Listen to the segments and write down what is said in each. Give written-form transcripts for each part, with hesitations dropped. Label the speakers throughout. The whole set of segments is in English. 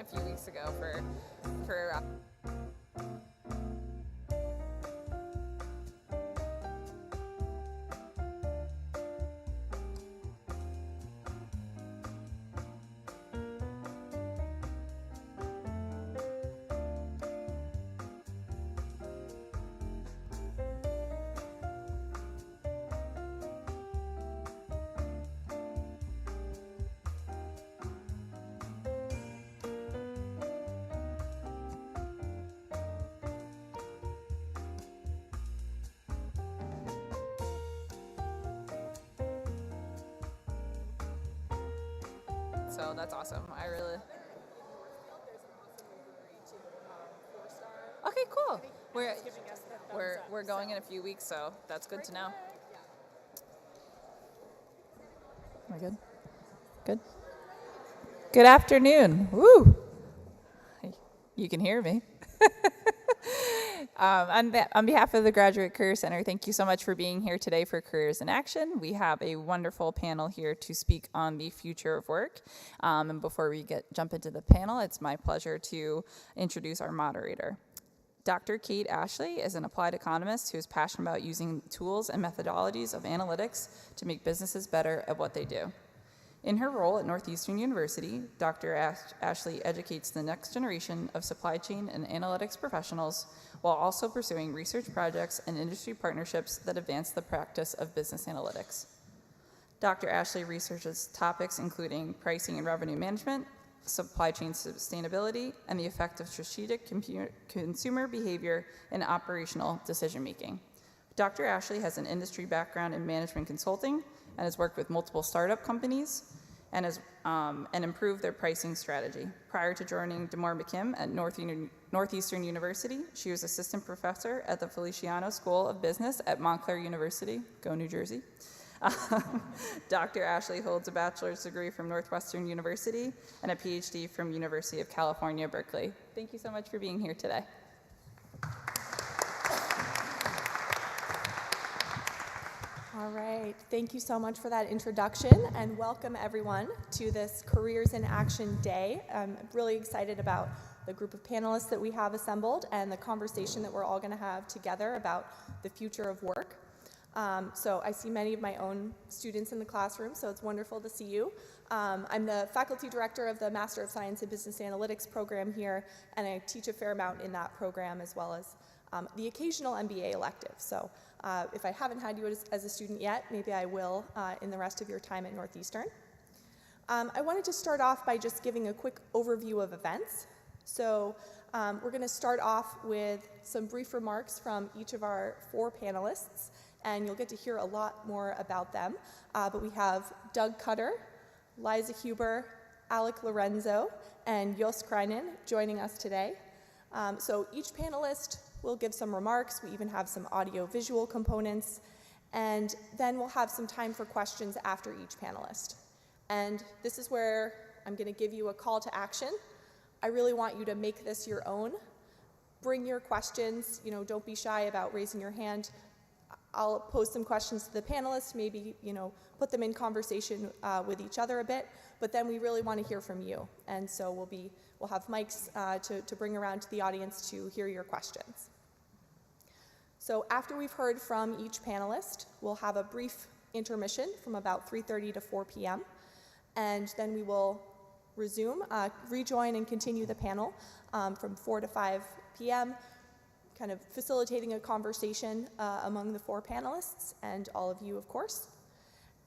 Speaker 1: a few weeks ago for so that's awesome. I really. Okay, cool. We're going in a few weeks, so that's good to know. We're good. Good. Good afternoon. Woo. You can hear me. On behalf of the Graduate Career Center, thank you so much for being here today for Careers in Action. We have a wonderful panel here to speak on the future of work. And before we jump into the panel, it's my pleasure to introduce our moderator. Dr. Kate Ashley is an applied economist who is passionate about using tools and methodologies of analytics to make businesses better at what they do. In her role at Northeastern University, Dr. Ashley educates the next generation of supply chain and analytics professionals while also pursuing research projects and industry partnerships that advance the practice of business analytics. Dr. Ashley researches topics including pricing and revenue management, supply chain sustainability, and the effect of strategic consumer behavior in operational decision-making. Dr. Ashley has an industry background in management consulting and has worked with multiple startup companies and improved their pricing strategy. Prior to joining DeMoore McKim at Northeastern University, she was assistant professor at the Feliciano School of Business at Montclair University, go New Jersey. Dr. Ashley holds a bachelor's degree from Northwestern University and a PhD from University of California, Berkeley. Thank you so much for being here today.
Speaker 2: All right, thank you so much for that introduction, and welcome everyone to this Careers in Action Day. I'm really excited about the group of panelists that we have assembled and the conversation that we're all going to have together about the future of work. So I see many of my own students in the classroom, so it's wonderful to see you. I'm the faculty director of the Master of Science in Business Analytics program here, and I teach a fair amount in that program as well as the occasional MBA elective. So if I haven't had you as a student yet, maybe I will in the rest of your time at Northeastern. I wanted to start off by just giving a quick overview of events. So we're going to start off with some brief remarks from each of our 4 panelists, and you'll get to hear a lot more about them. But we have Doug Cutter, Liza Huber, Alec Lorenzo, and Jos Kreinen joining us today. So each panelist will give some remarks. We even have some audio-visual components. And then we'll have some time for questions after each panelist. And this is where I'm going to give you a call to action. I really want you to make this your own. Bring your questions. Don't be shy about raising your hand. I'll pose some questions to the panelists, maybe, put them in conversation with each other a bit, but then we really want to hear from you. And so we'll have mics to bring around to the audience to hear your questions. So after we've heard from each panelist, we'll have a brief intermission from about 3:30 to 4 p.m. And then we will rejoin and continue the panel from 4 to 5 p.m., kind of facilitating a conversation among the 4 panelists and all of you, of course.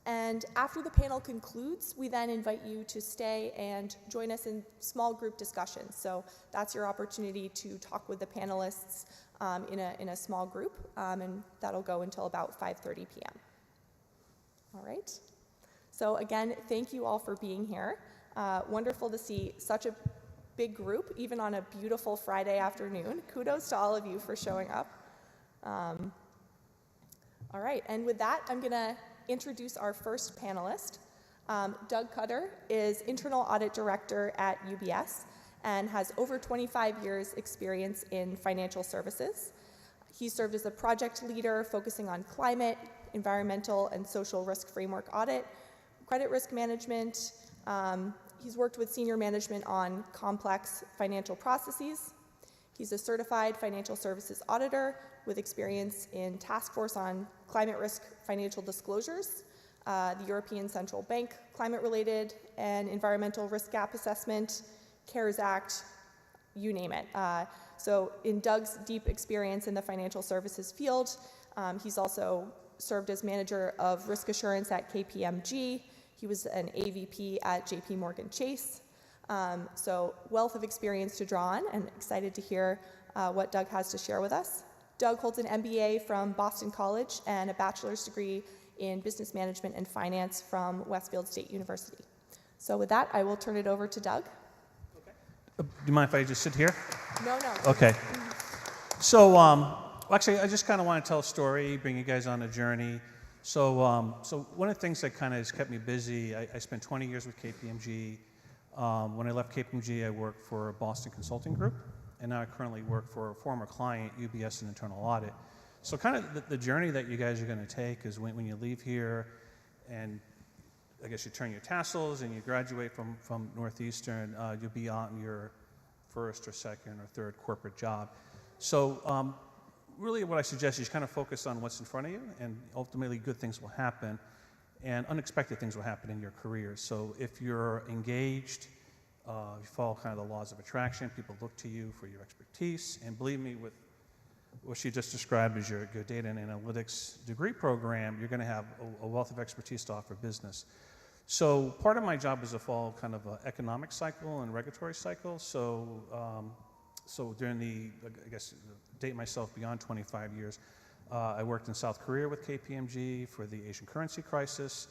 Speaker 2: And after the panel concludes, we then invite you to stay and join us in small group discussions. So that's your opportunity to talk with the panelists in a small group, and that'll go until about 5:30 p.m. All right. So again, thank you all for being here. Wonderful to see such a big group, even on a beautiful Friday afternoon. Kudos to all of you for showing up. All right, and with that, I'm going to introduce our first panelist. Doug Cutter is Internal Audit Director at UBS and has over 25 years experience in financial services. He served as a project leader focusing on climate, environmental, and social risk framework audit, credit risk management. He's worked with senior management on complex financial processes. He's a certified financial services auditor with experience in task force on climate risk financial disclosures, the European Central Bank climate-related and environmental risk gap assessment, CARES Act, you name it. So in Doug's deep experience in the financial services field, he's also served as manager of risk assurance at KPMG. He was an AVP at JP Morgan Chase. So wealth of experience to draw on, and excited to hear what Doug has to share with us. Doug holds an MBA from Boston College and a bachelor's degree in business management and finance from Westfield State University. So with that, I will turn it over to Doug.
Speaker 3: Okay. Do you mind if I just sit here?
Speaker 2: No.
Speaker 3: Okay. So, actually, I just kind of want to tell a story, bring you guys on a journey. So one of the things that kind of has kept me busy, I spent 20 years with KPMG. When I left KPMG, I worked for a Boston Consulting Group, and now I currently work for a former client, UBS in internal audit. So kind of the journey that you guys are going to take is when you leave here, and I guess you turn your tassels and you graduate from Northeastern, you'll be on your first or second or third corporate job. So really what I suggest is you kind of focus on what's in front of you, and ultimately good things will happen, and unexpected things will happen in your career. So if you're engaged, you follow kind of the laws of attraction, people look to you for your expertise, and believe me, with what she just described as your data and analytics degree program, you're going to have a wealth of expertise to offer business. So part of my job is to follow kind of an economic cycle and regulatory cycle. So during the, I guess, date myself beyond 25 years, I worked in South Korea with KPMG for the Asian currency crisis.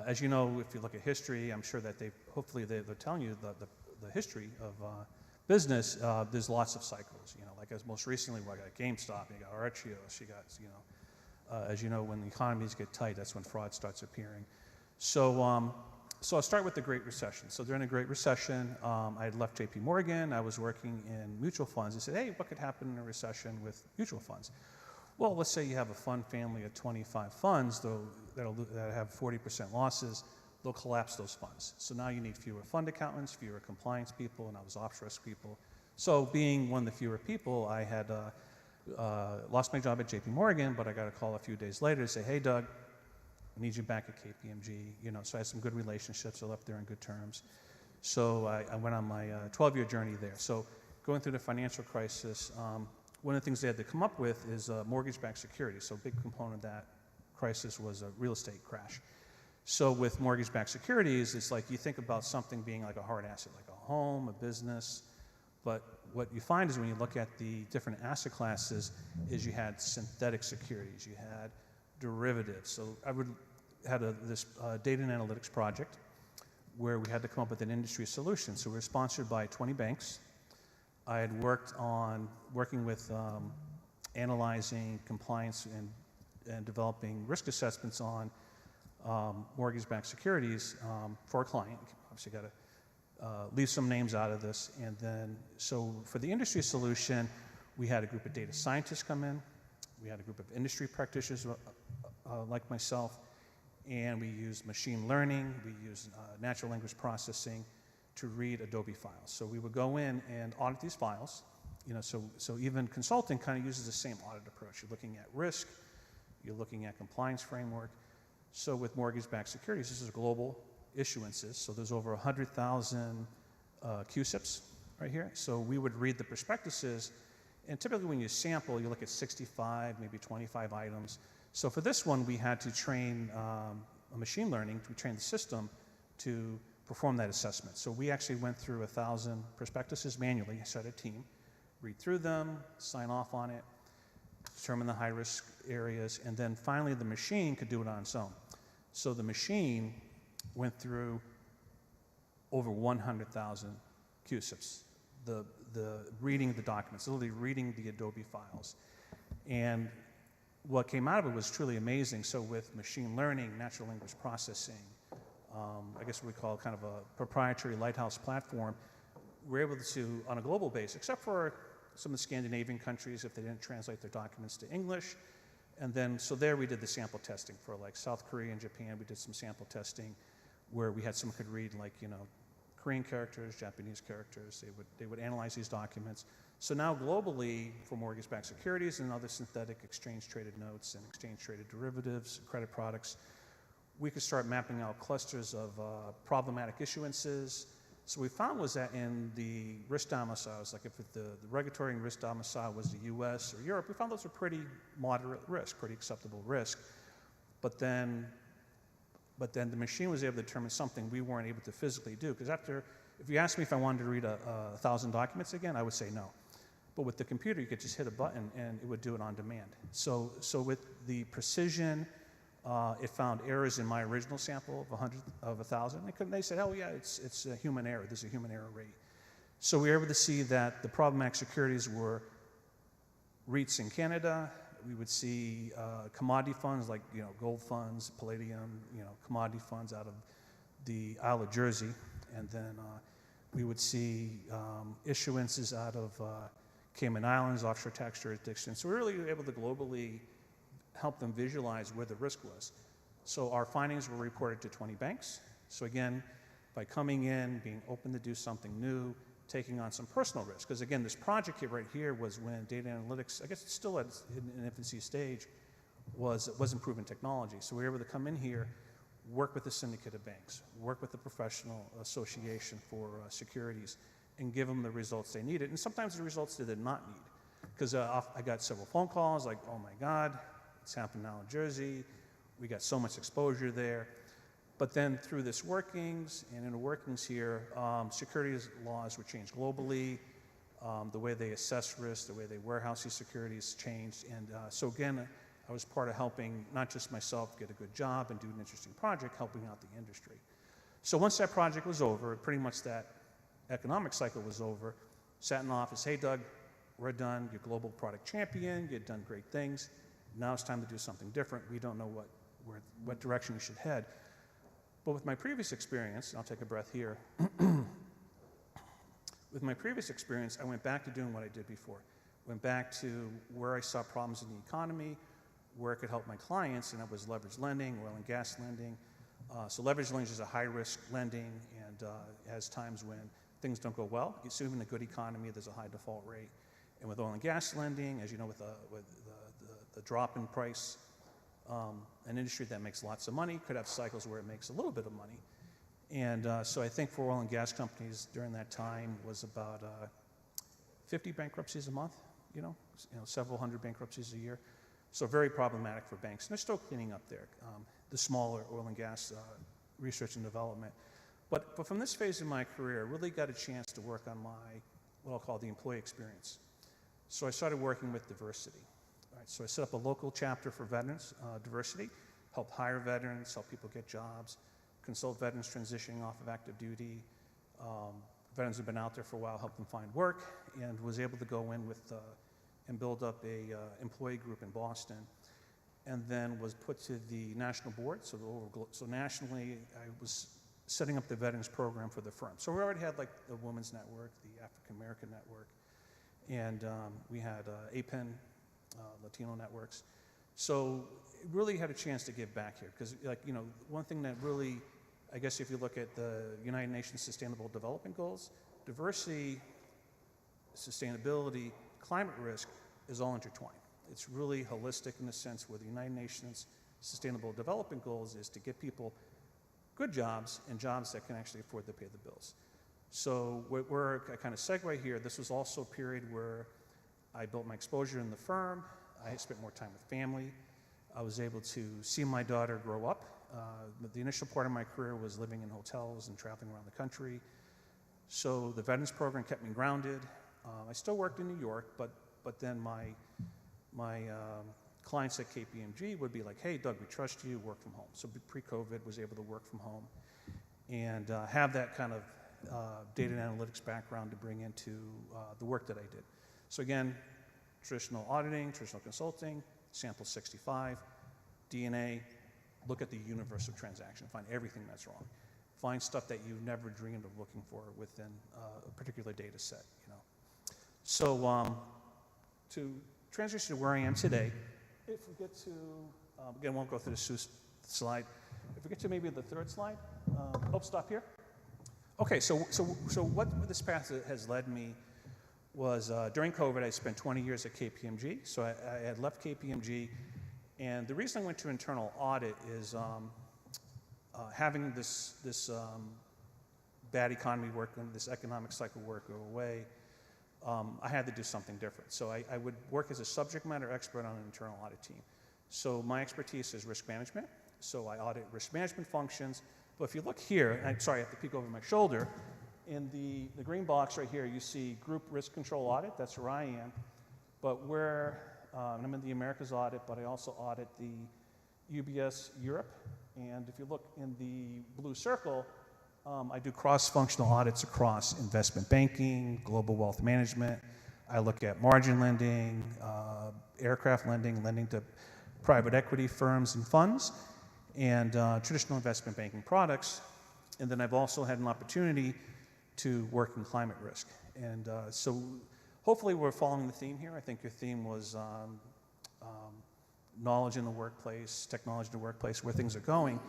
Speaker 3: As you know, if you look at history, I'm sure that hopefully they're telling you the history of business. There's lots of cycles, like as most recently, we got GameStop, you got Archios, you got, as you know, when the economies get tight, that's when fraud starts appearing. So I'll start with the Great Recession. So during the Great Recession, I had left JP Morgan. I was working in mutual funds. I said, hey, what could happen in a recession with mutual funds? Well, let's say you have a fund family of 25 funds that have 40% losses. They'll collapse those funds. So now you need fewer fund accountants, fewer compliance people, and I was ops risk people. So being one of the fewer people, I had lost my job at JP Morgan, but I got a call a few days later to say, hey, Doug, I need you back at KPMG. So I had some good relationships. I left there on good terms. So I went on my 12-year journey there. So going through the financial crisis, one of the things they had to come up with is mortgage-backed securities. So a big component of that crisis was a real estate crash. So with mortgage-backed securities, it's like you think about something being like a hard asset, like a home, a business. But what you find is when you look at the different asset classes is you had synthetic securities, you had derivatives. So I had this data and analytics project where we had to come up with an industry solution. So we were sponsored by 20 banks. I had working with analyzing compliance and developing risk assessments on mortgage-backed securities for a client. Obviously got to leave some names out of this. And then, so for the industry solution, we had a group of data scientists come in. We had a group of industry practitioners like myself, and we used machine learning. We used natural language processing to read Adobe files. So we would go in and audit these files. So even consulting kind of uses the same audit approach. You're looking at risk, you're looking at compliance framework. So with mortgage-backed securities, this is global issuances. So there's over 100,000 QSIPs right here. So we would read the prospectuses, and typically when you sample, you look at 65, maybe 25 items. So for this one, we had to train a machine learning, we trained the system to perform that assessment. So we actually went through 1,000 prospectuses manually. I set a team, read through them, sign off on it, determine the high-risk areas, and then finally the machine could do it on its own. So the machine went through over 100,000 QSIPs, the reading of the documents, literally reading the Adobe files. And what came out of it was truly amazing. So with machine learning, natural language processing, I guess what we call kind of a proprietary lighthouse platform, we're able to, on a global basis, except for some of the Scandinavian countries, if they didn't translate their documents to English. And then, so there we did the sample testing for like South Korea and Japan. We did some sample testing where we had someone could read like, Korean characters, Japanese characters. They would analyze these documents. So now globally, for mortgage-backed securities and other synthetic exchange-traded notes and exchange-traded derivatives, credit products, we could start mapping out clusters of problematic issuances. So what we found was that in the risk domiciles, like if the regulatory and risk domicile was the US or Europe, we found those were pretty moderate risk, pretty acceptable risk. But then the machine was able to determine something we weren't able to physically do. Because if you asked me if I wanted to read 1,000 documents again, I would say no. But with the computer, you could just hit a button and it would do it on demand. So with the precision, it found errors in my original sample of 1,000. They said, oh yeah, it's a human error. There's a human error rate. So we were able to see that the problematic securities were REITs in Canada. We would see commodity funds like gold funds, palladium, commodity funds out of the Isle of Jersey, and then we would see issuances out of Cayman Islands, offshore tax jurisdictions. So we were really able to globally help them visualize where the risk was. So our findings were reported to 20 banks. So again, by coming in, being open to do something new, taking on some personal risk. Because again, this project here right here was when data analytics, I guess it's still at an infancy stage, wasn't proven technology. So we were able to come in here, work with the syndicate of banks, work with the professional association for securities, and give them the results they needed. And sometimes the results they did not need. Because I got several phone calls like, oh my God, it's happened now in Jersey. We got so much exposure there. But then through this workings and inner workings here, securities laws were changed globally. The way they assess risk, the way they warehouse these securities changed. And so again, I was part of helping not just myself get a good job and do an interesting project, helping out the industry. So once that project was over, pretty much that economic cycle was over, sat in the office, hey Doug, we're done, you're global product champion, you've done great things. Now it's time to do something different. We don't know what direction we should head. But with my previous experience, I'll take a breath here. With my previous experience, I went back to doing what I did before. Went back to where I saw problems in the economy, where I could help my clients, and that was leveraged lending, oil and gas lending. So leveraged lending is a high-risk lending, and has times when things don't go well. So even in a good economy, there's a high default rate. And with oil and gas lending, as you know, with the drop in price, an industry that makes lots of money could have cycles where it makes a little bit of money. And so I think for oil and gas companies during that time was about 50 bankruptcies a month, several hundred bankruptcies a year. So very problematic for banks. And they're still cleaning up there, the smaller oil and gas research and development. But from this phase in my career, I really got a chance to work on what I'll call the employee experience. So I started working with diversity. So I set up a local chapter for veterans, diversity, help hire veterans, help people get jobs, consult veterans transitioning off of active duty. Veterans have been out there for a while, help them find work, and was able to go in with and build up a employee group in Boston, and then was put to the national board. So nationally, I was setting up the veterans program for the firm. So we already had like the Women's Network, the African American Network, and we had APEN, Latino networks. So really had a chance to give back here because one thing that really, I guess if you look at the United Nations Sustainable Development Goals, diversity, sustainability, climate risk is all intertwined. It's really holistic in the sense where the United Nations Sustainable Development Goals is to get people good jobs and jobs that can actually afford to pay the bills. So where I kind of segue here, this was also a period where I built my exposure in the firm. I spent more time with family. I was able to see my daughter grow up. The initial part of my career was living in hotels and traveling around the country. So the veterans program kept me grounded. I still worked in New York, but then my clients at KPMG would be like, hey, Doug, we trust you, work from home. So pre-COVID, was able to work from home and have that kind of data and analytics background to bring into the work that I did. So again, traditional auditing, traditional consulting, sample 65, DNA, look at the universe of transaction, find everything that's wrong. Find stuff that you never dreamed of looking for within a particular data set, So to transition to where I am today, if we get to, again, won't go through the slide. If we get to maybe the third slide, stop here. Okay, so what this path has led me was during COVID, I spent 20 years at KPMG. So I had left KPMG, and the reason I went to internal audit is having this bad economy work and this economic cycle work go away. I had to do something different. So I would work as a subject matter expert on an internal audit team. So my expertise is risk management. So I audit risk management functions. But if you look here, I'm sorry, I have to peek over my shoulder. In the green box right here, you see group risk control audit. That's where I am. But I'm in the Americas audit, but I also audit the UBS Europe. And if you look in the blue circle, I do cross-functional audits across investment banking, global wealth management. I look at margin lending, aircraft lending to private equity firms and funds, and traditional investment banking products. And then I've also had an opportunity to work in climate risk. And so hopefully we're following the theme here. I think your theme was knowledge in the workplace, technology in the workplace, where things are going.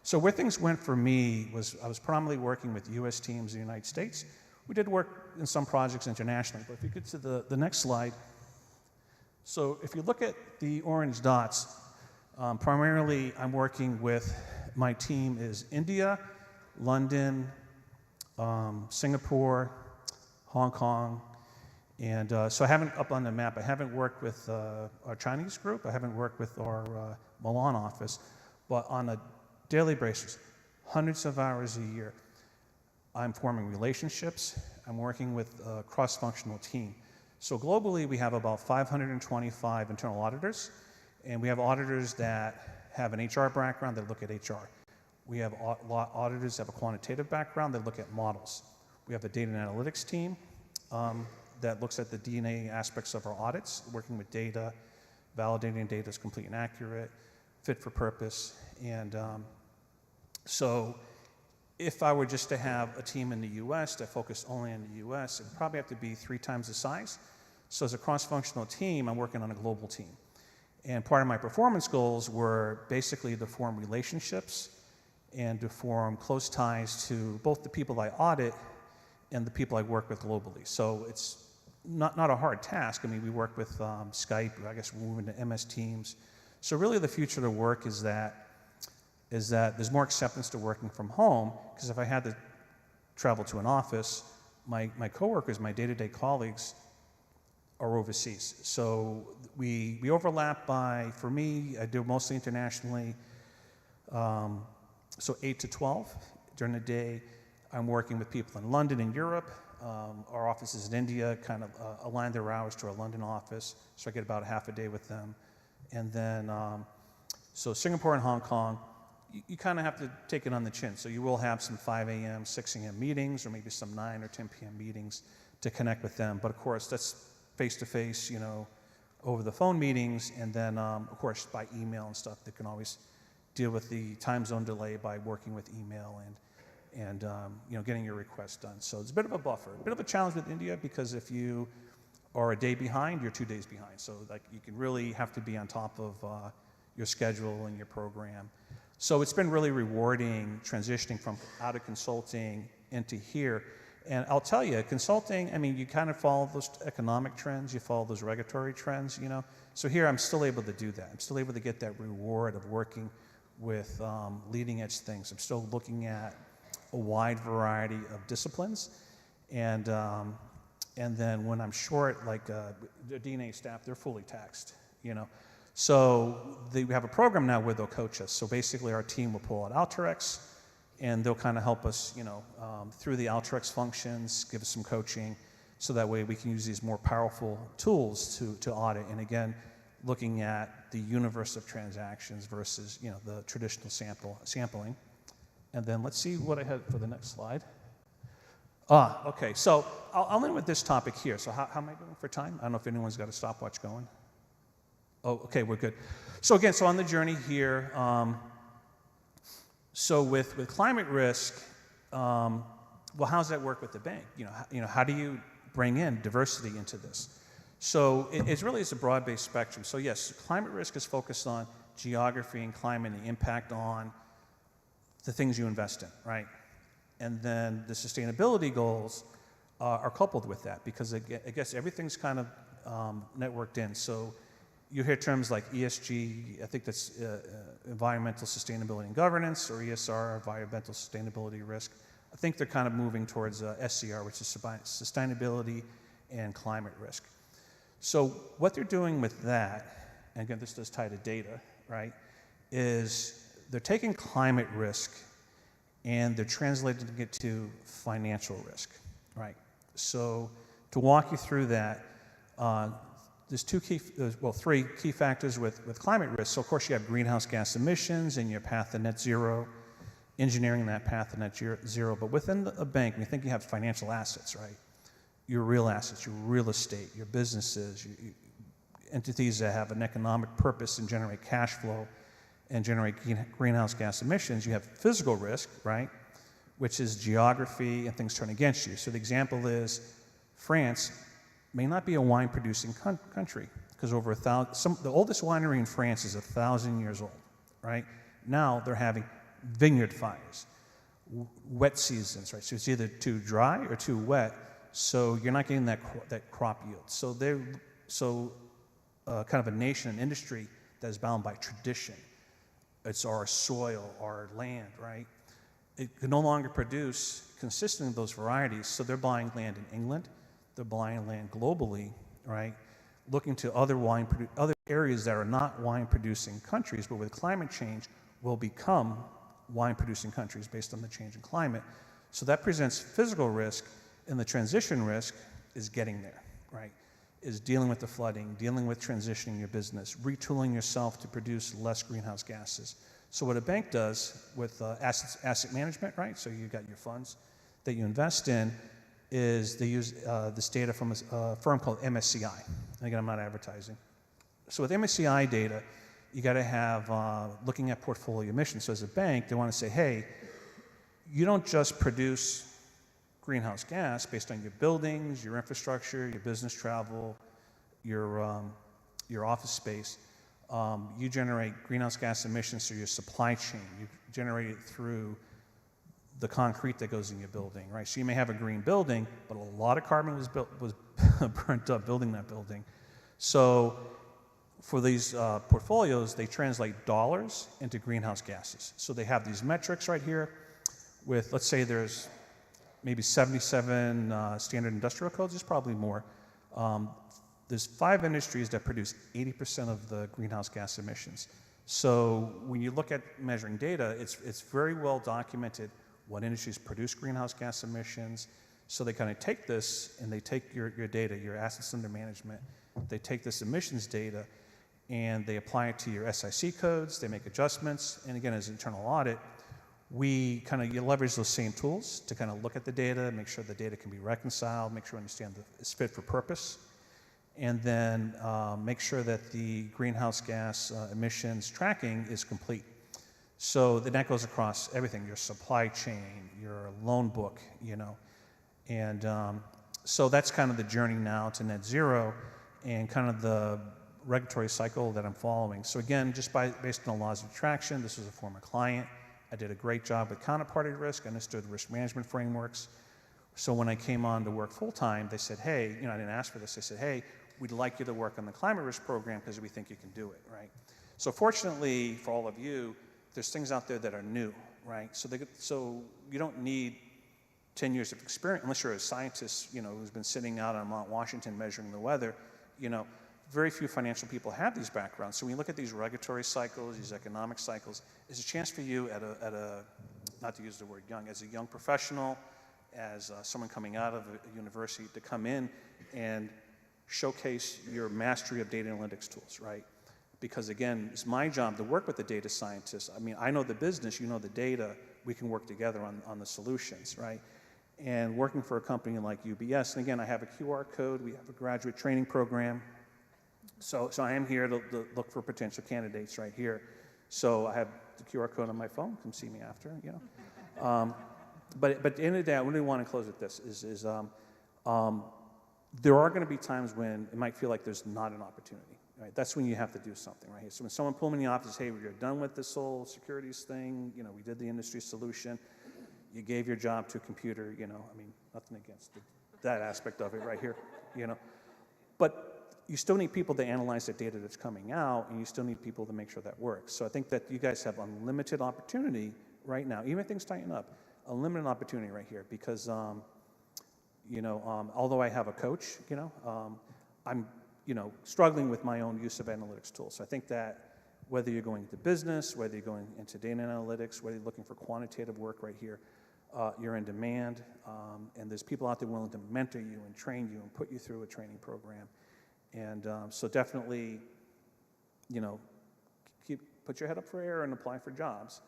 Speaker 3: So where things went for me was I was predominantly working with U.S. teams in the United States. We did work in some projects internationally, but if you get to the next slide. So if you look at the orange dots, primarily I'm working with, my team is India, London, Singapore, Hong Kong, and so I haven't, up on the map, I haven't worked with our Chinese group, I haven't worked with our Milan office, but on a daily basis, hundreds of hours a year, I'm forming relationships, I'm working with a cross-functional team. So globally, we have about 525 internal auditors, and we have auditors that have an HR background that look at HR. We have auditors that have a quantitative background that look at models. We have a data and analytics team that looks at the DNA aspects of our audits, working with data, validating data is complete and accurate, fit for purpose. And so if I were just to have a team in the US that focused only on the US, it would probably have to be 3 times the size. So as a cross-functional team, I'm working on a global team. And part of my performance goals were basically to form relationships and to form close ties to both the people I audit and the people I work with globally. So it's not a hard task. I mean, we work with Skype, I guess we're moving to MS Teams. So really the future of the work is that there's more acceptance to working from home, because if I had to travel to an office, my coworkers, my day-to-day colleagues are overseas. So we overlap by, for me, I do mostly internationally, so 8 to 12 during the day. I'm working with people in London and Europe. Our offices in India kind of align their hours to our London office, so I get about half a day with them. And then, so Singapore and Hong Kong, you kind of have to take it on the chin. So you will have some 5 a.m., 6 a.m. meetings, or maybe some 9 or 10 p.m. meetings to connect with them. But of course, that's face-to-face, over the phone meetings, and then, of course, by email and stuff. They can always deal with the time zone delay by working with email and getting your request done. So it's a bit of a buffer, a bit of a challenge with India, because if you are a day behind, you're 2 days behind. So you can really have to be on top of your schedule and your program. So it's been really rewarding transitioning from out of consulting into here. And I'll tell you, consulting, I mean, you kind of follow those economic trends, you follow those regulatory trends, So here I'm still able to do that. I'm still able to get that reward of working with leading edge things. I'm still looking at a wide variety of disciplines. And then when I'm short, like the DNA staff, they're fully taxed, So we have a program now where they'll coach us. So basically our team will pull out Alteryx, and they'll kind of help us, through the Alteryx functions, give us some coaching, so that way we can use these more powerful tools to audit. And again, looking at the universe of transactions versus, the traditional sampling. And then let's see what I had for the next slide. Okay, so I'll end with this topic here. So how am I doing for time? I don't know if anyone's got a stopwatch going. Oh, okay, we're good. So again, so on the journey here, so with climate risk, well, how does that work with the bank? How do you bring in diversity into this? So it's really a broad-based spectrum. So yes, climate risk is focused on geography and climate and the impact on the things you invest in, right? And then the sustainability goals are coupled with that because I guess everything's kind of networked in. So you hear terms like ESG, I think that's environmental sustainability and governance, or ESR, environmental sustainability risk. I think they're kind of moving towards SCR, which is sustainability and climate risk. So what they're doing with that, and again, this does tie to data, right, is they're taking climate risk and they're translating it to financial risk, right? So to walk you through that, there's three key factors with climate risk. So of course you have greenhouse gas emissions and your path to net zero, engineering that path to net zero. But within a bank, we think you have financial assets, right? Your real assets, your real estate, your businesses, entities that have an economic purpose and generate cash flow and generate greenhouse gas emissions. You have physical risk, right, which is geography and things turn against you. So the example is France may not be a wine-producing country because the oldest winery in France is 1,000 years old, right? Now they're having vineyard fires, wet seasons, right? So it's either too dry or too wet, so you're not getting that crop yield. So kind of a nation, an industry that is bound by tradition. It's our soil, our land, right? It can no longer produce consistently those varieties, so they're buying land in England, they're buying land globally, right? Looking to other areas that are not wine-producing countries, but with climate change will become wine-producing countries based on the change in climate. So that presents physical risk, and the transition risk is getting there, right? Is dealing with the flooding, dealing with transitioning your business, retooling yourself to produce less greenhouse gases. So what a bank does with asset management, right? So you got your funds that you invest in, is they use this data from a firm called MSCI. And again, I'm not advertising. So with MSCI data, you got to have looking at portfolio emissions. So as a bank, they want to say, hey, you don't just produce greenhouse gas based on your buildings, your infrastructure, your business travel, your office space. You generate greenhouse gas emissions through your supply chain. You generate it through the concrete that goes in your building, right? So you may have a green building, but a lot of carbon was burnt up building that building. So for these portfolios, they translate dollars into greenhouse gases. So they have these metrics right here with, let's say there's maybe 77 standard industrial codes, there's probably more. There's 5 industries that produce 80% of the greenhouse gas emissions. So when you look at measuring data, it's very well documented what industries produce greenhouse gas emissions. So they kind of take this and they take your data, your assets under management, they take this emissions data and they apply it to your SIC codes, they make adjustments, and again, as internal audit, we you leverage those same tools to kind of look at the data, make sure the data can be reconciled, make sure we understand it's fit for purpose, and then make sure that the greenhouse gas emissions tracking is complete. So that goes across everything, your supply chain, your loan book, and so that's kind of the journey now to net zero and kind of the regulatory cycle that I'm following. So again, just based on the laws of attraction, this was a former client. I did a great job with counterparty risk, understood risk management frameworks. So when I came on to work full-time, they said, hey, I didn't ask for this, they said, hey, we'd like you to work on the climate risk program because we think you can do it, right? So fortunately for all of you, there's things out there that are new, right? So you don't need 10 years of experience, unless you're a scientist, who's been sitting out on Mount Washington measuring the weather, very few financial people have these backgrounds. So when you look at these regulatory cycles, these economic cycles, it's a chance for you at a not to use the word young, as a young professional, as someone coming out of a university to come in and showcase your mastery of data analytics tools, right? Because again, it's my job to work with the data scientists. I mean, I know the business, you know the data, we can work together on the solutions, right? And working for a company like UBS, and again, I have a QR code, we have a graduate training program. So I am here to look for potential candidates right here. So I have the QR code on my phone, come see me after, But at the end of the day, I really want to close with this, there are going to be times when it might feel like there's not an opportunity, right? That's when you have to do something, right? So when someone pulls me in the office, hey, we're done with this whole securities thing, we did the industry solution, You gave your job to a computer, I mean, nothing against that aspect of it right here, But you still need people to analyze the data that's coming out, and you still need people to make sure that works. So I think that you guys have unlimited opportunity right now, even if things tighten up, unlimited opportunity right here because, although I have a coach, I'm, struggling with my own use of analytics tools. So I think that whether you're going into business, whether you're going into data analytics, whether you're looking for quantitative work right here, you're in demand, and there's people out there willing to mentor you and train you and put you through a training program. And so definitely, put your head up for air and apply for jobs.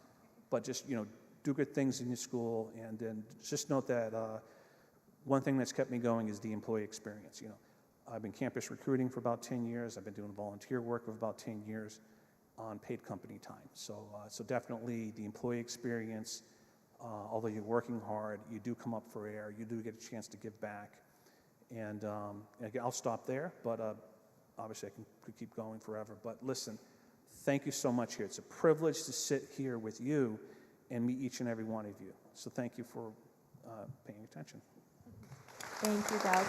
Speaker 3: But just, do good things in your school. And then just note that one thing that's kept me going is the employee experience. I've been campus recruiting for about 10 years. I've been doing volunteer work for about 10 years on paid company time. So definitely the employee experience, although you're working hard, you do come up for air. You do get a chance to give back. And again, I'll stop there, but obviously I could keep going forever. But listen, thank you so much here. It's a privilege to sit here with you and meet each and every one of you. So thank you for paying attention.
Speaker 2: Thank you, Doug.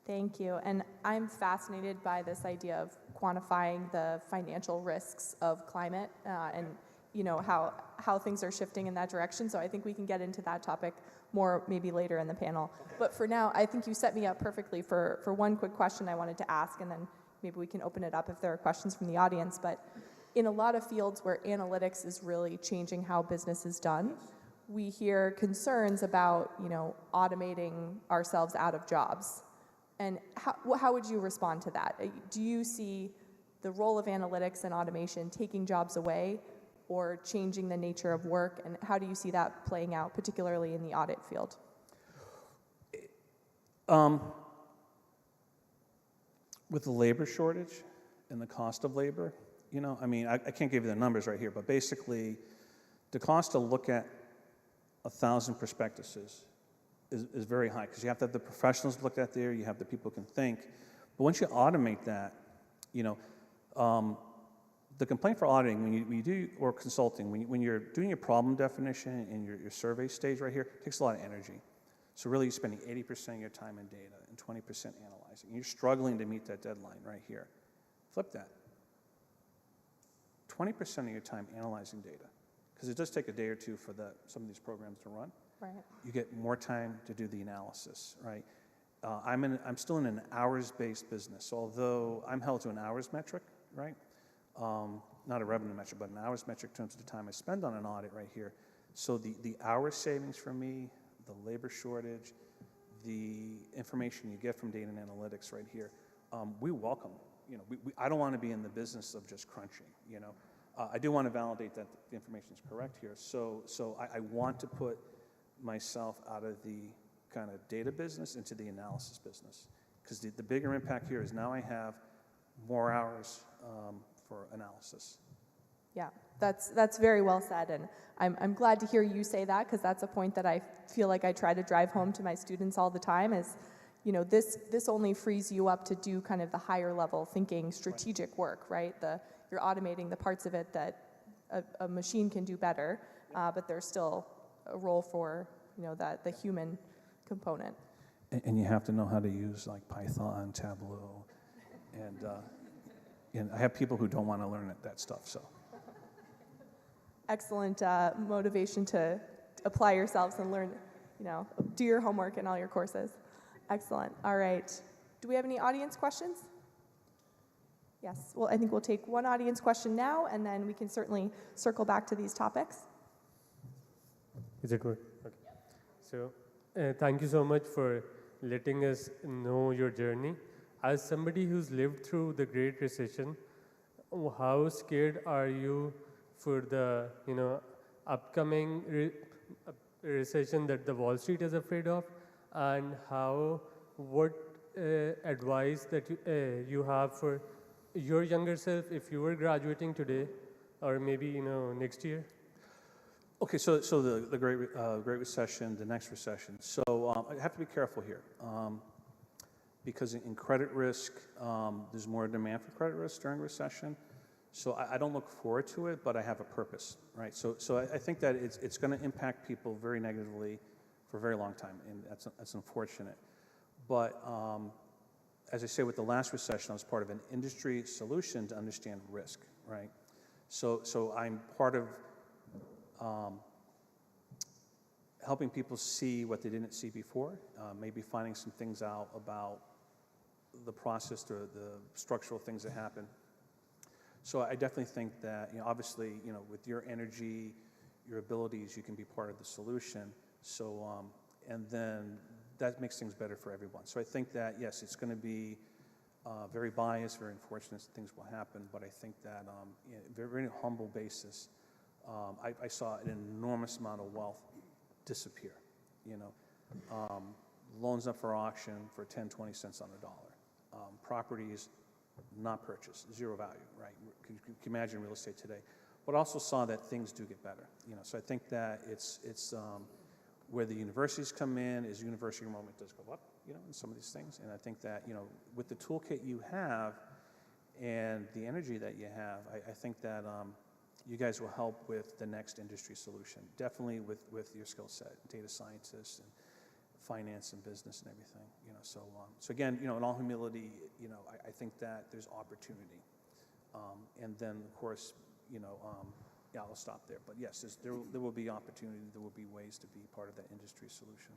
Speaker 2: Thank you. And I'm fascinated by this idea of quantifying the financial risks of climate and how things are shifting in that direction. So I think we can get into that topic more maybe later in the panel. But for now, I think you set me up perfectly for one quick question I wanted to ask, and then maybe we can open it up if there are questions from the audience. But in a lot of fields where analytics is really changing how business is done, we hear concerns about automating ourselves out of jobs. And how would you respond to that? Do you see the role of analytics and automation taking jobs away or changing the nature of work? And how do you see that playing out, particularly in the audit field?
Speaker 3: With the labor shortage and the cost of labor, I can't give you the numbers right here, but basically the cost to look at 1,000 prospectuses is very high because you have to have the professionals look at there, you have the people who can think. But once you automate that, the complaint for auditing, when you do, or consulting, when you're doing your problem definition in your survey stage right here, it takes a lot of energy. So really you're spending 80% of your time in data and 20% analyzing. You're struggling to meet that deadline right here. Flip that. 20% of your time analyzing data, because it does take a day or two for some of these programs to run.
Speaker 2: Right.
Speaker 3: You get more time to do the analysis, right? I'm still in an hours-based business, so although I'm held to an hours metric, right? Not a revenue metric, but an hours metric in terms of the time I spend on an audit right here. So the hours savings for me, the labor shortage, the information you get from data and analytics right here, we welcome. I don't want to be in the business of just crunching, I do want to validate that the information is correct here. So I want to put myself out of the kind of data business into the analysis business, because the bigger impact here is now I have more hours for analysis.
Speaker 2: Yeah, that's very well said, and I'm glad to hear you say that, because that's a point that I feel like I try to drive home to my students all the time is, this only frees you up to do kind of the higher level thinking, strategic work, right? You're automating the parts of it that a machine can do better, but there's still a role for the human component.
Speaker 3: And you have to know how to use like Python, Tableau, and I have people who don't want to learn that stuff. So
Speaker 2: excellent motivation to apply yourselves and learn, do your homework in all your courses. Excellent. All right. Do we have any audience questions? Yes. Well, I think we'll take one audience question now, and then we can certainly circle back to these topics.
Speaker 4: Is it good? Okay. So, thank you so much for letting us know your journey. As somebody who's lived through the Great Recession, how scared are you for the upcoming recession that the Wall Street is afraid of, and what advice that you have for your younger self if you were graduating today, or maybe next year?
Speaker 3: Okay, so the Great Recession, the next recession. So I have to be careful here, because in credit risk, there's more demand for credit risk during recession. So I don't look forward to it, but I have a purpose, right? So I think that it's going to impact people very negatively for a very long time, and that's unfortunate. But as I say, with the last recession, I was part of an industry solution to understand risk, right? So I'm part of helping people see what they didn't see before, maybe finding some things out about the process or the structural things that happen. So I definitely think that, obviously, with your energy, your abilities, you can be part of the solution. So, and then that makes things better for everyone. So I think that, yes, it's going to be very biased, very unfortunate things will happen, but I think that very humble basis, I saw an enormous amount of wealth disappear, loans up for auction for 10, 20 cents on the dollar, properties not purchased, zero value, right? You can imagine real estate today, but also saw that things do get better, so I think that it's where the universities come in is university enrollment does go up, in some of these things, and I think that, with the toolkit you have and the energy that you have, I think that you guys will help with the next industry solution, definitely with your skill set, data scientists and finance and business and everything, so again, in all humility, I think that there's opportunity, and then of course, I'll stop there, but yes, there will be opportunity, there will be ways to be part of that industry solution.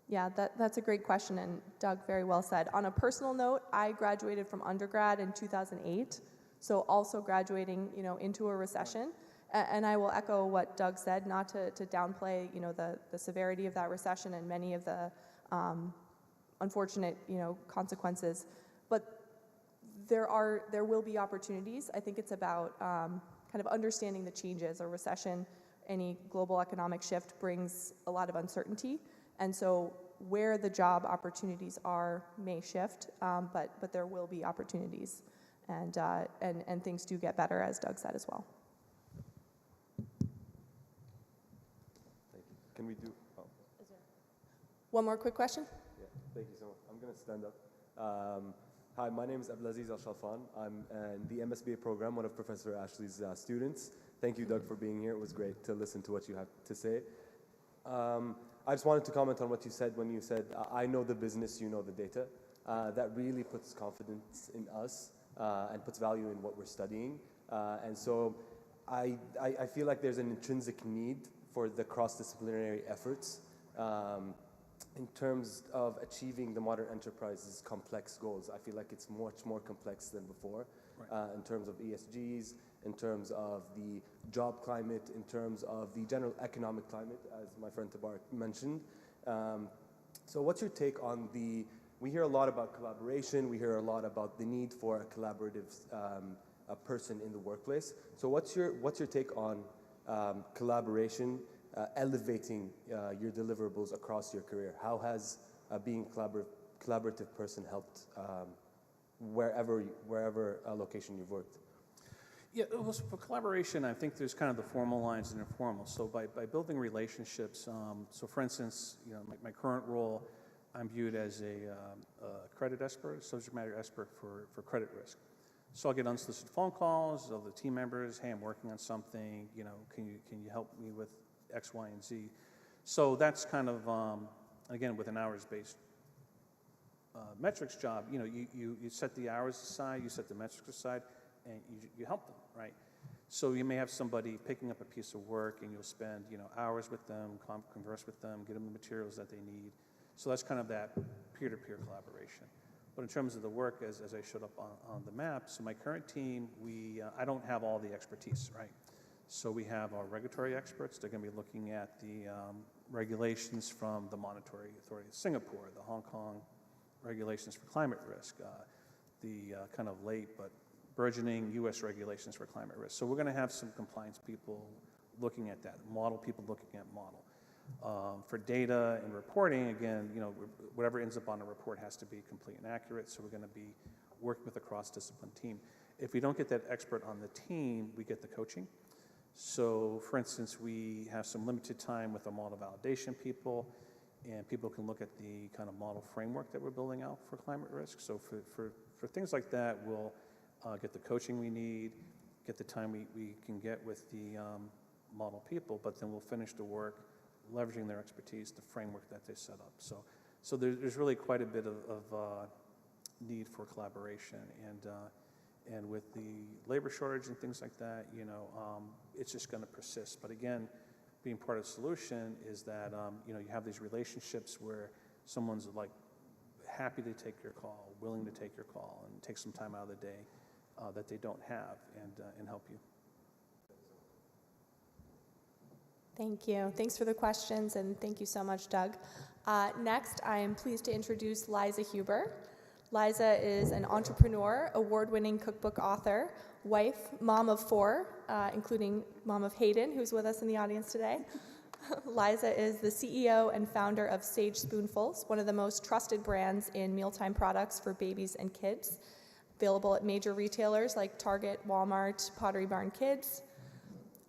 Speaker 2: Yeah, that's a great question, and Doug, very well said. On a personal note, I graduated from undergrad in 2008, so also graduating, into a recession. And I will echo what Doug said, not to downplay, the severity of that recession and many of the unfortunate, consequences. But there will be opportunities. I think it's about kind of understanding the changes. A recession, any global economic shift brings a lot of uncertainty. And so where the job opportunities are may shift, but there will be opportunities. And things do get better, as Doug said as well.
Speaker 5: Can we do? Oh.
Speaker 2: One more quick question?
Speaker 5: Yeah, thank you so much. I'm going to stand up. Hi, my name is Abdelaziz Al-Shalfan. I'm in the MSBA program, one of Professor Ashley's students. Thank you, Doug, for being here. It was great to listen to what you have to say. I just wanted to comment on what you said when you said, I know the business, you know the data. That really puts confidence in us and puts value in what we're studying. And so I feel like there's an intrinsic need for the cross-disciplinary efforts in terms of achieving the modern enterprise's complex goals. I feel like it's much more complex than before, right. In terms of ESGs, in terms of the job climate, in terms of the general economic climate, as my friend Tabar mentioned. So what's your take on we hear a lot about collaboration, we hear a lot about the need for a collaborative a person in the workplace. So what's your take on collaboration, elevating your deliverables across your career? How has being a collaborative person helped wherever location you've worked?
Speaker 3: Yeah, well, for collaboration, I think there's kind of the formal lines and informal. So by building relationships, so for instance, my current role, I'm viewed as a credit expert, subject matter expert for credit risk. So I'll get unsolicited phone calls of the team members. Hey, I'm working on something. Can you help me with X, Y, and Z? So that's kind of again with an hours-based metrics job. You set the hours aside, you set the metrics aside, and you help them, right? So you may have somebody picking up a piece of work, and you'll spend hours with them, converse with them, get them the materials that they need. So that's kind of that peer-to-peer collaboration. But in terms of the work, as I showed up on the map, so my current team, I don't have all the expertise, right? So we have our regulatory experts. They're going to be looking at the regulations from the Monetary Authority of Singapore, the Hong Kong regulations for climate risk, the kind of late but burgeoning U.S. regulations for climate risk. So we're going to have some compliance people looking at that, model people looking at model. For data and reporting, again, whatever ends up on a report has to be complete and accurate, so we're going to be working with a cross-discipline team. If we don't get that expert on the team, we get the coaching. So, for instance, we have some limited time with our model validation people, and people can look at the kind of model framework that we're building out for climate risk. So for things like that, we'll get the coaching we need, get the time we can get with the model people, but then we'll finish the work leveraging their expertise, the framework that they set up. So there's really quite a bit of need for collaboration, and with the labor shortage and things like that, it's just going to persist. But again, being part of the solution is that you have these relationships where someone's like happy to take your call, willing to take your call, and take some time out of the day that they don't have, and help you.
Speaker 2: Thank you. Thanks for the questions, and thank you so much, Doug. Next, I am pleased to introduce Liza Huber. Liza is an entrepreneur, award-winning cookbook author, wife, mom of 4, including mom of Hayden, who's with us in the audience today. Liza is the CEO and founder of Sage Spoonfuls, one of the most trusted brands in mealtime products for babies and kids, available at major retailers like Target, Walmart, Pottery Barn Kids.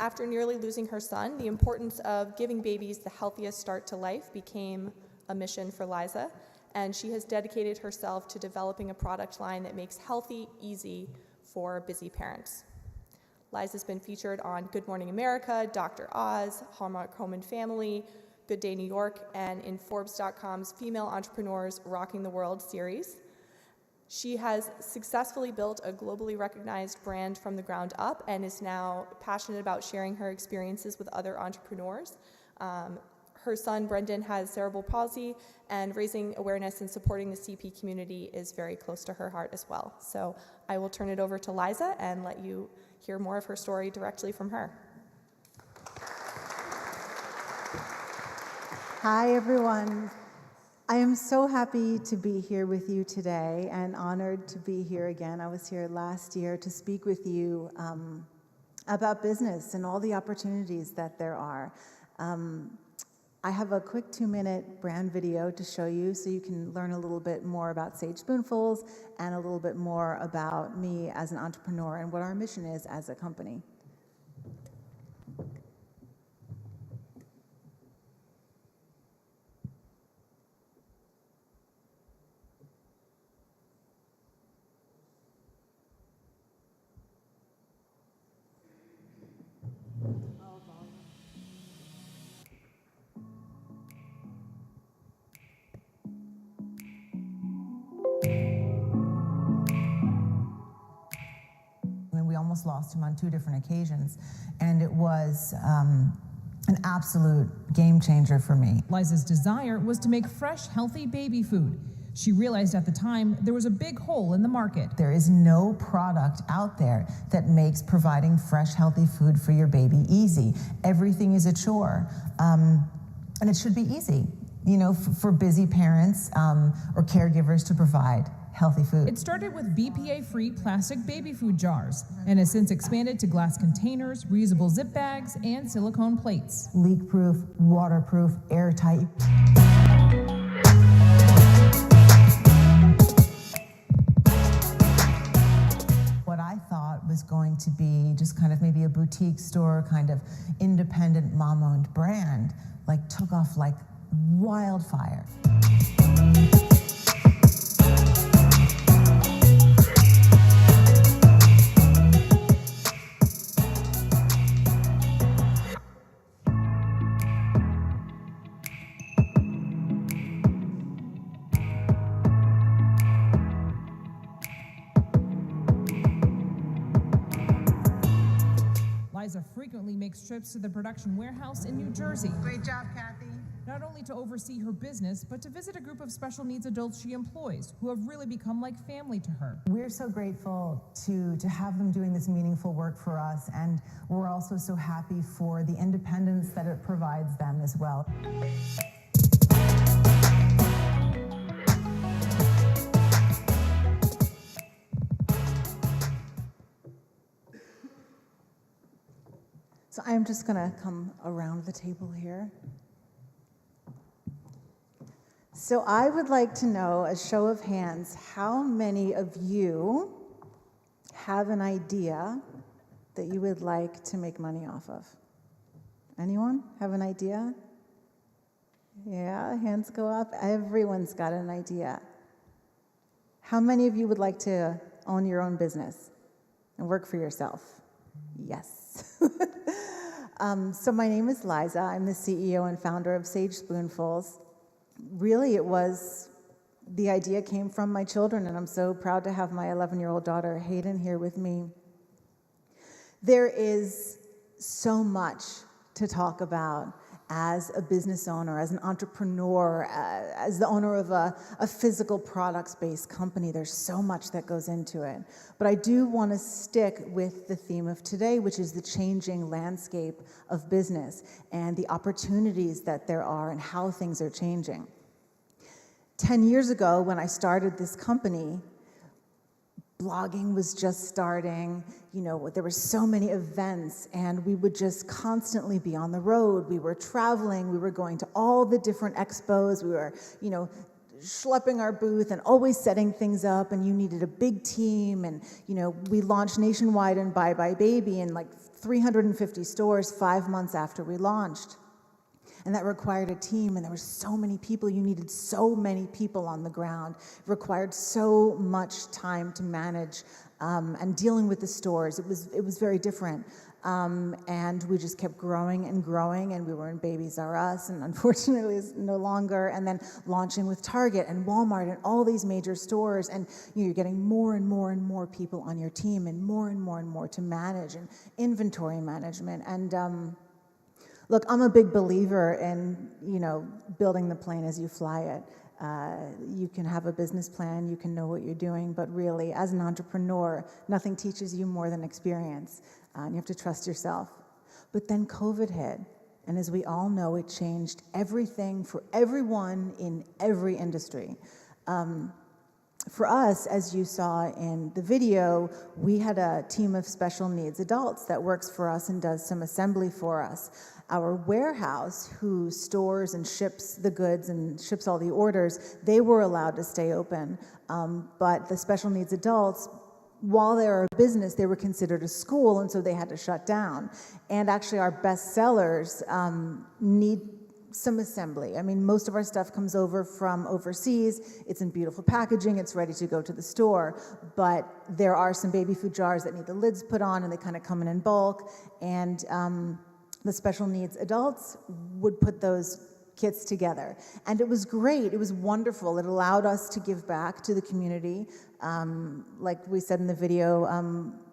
Speaker 2: After nearly losing her son, the importance of giving babies the healthiest start to life became a mission for Liza, and she has dedicated herself to developing a product line that makes healthy easy for busy parents. Liza's been featured on Good Morning America, Dr. Oz, Hallmark Home and Family, Good Day New York, and in Forbes.com's Female Entrepreneurs Rocking the World series. She has successfully built a globally recognized brand from the ground up and is now passionate about sharing her experiences with other entrepreneurs. Her son, Brendan, has cerebral palsy, and raising awareness and supporting the CP community is very close to her heart as well. So I will turn it over to Liza and let you hear more of her story directly from her.
Speaker 6: Hi, everyone. I am so happy to be here with you today and honored to be here again. I was here last year to speak with you about business and all the opportunities that there are. I have a quick 2-minute brand video to show you so you can learn a little bit more about Sage Spoonfuls and a little bit more about me as an entrepreneur and what our mission is as a company.
Speaker 7: We almost lost him on 2 different occasions, and it was an absolute game changer for me.
Speaker 8: Liza's desire was to make fresh, healthy baby food. She realized at the time there was a big hole in the market.
Speaker 7: There is no product out there that makes providing fresh, healthy food for your baby easy. Everything is a chore, and it should be easy, for busy parents or caregivers to provide healthy food.
Speaker 8: It started with BPA-free plastic baby food jars and has since expanded to glass containers, reusable zip bags, and silicone plates.
Speaker 7: Leak-proof, waterproof, airtight. What I thought was going to be just kind of maybe a boutique store, kind of independent mom-owned brand, took off like wildfire.
Speaker 8: Liza frequently makes trips to the production warehouse in New Jersey.
Speaker 9: Great job, Kathy.
Speaker 8: Not only to oversee her business, but to visit a group of special needs adults she employs, who have really become like family to her.
Speaker 7: We're so grateful to have them doing this meaningful work for us, and we're also so happy for the independence that it provides them as well.
Speaker 6: So I'm just going to come around the table here. So I would like to know, a show of hands, how many of you have an idea that you would like to make money off of? Anyone have an idea? Yeah, hands go up. Everyone's got an idea. How many of you would like to own your own business? and work for yourself. Yes. So my name is Liza. I'm the CEO and founder of Sage Spoonfuls. Really, the idea came from my children, and I'm so proud to have my 11-year-old daughter, Hayden, here with me. There is so much to talk about as a business owner, as an entrepreneur, as the owner of a physical products-based company. There's so much that goes into it. But I do want to stick with the theme of today, which is the changing landscape of business and the opportunities that there are and how things are changing. 10 years ago, when I started this company, blogging was just starting. There were so many events, and we would just constantly be on the road. We were traveling. We were going to all the different expos. We were, schlepping our booth and always setting things up, and you needed a big team. And, we launched nationwide in Bye Bye Baby in like 350 stores 5 months after we launched. And that required a team, and there were so many people. You needed so many people on the ground. It required so much time to manage and dealing with the stores. It was very different. And we just kept growing and growing, and we were in Babies R Us, and unfortunately it's no longer, and then launching with Target and Walmart and all these major stores, and you're getting more and more and more people on your team, and more to manage, and inventory management. And look, I'm a big believer in, building the plane as you fly it. You can have a business plan, you can know what you're doing, but really, as an entrepreneur, nothing teaches you more than experience. You have to trust yourself. But then COVID hit, and as we all know, it changed everything for everyone in every industry. For us, as you saw in the video, we had a team of special needs adults that works for us and does some assembly for us. Our warehouse, who stores and ships the goods and ships all the orders, they were allowed to stay open. But the special needs adults, while they're a business, they were considered a school, and so they had to shut down. And actually, our best sellers need some assembly. I mean, most of our stuff comes over from overseas. It's in beautiful packaging. It's ready to go to the store. But there are some baby food jars that need the lids put on, and they kind of come in bulk. And the special needs adults would put those kits together. And it was great. It was wonderful. It allowed us to give back to the community. Like we said in the video,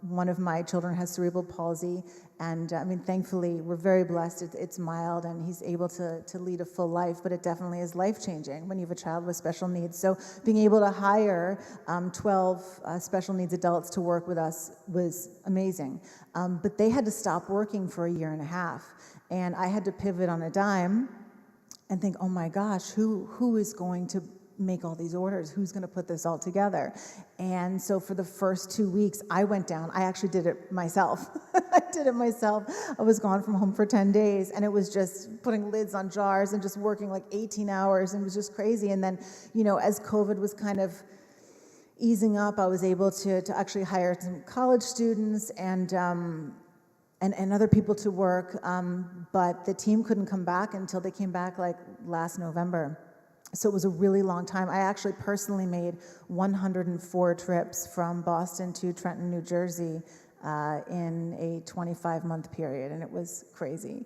Speaker 6: one of my children has cerebral palsy, and thankfully, we're very blessed. It's mild, and he's able to lead a full life, but it definitely is life-changing when you have a child with special needs. So being able to hire 12 special needs adults to work with us was amazing. But they had to stop working for 1.5 years, and I had to pivot on a dime and think, oh my gosh, who is going to make all these orders? Who's going to put this all together? And so for the first 2 weeks, I went down. I actually did it myself. I was gone from home for 10 days, and it was just putting lids on jars and just working like 18 hours, and it was just crazy. And then, as COVID was kind of easing up, I was able to actually hire some college students and other people to work, but the team couldn't come back until they came back like last November. So it was a really long time. I actually personally made 104 trips from Boston to Trenton, New Jersey in a 25-month period, and it was crazy.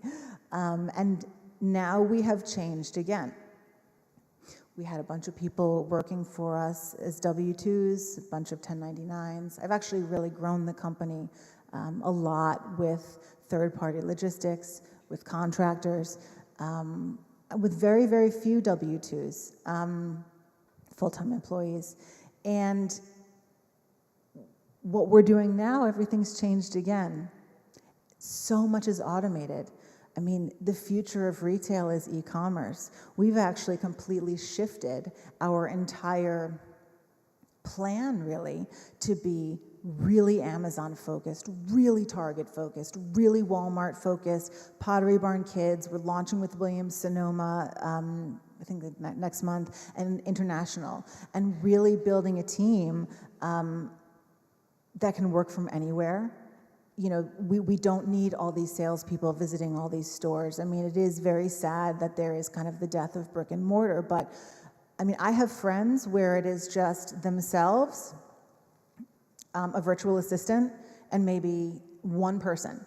Speaker 6: And now we have changed again. We had a bunch of people working for us as W-2s, a bunch of 1099s. I've actually really grown the company a lot with third-party logistics, with contractors, with very, very few W-2s, full-time employees. And what we're doing now, everything's changed again. So much is automated. The future of retail is e-commerce. We've actually completely shifted our entire plan, really, to be really Amazon-focused, really Target-focused, really Walmart-focused, Pottery Barn Kids. We're launching with Williams-Sonoma, I think next month, and international, and really building a team that can work from anywhere. We don't need all these salespeople visiting all these stores. It is very sad that there is kind of the death of brick and mortar, but I have friends where it is just themselves, a virtual assistant, and maybe one person,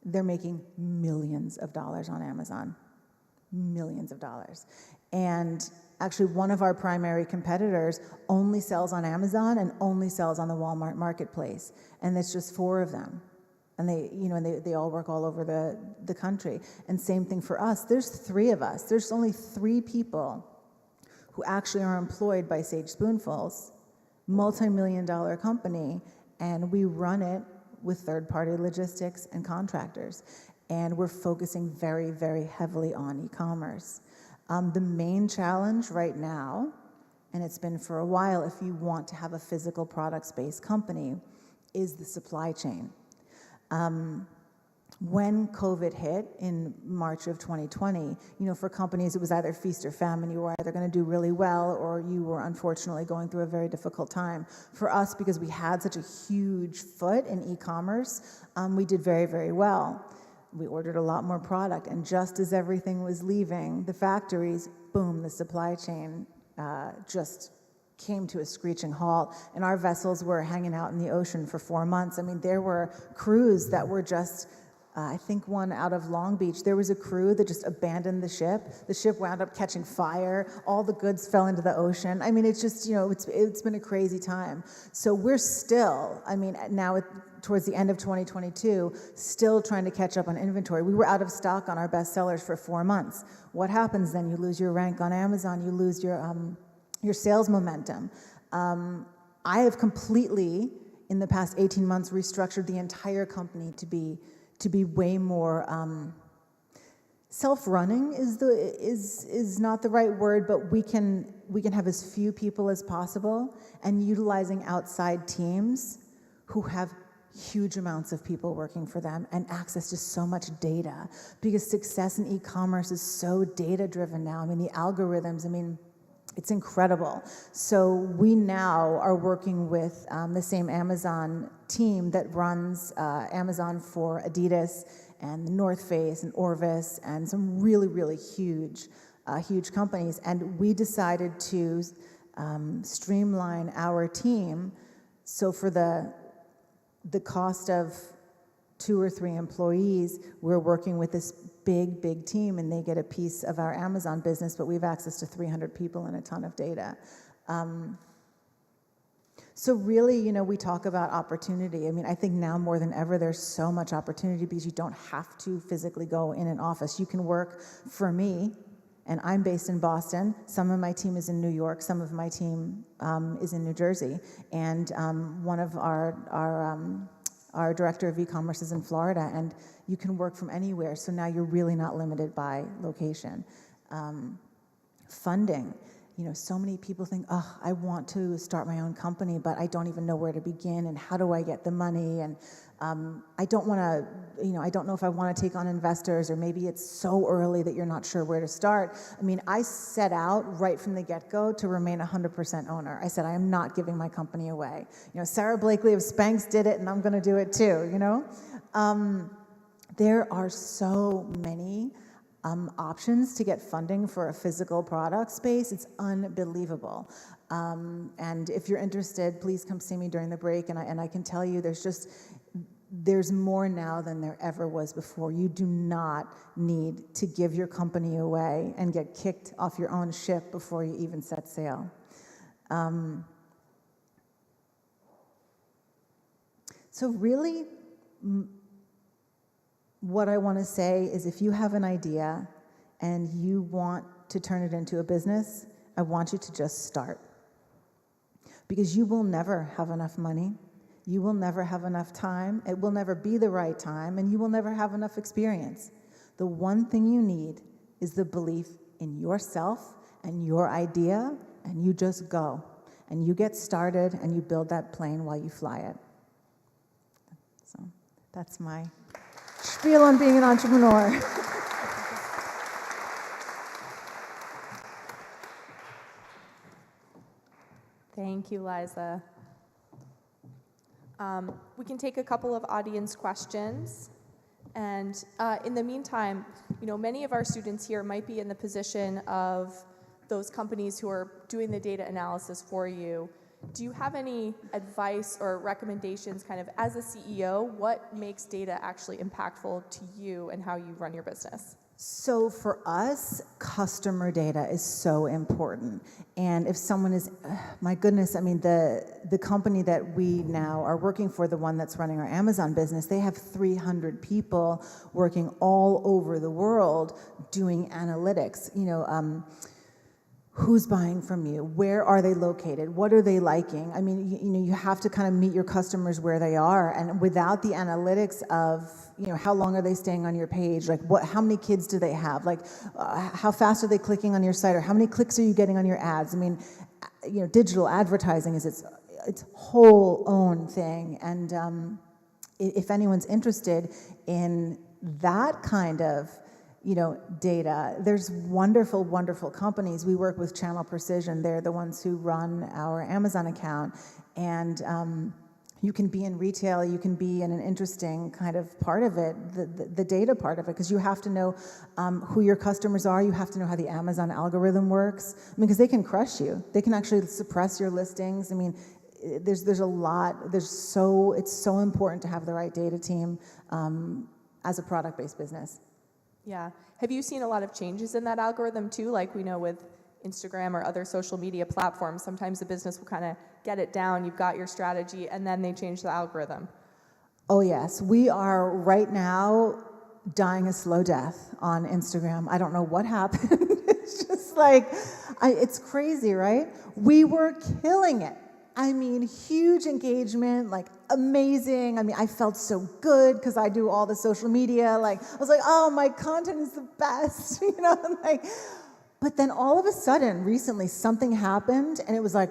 Speaker 6: they're making millions of dollars on Amazon. Millions of dollars. And actually, one of our primary competitors only sells on Amazon and only sells on the Walmart marketplace. And it's just 4 of them. And they all work all over the country. And same thing for us. There's 3 of us. There's only 3 people who actually are employed by Sage Spoonfuls, multi-million-dollar company, and we run it with third-party logistics and contractors. And we're focusing very, very heavily on e-commerce. The main challenge right now, and it's been for a while if you want to have a physical products-based company, is the supply chain. When COVID hit in March of 2020, for companies, it was either feast or famine. You were either going to do really well or you were unfortunately going through a very difficult time. For us, because we had such a huge foot in e-commerce, we did very, very well. We ordered a lot more product, and just as everything was leaving the factories, boom, the supply chain just came to a screeching halt, and our vessels were hanging out in the ocean for 4 months. I mean, there were crews that were just, I think one out of Long Beach, there was a crew that just abandoned the ship. The ship wound up catching fire. All the goods fell into the ocean. I mean, it's just, it's been a crazy time. So we're still, now towards the end of 2022, still trying to catch up on inventory. We were out of stock on our best sellers for 4 months. What happens then? You lose your rank on Amazon. You lose your sales momentum. I have completely, in the past 18 months, restructured the entire company to be way more self-running is not the right word, but we can have as few people as possible and utilizing outside teams who have huge amounts of people working for them and access to so much data, because success in e-commerce is so data-driven now. The algorithms, it's incredible. So we now are working with the same Amazon team that runs Amazon for Adidas and the North Face and Orvis and some really, really huge companies. And we decided to streamline our team. So for the cost of 2 or 3 employees, we're working with this big team, and they get a piece of our Amazon business, but we have access to 300 people and a ton of data. So really, we talk about opportunity. I think now more than ever, there's so much opportunity because you don't have to physically go in an office. You can work for me, and I'm based in Boston. Some of my team is in New York. Some of my team is in New Jersey. And one of our director of e-commerce is in Florida, and you can work from anywhere. So now you're really not limited by location. Funding. So many people think, I want to start my own company, but I don't even know where to begin, and how do I get the money? And I don't want to, I don't know if I want to take on investors, or maybe it's so early that you're not sure where to start. I set out right from the get-go to remain 100% owner. I said, I am not giving my company away. Sarah Blakely of Spanx did it, and I'm going to do it too, There are so many options to get funding for a physical product space. It's unbelievable. And if you're interested, please come see me during the break, and I can tell you there's more now than there ever was before. You do not need to give your company away and get kicked off your own ship before you even set sail. So really, what I want to say is, if you have an idea and you want to turn it into a business, I want you to just start. Because you will never have enough money. You will never have enough time. It will never be the right time, and you will never have enough experience. The one thing you need is the belief in yourself and your idea, and you just go. And you get started, and you build that plane while you fly it. So that's my spiel on being an entrepreneur.
Speaker 2: Thank you, Liza. We can take a couple of audience questions. And in the meantime, many of our students here might be in the position of those companies who are doing the data analysis for you. Do you have any advice or recommendations kind of as a CEO, what makes data actually impactful to you and how you run your business?
Speaker 6: So for us, customer data is so important. And if someone is, my goodness, I mean, the company that we now are working for, the one that's running our Amazon business, they have 300 people working all over the world doing analytics. Who's buying from you? Where are they located? What are they liking? I mean, you have to kind of meet your customers where they are, and without the analytics of, how long are they staying on your page? Like, how many kids do they have? Like, how fast are they clicking on your site? Or how many clicks are you getting on your ads? I mean, digital advertising is its whole own thing, and if anyone's interested in that kind of data. There's wonderful, wonderful companies. We work with Channel Precision. They're the ones who run our Amazon account. And you can be in retail, you can be in an interesting kind of part of it, the data part of it, because you have to know who your customers are. You have to know how the Amazon algorithm works. I mean, because they can crush you. They can actually suppress your listings. I mean, there's a lot. It's so important to have the right data team as a product-based business.
Speaker 2: Yeah. Have you seen a lot of changes in that algorithm too? Like we know with Instagram or other social media platforms, sometimes the business will kind of get it down, you've got your strategy, and then they change the algorithm.
Speaker 6: Oh yes, we are right now dying a slow death on Instagram. I don't know what happened. It's just like, it's crazy, right? We were killing it. I mean, huge engagement, like amazing. I mean, I felt so good because I do all the social media. Like, I was like, oh, my content is the best, and like, but then all of a sudden, recently, something happened, and it was like,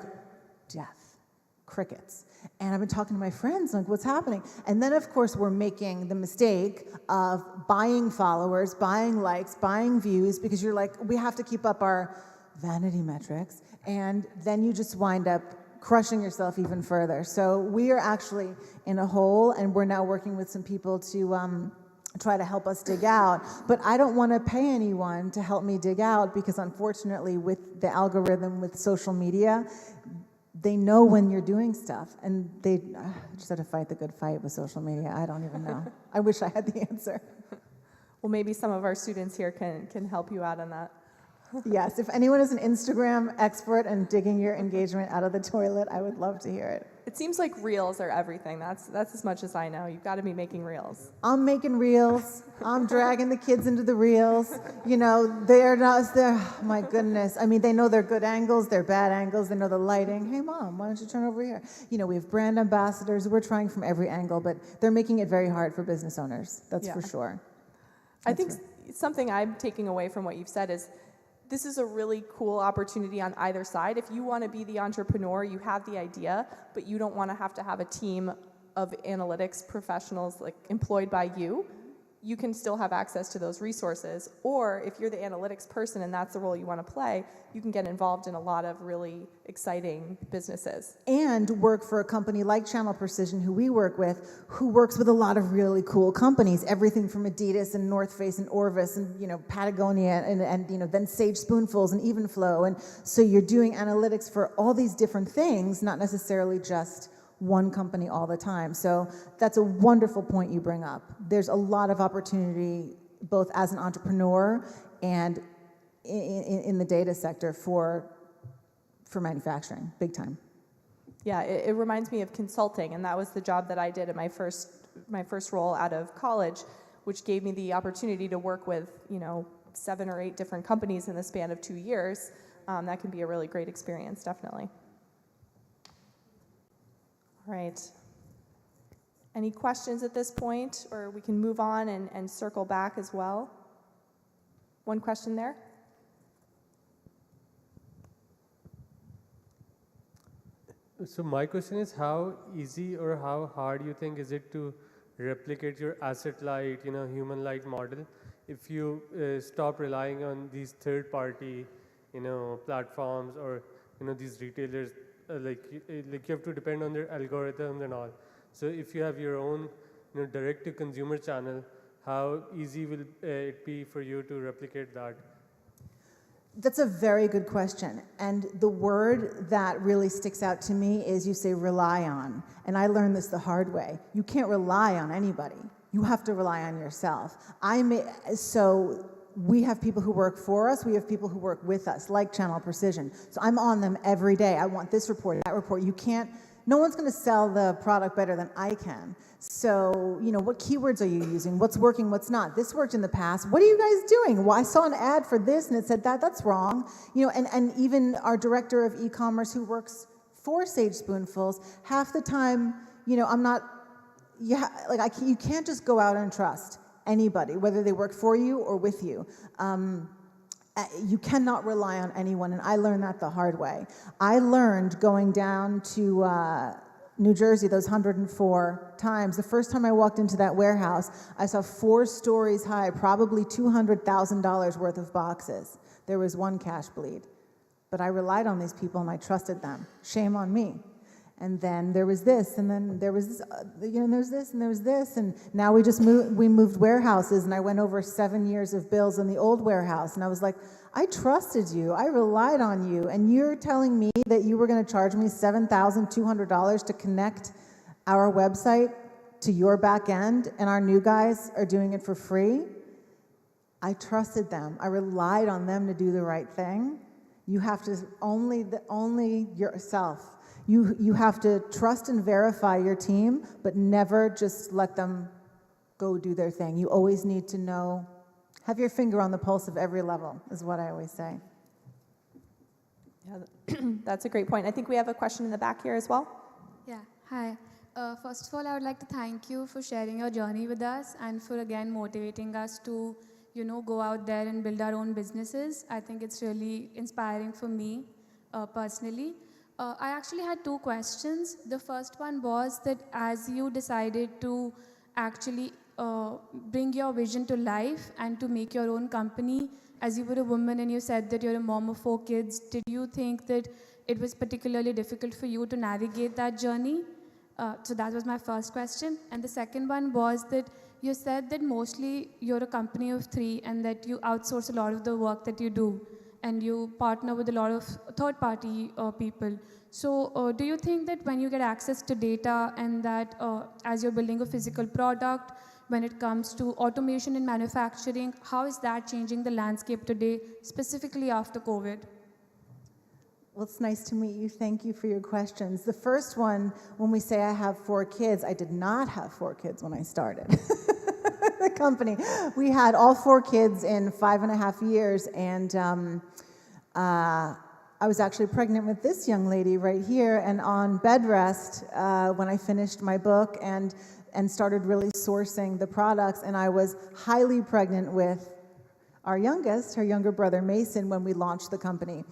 Speaker 6: death, crickets. And I've been talking to my friends, like, what's happening? And then, of course, we're making the mistake of buying followers, buying likes, buying views, because you're like, we have to keep up our vanity metrics. And then you just wind up crushing yourself even further. So we are actually in a hole, and we're now working with some people to try to help us dig out. But I don't want to pay anyone to help me dig out, because unfortunately with the algorithm, with social media, they know when you're doing stuff, and they just have to fight the good fight with social media. I don't even know. I wish I had the answer.
Speaker 2: Well, maybe some of our students here can help you out on that.
Speaker 6: Yes, if anyone is an Instagram expert and digging your engagement out of the toilet, I would love to hear it.
Speaker 2: It seems like reels are everything. That's as much as I know. You've got to be making reels.
Speaker 6: I'm making reels. I'm dragging the kids into the reels. They're my goodness. I mean, they know their good angles, their bad angles. They know the lighting. Hey, Mom, why don't you turn over here? We have brand ambassadors. We're trying from every angle, but they're making it very hard for business owners. That's for sure.
Speaker 2: I think something I'm taking away from what you've said is this is a really cool opportunity on either side. If you want to be the entrepreneur, you have the idea, but you don't want to have a team of analytics professionals like employed by you, you can still have access to those resources. Or if you're the analytics person and that's the role you want to play, you can get involved in a lot of really exciting businesses. And work for a company like Channel Precision, who we work with, who works with a lot of really cool companies, everything from Adidas and North Face and Orvis and Patagonia and then Sage Spoonfuls and Evenflow. And so you're doing analytics for all these different things, not necessarily just one company all the time. So that's a wonderful point you bring up. There's a lot of opportunity both as an entrepreneur and in the data sector for manufacturing, big time. Yeah, it reminds me of consulting, and that was the job that I did at my first role out of college, which gave me the opportunity to work with 7 or 8 different companies in the span of 2 years. That can be a really great experience, definitely. All right. Any questions at this point, or we can move on and circle back as well? One question there.
Speaker 4: So my question is, how easy or how hard you think is it to replicate your asset-light, human-light model if you stop relying on these third-party, platforms or these retailers? Like you have to depend on their algorithms and all. So if you have your own direct-to-consumer channel, how easy will it be for you to replicate that?
Speaker 6: That's a very good question. And the word that really sticks out to me is you say rely on. And I learned this the hard way. You can't rely on anybody. You have to rely on yourself. So we have people who work for us. We have people who work with us, like Channel Precision. So I'm on them every day. I want this report, that report. No one's going to sell the product better than I can. So, what keywords are you using? What's working, what's not? This worked in the past. What are you guys doing? Well, I saw an ad for this and it said that's wrong. And even our director of e-commerce who works for Sage Spoonfuls, half the time, I'm not, you can't just go out and trust anybody, whether they work for you or with you. You cannot rely on anyone, and I learned that the hard way. I learned going down to New Jersey those 104 times. The first time I walked into that warehouse, I saw 4 stories high, probably $200,000 worth of boxes. There was one cash bleed. But I relied on these people and I trusted them. Shame on me. And then there was this, and then there was this, there's this, and there was this, and now we moved warehouses, and I went over 7 years of bills in the old warehouse, and I was like, I trusted you, I relied on you, and you're telling me that you were going to charge me $7,200 to connect our website to your back end, and our new guys are doing it for free? I trusted them. I relied on them to do the right thing. You have to only yourself. You have to trust and verify your team, but never just let them go do their thing. You always need to know, have your finger on the pulse of every level, is what I always say.
Speaker 2: Yeah, that's a great point. I think we have a question in the back here as well.
Speaker 9: Yeah, hi. First of all, I would like to thank you for sharing your journey with us and for again motivating us to, go out there and build our own businesses. I think it's really inspiring for me personally. I actually had 2 questions. The first one was that as you decided to actually bring your vision to life and to make your own company, as you were a woman and you said that you're a mom of 4 kids, did you think that it was particularly difficult for you to navigate that journey? So that was my first question. And the second one was that you said that mostly you're a company of 3 and that you outsource a lot of the work that you do, and you partner with a lot of third-party people. So do you think that when you get access to data and that as you're building a physical product, when it comes to automation in manufacturing, how is that changing the landscape today, specifically after COVID?
Speaker 6: Well, it's nice to meet you. Thank you for your questions. The first one, when we say I have 4 kids, I did not have 4 kids when I started the company. We had all 4 kids in 5.5 years, and I was actually pregnant with this young lady right here and on bed rest when I finished my book and started really sourcing the products, and I was highly pregnant with our youngest, her younger brother Mason, when we launched the company.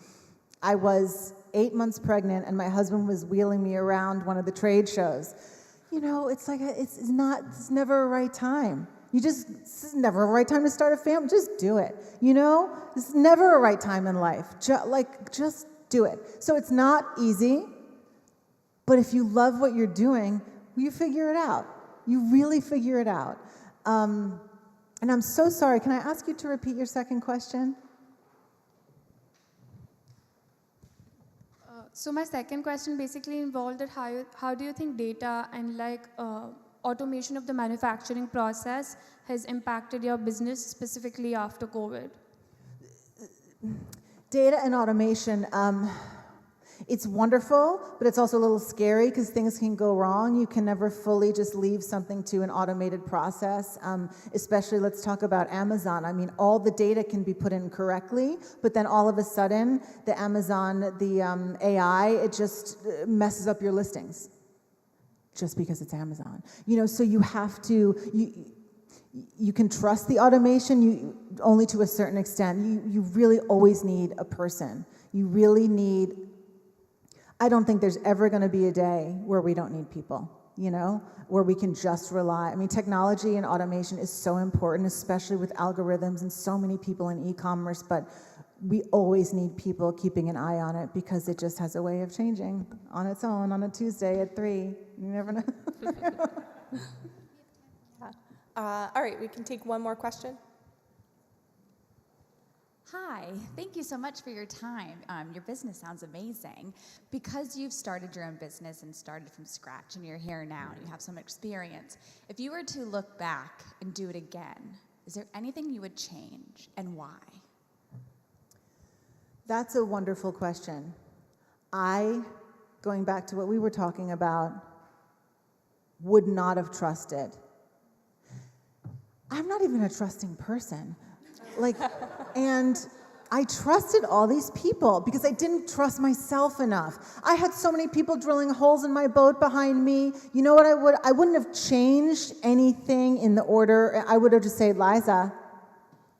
Speaker 6: I was 8 months pregnant, and my husband was wheeling me around one of the trade shows. It's like it's never a right time. This is never a right time to start a family. Just do it. It's never a right time in life. Just do it. So it's not easy, but if you love what you're doing, you figure it out. You really figure it out. And I'm so sorry. Can I ask you to repeat your second question?
Speaker 9: So my second question basically involved that how do you think data and automation of the manufacturing process has impacted your business specifically after COVID?
Speaker 6: Data and automation, it's wonderful, but it's also a little scary because things can go wrong. You can never fully just leave something to an automated process, especially let's talk about Amazon. I mean, all the data can be put in correctly, but then all of a sudden, the AI, it just messes up your listings just because it's Amazon. So you have to, you can trust the automation only to a certain extent. You really always need a person. You really need, I don't think there's ever going to be a day where we don't need people, where we can just rely. I mean, technology and automation is so important, especially with algorithms and so many people in e-commerce, but we always need people keeping an eye on it because it just has a way of changing on its own on a Tuesday at 3. You never know.
Speaker 2: All right, we can take one more question.
Speaker 10: Hi, thank you so much for your time. Your business sounds amazing. Because you've started your own business and started from scratch and you're here now and you have some experience, if you were to look back and do it again, is there anything you would change and why?
Speaker 6: That's a wonderful question. Going back to what we were talking about, would not have trusted. I'm not even a trusting person. And I trusted all these people because I didn't trust myself enough. I had so many people drilling holes in my boat behind me. You know what I wouldn't have changed anything in the order. I would have just said, Liza,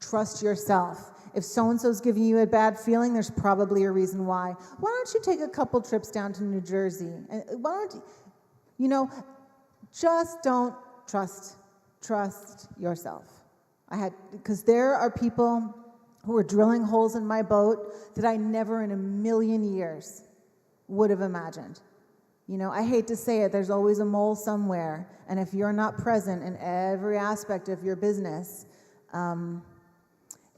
Speaker 6: trust yourself. If so-and-so's giving you a bad feeling, there's probably a reason why. Why don't you take a couple trips down to New Jersey? And why don't you, just don't trust yourself. Because there are people who are drilling holes in my boat that I never in a million years would have imagined. I hate to say it, there's always a mole somewhere. And if you're not present in every aspect of your business,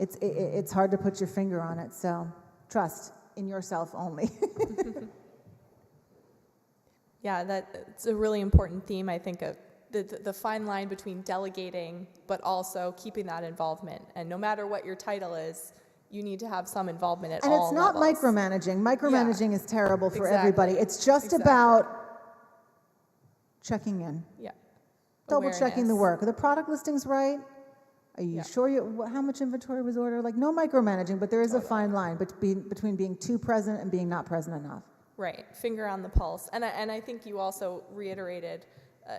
Speaker 6: it's hard to put your finger on it. So trust in yourself only.
Speaker 2: Yeah, that's a really important theme, I think, of the fine line between delegating but also keeping that involvement. And no matter what your title is, you need to have some involvement at all levels.
Speaker 6: And it's not micromanaging. Micromanaging is terrible for everybody. It's just
Speaker 2: Exactly.
Speaker 6: about checking in.
Speaker 2: Yeah.
Speaker 6: Double checking the
Speaker 2: Awareness.
Speaker 6: work. Are the product listings right? Are you sure how much inventory was ordered? No micromanaging, but there is a fine line between being too present and being not present enough.
Speaker 2: Right, finger on the pulse. And I think you also reiterated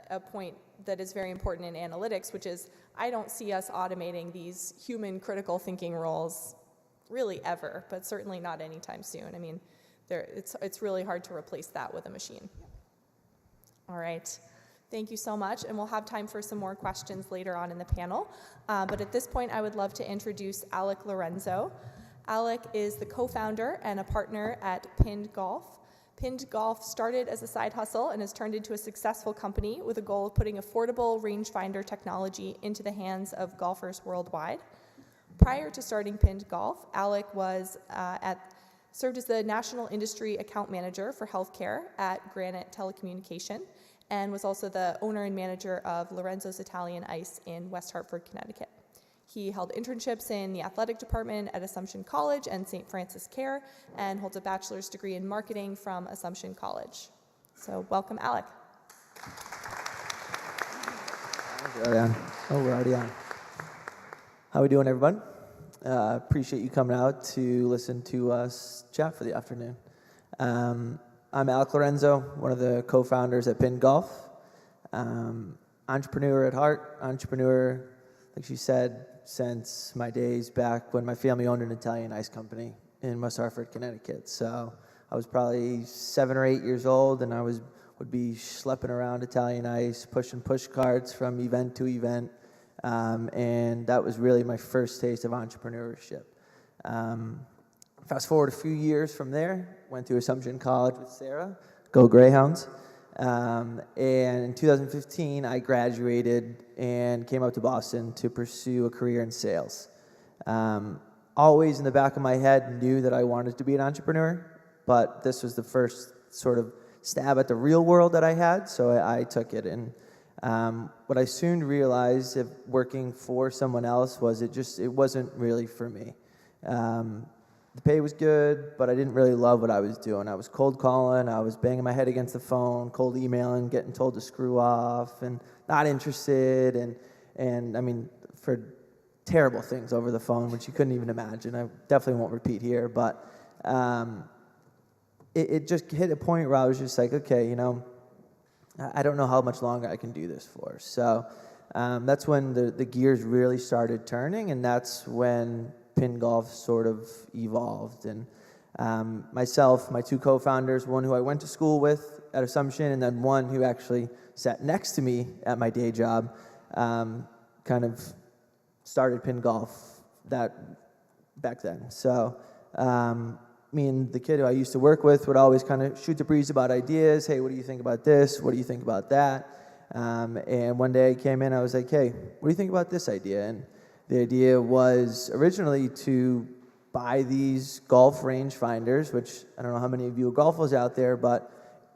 Speaker 2: a point that is very important in analytics, which is I don't see us automating these human critical thinking roles really ever, but certainly not anytime soon. I mean, it's really hard to replace that with a machine. All right. Thank you so much, and we'll have time for some more questions later on in the panel. But at this point, I would love to introduce Alec Lorenzo. Alec is the co-founder and a partner at Pinned Golf. Pinned Golf started as a side hustle and has turned into a successful company with a goal of putting affordable rangefinder technology into the hands of golfers worldwide. Prior to starting Pinned Golf, Alec served as the National Industry Account Manager for Healthcare at Granite Telecommunication and was also the owner and manager of Lorenzo's Italian Ice in West Hartford, Connecticut. He held internships in the athletic department at Assumption College and St. Francis Care and holds a bachelor's degree in marketing from Assumption College. So welcome, Alec.
Speaker 11: We're already on. How we doing, everyone? Appreciate you coming out to listen to us chat for the afternoon. I'm Alec Lorenzo, one of the co-founders at Pinned Golf. Entrepreneur at heart, entrepreneur, like she said, since my days back when my family owned an Italian ice company in West Hartford, Connecticut. So I was probably 7 or 8 years old, and I would be schlepping around Italian ice, pushing push carts from event to event, and that was really my first taste of entrepreneurship. Fast forward a few years from there, went to Assumption College with Sarah, go Greyhounds. And in 2015, I graduated and came out to Boston to pursue a career in sales. Always in the back of my head knew that I wanted to be an entrepreneur, but this was the first sort of stab at the real world that I had, so I took it. And what I soon realized of working for someone else was it wasn't really for me. The pay was good, but I didn't really love what I was doing. I was cold calling, I was banging my head against the phone, cold emailing, getting told to screw off, and not interested, and I mean, for terrible things over the phone, which you couldn't even imagine. I definitely won't repeat here, but it just hit a point where I was just like, okay, I don't know how much longer I can do this for. So that's when the gears really started turning, and that's when Pinned Golf sort of evolved. And myself, my two co-founders, one who I went to school with at Assumption, and then one who actually sat next to me at my day job, kind of started Pinned Golf back then. So me and the kid who I used to work with would always kind of shoot the breeze about ideas. Hey, what do you think about this? What do you think about that? And one day I came in, I was like, hey, what do you think about this idea? And the idea was originally to buy these golf rangefinders, which I don't know how many of you are golfers out there, but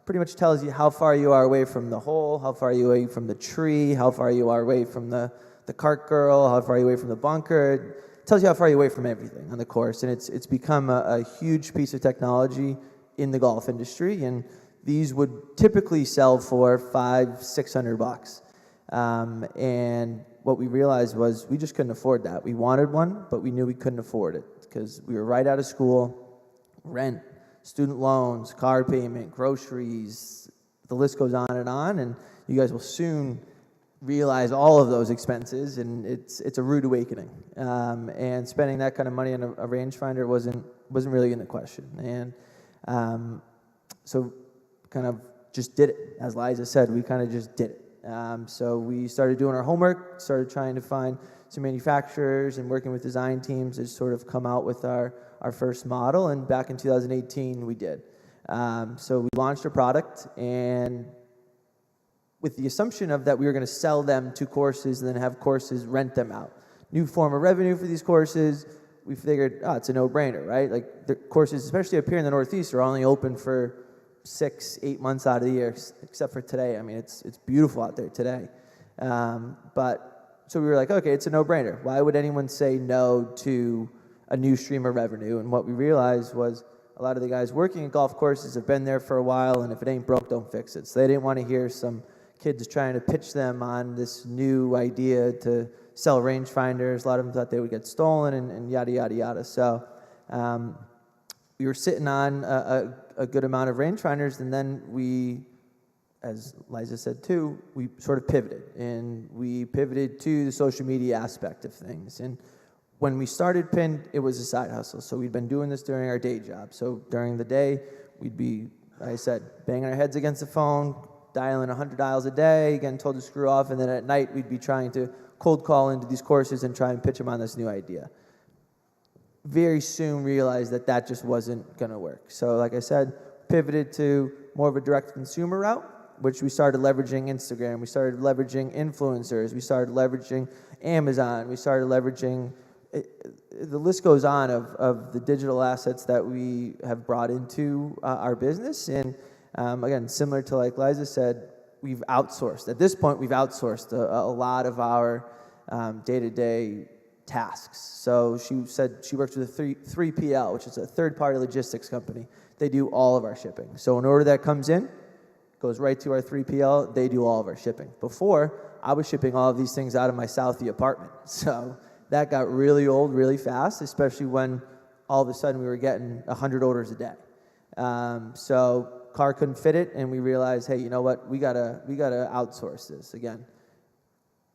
Speaker 11: pretty much tells you how far you are away from the hole, how far you are away from the tree, how far you are away from the cart girl, how far you are away from the bunker. It tells you how far you are away from everything on the course, and it's become a huge piece of technology in the golf industry, and these would typically sell for $500-600. And what we realized was we just couldn't afford that. We wanted one, but we knew we couldn't afford it because we were right out of school, rent, student loans, car payment, groceries, the list goes on, and you guys will soon realize all of those expenses, and it's a rude awakening. And spending that kind of money on a rangefinder wasn't really in the question. And so kind of just did it. As Liza said, we kind of just did it. So we started doing our homework, started trying to find some manufacturers and working with design teams to sort of come out with our first model, and back in 2018 we did. So we launched a product, and with the assumption of that we were going to sell them to courses and then have courses rent them out. New form of revenue for these courses, we figured, it's a no-brainer, right? Like the courses, especially up here in the Northeast, are only open for 6-8 months out of the year, except for today. I mean, it's beautiful out there today. But so we were like, okay, it's a no-brainer. Why would anyone say no to a new stream of revenue? And what we realized was a lot of the guys working at golf courses have been there for a while, and if it ain't broke, don't fix it. So they didn't want to hear some kids trying to pitch them on this new idea to sell rangefinders. A lot of them thought they would get stolen and yada, yada, yada. So we were sitting on a good amount of rangefinders, and then we, as Liza said too, we sort of pivoted, and we pivoted to the social media aspect of things. And when we started Pinned, it was a side hustle. So we'd been doing this during our day job. So during the day, we'd be, like I said, banging our heads against the phone, dialing 100 dials a day, getting told to screw off, and then at night we'd be trying to cold call into these courses and try and pitch them on this new idea. Very soon realized that just wasn't going to work. So like I said, pivoted to more of a direct-to-consumer route, which we started leveraging Instagram, we started leveraging influencers, we started leveraging Amazon, we started leveraging, the list goes on of the digital assets that we have brought into our business. And again, similar to like Liza said, we've outsourced. At this point, we've outsourced a lot of our day-to-day tasks. So she said she works with a 3PL, which is a third-party logistics company. They do all of our shipping. So an order that comes in goes right to our 3PL. They do all of our shipping. Before, I was shipping all of these things out of my Southie apartment. So that got really old really fast, especially when all of a sudden we were getting 100 orders a day. So car couldn't fit it, and we realized, hey, you know what? We gotta outsource this again.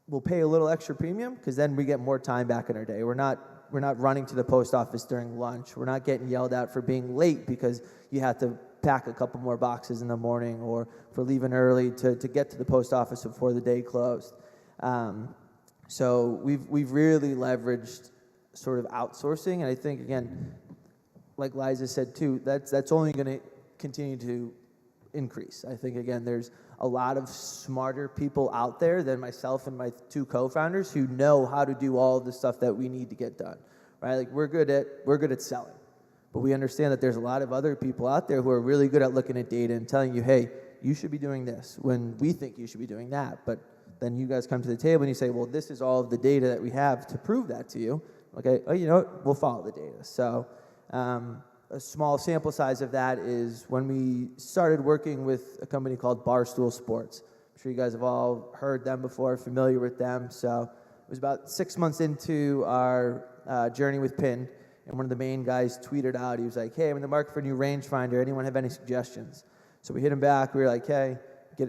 Speaker 11: We'll pay a little extra premium because then we get more time back in our day. We're not running to the post office during lunch. We're not getting yelled at for being late because you have to pack a couple more boxes in the morning, or for leaving early to get to the post office before the day closed. So we've really leveraged sort of outsourcing, and I think again, like Liza said too, that's only going to continue to increase. I think again, there's a lot of smarter people out there than myself and my two co-founders who know how to do all of the stuff that we need to get done, right? Like we're good at selling, but we understand that there's a lot of other people out there who are really good at looking at data and telling you, hey, you should be doing this when we think you should be doing that. But then you guys come to the table and you say, well, this is all of the data that we have to prove that to you. Okay, oh, you know what? We'll follow the data. So a small sample size of that is when we started working with a company called Barstool Sports. I'm sure you guys have all heard them before, familiar with them. So it was about 6 months into our journey with Pinned, and one of the main guys tweeted out, he was like, hey, I'm in the market for a new rangefinder. Anyone have any suggestions? So we hit him back. We were like, hey,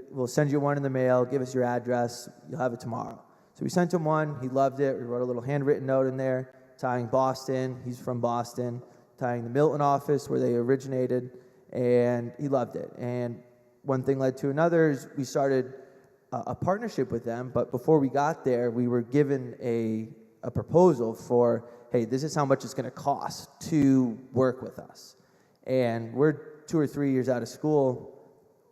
Speaker 11: we'll send you one in the mail. Give us your address. You'll have it tomorrow. So we sent him one. He loved it. We wrote a little handwritten note in there tying Boston. He's from Boston. Tying the Milton office where they originated, and he loved it. And one thing led to another is we started a partnership with them, but before we got there, we were given a proposal for, hey, this is how much it's going to cost to work with us. And we're 2 or 3 years out of school.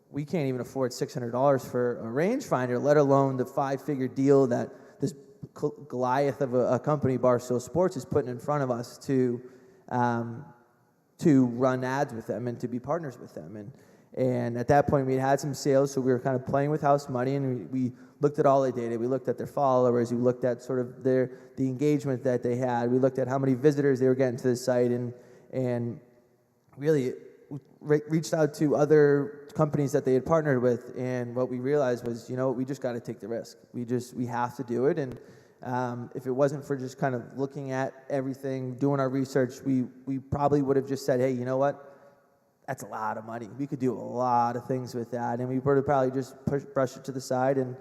Speaker 11: We can't even afford $600 for a rangefinder, let alone the 5-figure deal that this Goliath of a company, Barstool Sports, is putting in front of us to to run ads with them and to be partners with them. And at that point, we had some sales, so we were kind of playing with house money, and we looked at all the data. We looked at their followers. We looked at sort of the engagement that they had. We looked at how many visitors they were getting to the site, and really reached out to other companies that they had partnered with. And what we realized was, we just got to take the risk. We have to do it. And if it wasn't for just kind of looking at everything, doing our research, we probably would have just said, hey, you know what? That's a lot of money. We could do a lot of things with that, and we would have probably just brushed it to the side and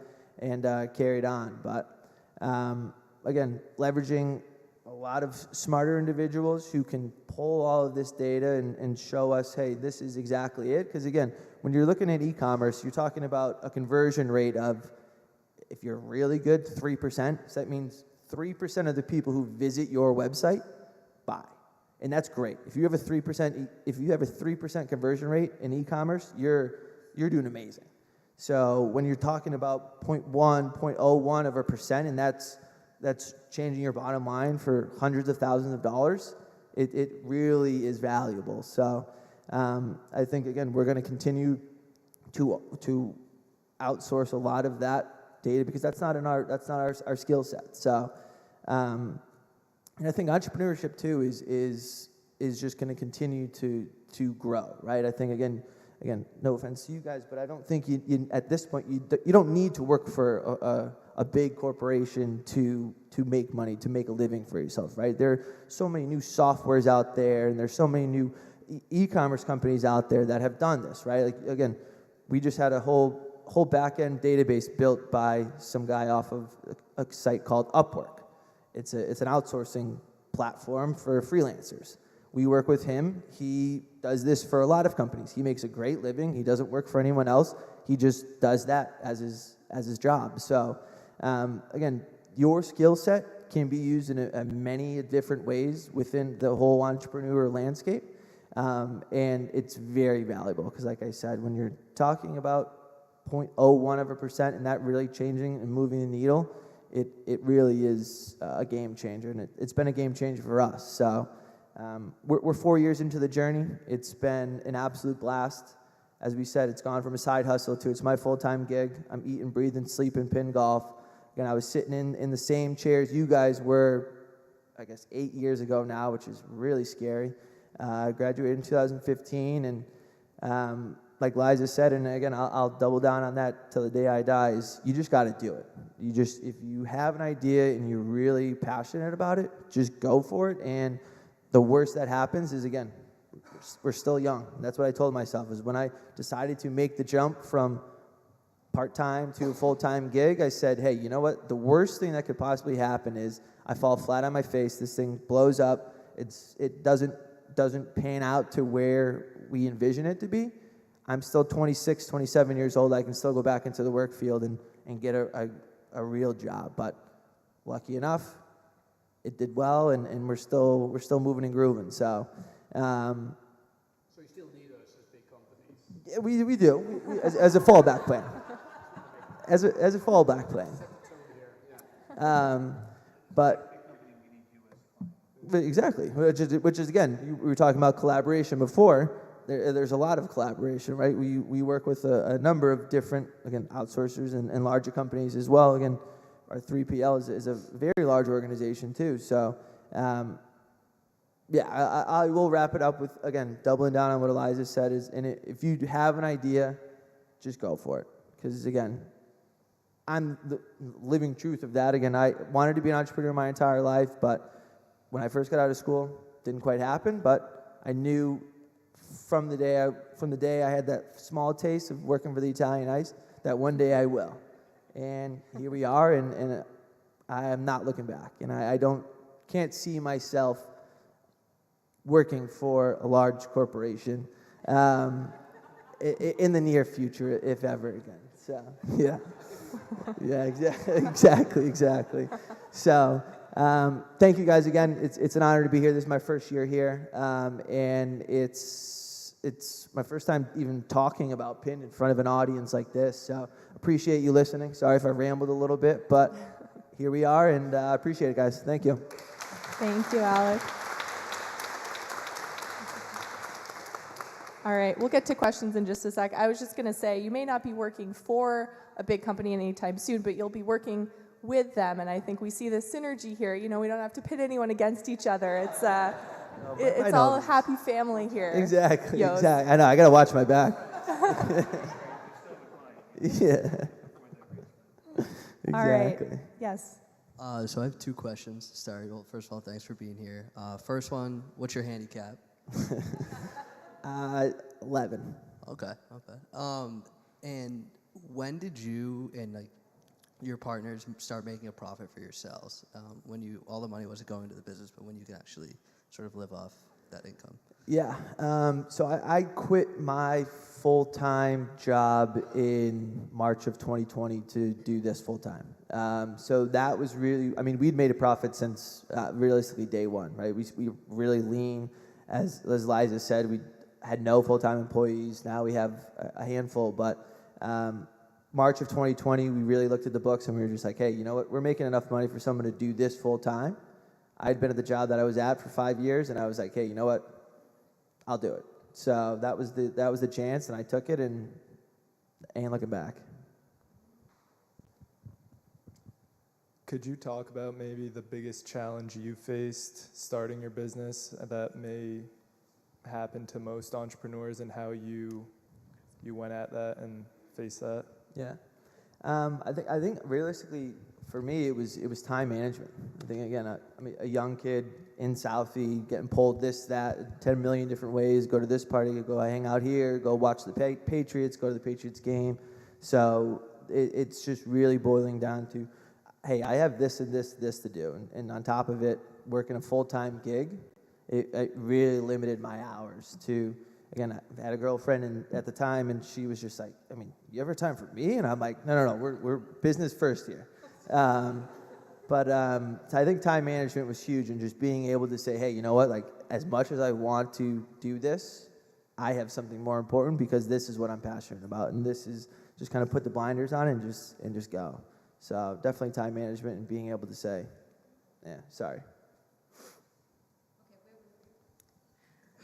Speaker 11: carried on. But again, leveraging a lot of smarter individuals who can pull all of this data and show us, hey, this is exactly it. Because again, when you're looking at e-commerce, you're talking about a conversion rate of, if you're really good, 3%. So that means 3% of the people who visit your website buy. And that's great. If you have a 3% conversion rate in e-commerce, you're doing amazing. So when you're talking about 0.01% and that's changing your bottom line for hundreds of thousands of dollars, it really is valuable. So I think again we're going to continue to outsource a lot of that data because that's not our skill set. So. And I think entrepreneurship too is just going to continue to grow, right? I think again, no offense to you guys, but I don't think you at this point you don't need to work for a big corporation to make money, to make a living for yourself, right? There are so many new softwares out there, and there's so many new e-commerce companies out there that have done this, right? Like again, we just had a whole back-end database built by some guy off of a site called Upwork. It's an outsourcing platform for freelancers. We work with him. He does this for a lot of companies. He makes a great living. He doesn't work for anyone else. He just does that as his job. So again, your skill set can be used in many different ways within the whole entrepreneur landscape, and it's very valuable because, like I said, when you're talking about 0.01% and that really changing and moving the needle, it really is a game changer, and it's been a game changer for us. So we're 4 years into the journey. It's been an absolute blast. As we said, it's gone from a side hustle to it's my full-time gig. I'm eating, breathing, sleeping pin golf. Again, I was sitting in the same chairs you guys were, I guess, 8 years ago now, which is really scary. I graduated in 2015, and like Liza said, and again, I'll double down on that till the day I die, is you just got to do it. If you have an idea and you're really passionate about it, just go for it. And the worst that happens is, again, we're still young. And that's what I told myself, is when I decided to make the jump from part-time to a full-time gig, I said, hey, you know what? The worst thing that could possibly happen is I fall flat on my face, this thing blows up, it doesn't pan out to where we envision it to be. I'm still 26, 27 years old. I can still go back into the work field and get a real job. But lucky enough, it did well, and we're still moving and grooving. So
Speaker 3: So you still need us as big companies?
Speaker 11: yeah, we do as a fallback plan. As a fallback plan. But exactly, which is again, we were talking about collaboration before. There's a lot of collaboration, right? We work with a number of different, again, outsourcers and larger companies as well. Again, our 3PL is a very large organization too. So, yeah, I will wrap it up with, again, doubling down on what Eliza said is, and if you have an idea, just go for it. Because again, I'm the living truth of that. Again, I wanted to be an entrepreneur my entire life, but when I first got out of school, didn't quite happen. But I knew from the day I had that small taste of working for the Italian Ice that one day I will. And here we are, and I am not looking back. And I can't see myself working for a large corporation in the near future, if ever again. So, yeah. Yeah, exactly. So, thank you guys again. It's an honor to be here. This is my first year here, and it's my first time even talking about PIN in front of an audience like this. So, appreciate you listening. Sorry if I rambled a little bit, but here we are, and I appreciate it, guys. Thank you.
Speaker 2: Thank you, Alec. All right, we'll get to questions in just a sec. I was just going to say, you may not be working for a big company anytime soon, but you'll be working with them, and I think we see the synergy here. You know, we don't have to pit anyone against each other. It's all a happy family here.
Speaker 11: Exactly,
Speaker 2: Yos.
Speaker 11: exactly. I know, I got to watch my back. Yeah. Exactly.
Speaker 2: All right, yes.
Speaker 12: So I have two questions to start. Well, first of all, thanks for being here. First one, what's your handicap?
Speaker 11: 11.
Speaker 12: Okay, not bad. And when did you and like your partners start making a profit for yourselves? When all the money wasn't going to the business, but when you could actually sort of live off that income?
Speaker 11: Yeah. So I quit my full-time job in March of 2020 to do this full-time. So that was really, I mean, we'd made a profit since realistically day one, right? We really lean. As Liza said, we had no full-time employees. Now we have a handful, but March of 2020, we really looked at the books and we were just like, hey, you know what? We're making enough money for someone to do this full-time. I'd been at the job that I was at for 5 years, and I was like, hey, you know what? I'll do it. So that was the chance, and I took it, and ain't looking back.
Speaker 13: Could you talk about maybe the biggest challenge you faced starting your business that may happen to most entrepreneurs, and how you went at that and faced that?
Speaker 11: Yeah, I think realistically for me it was time management. I think again, I mean, a young kid in Southie getting pulled this, that, 10 million different ways. Go to this party, go hang out here, go watch the Patriots, go to the Patriots game. So it's just really boiling down to, hey, I have this and this to do, and on top of it, working a full-time gig, it really limited my hours to. Again, I had a girlfriend at the time, and she was just like, I mean, you ever time for me? And I'm like, no, we're business first here. But I think time management was huge, and just being able to say, hey, you know what, like, as much as I want to do this, I have something more important because this is what I'm passionate about, and this is just kind of put the blinders on and just go. So definitely time management and being able to say, yeah, sorry.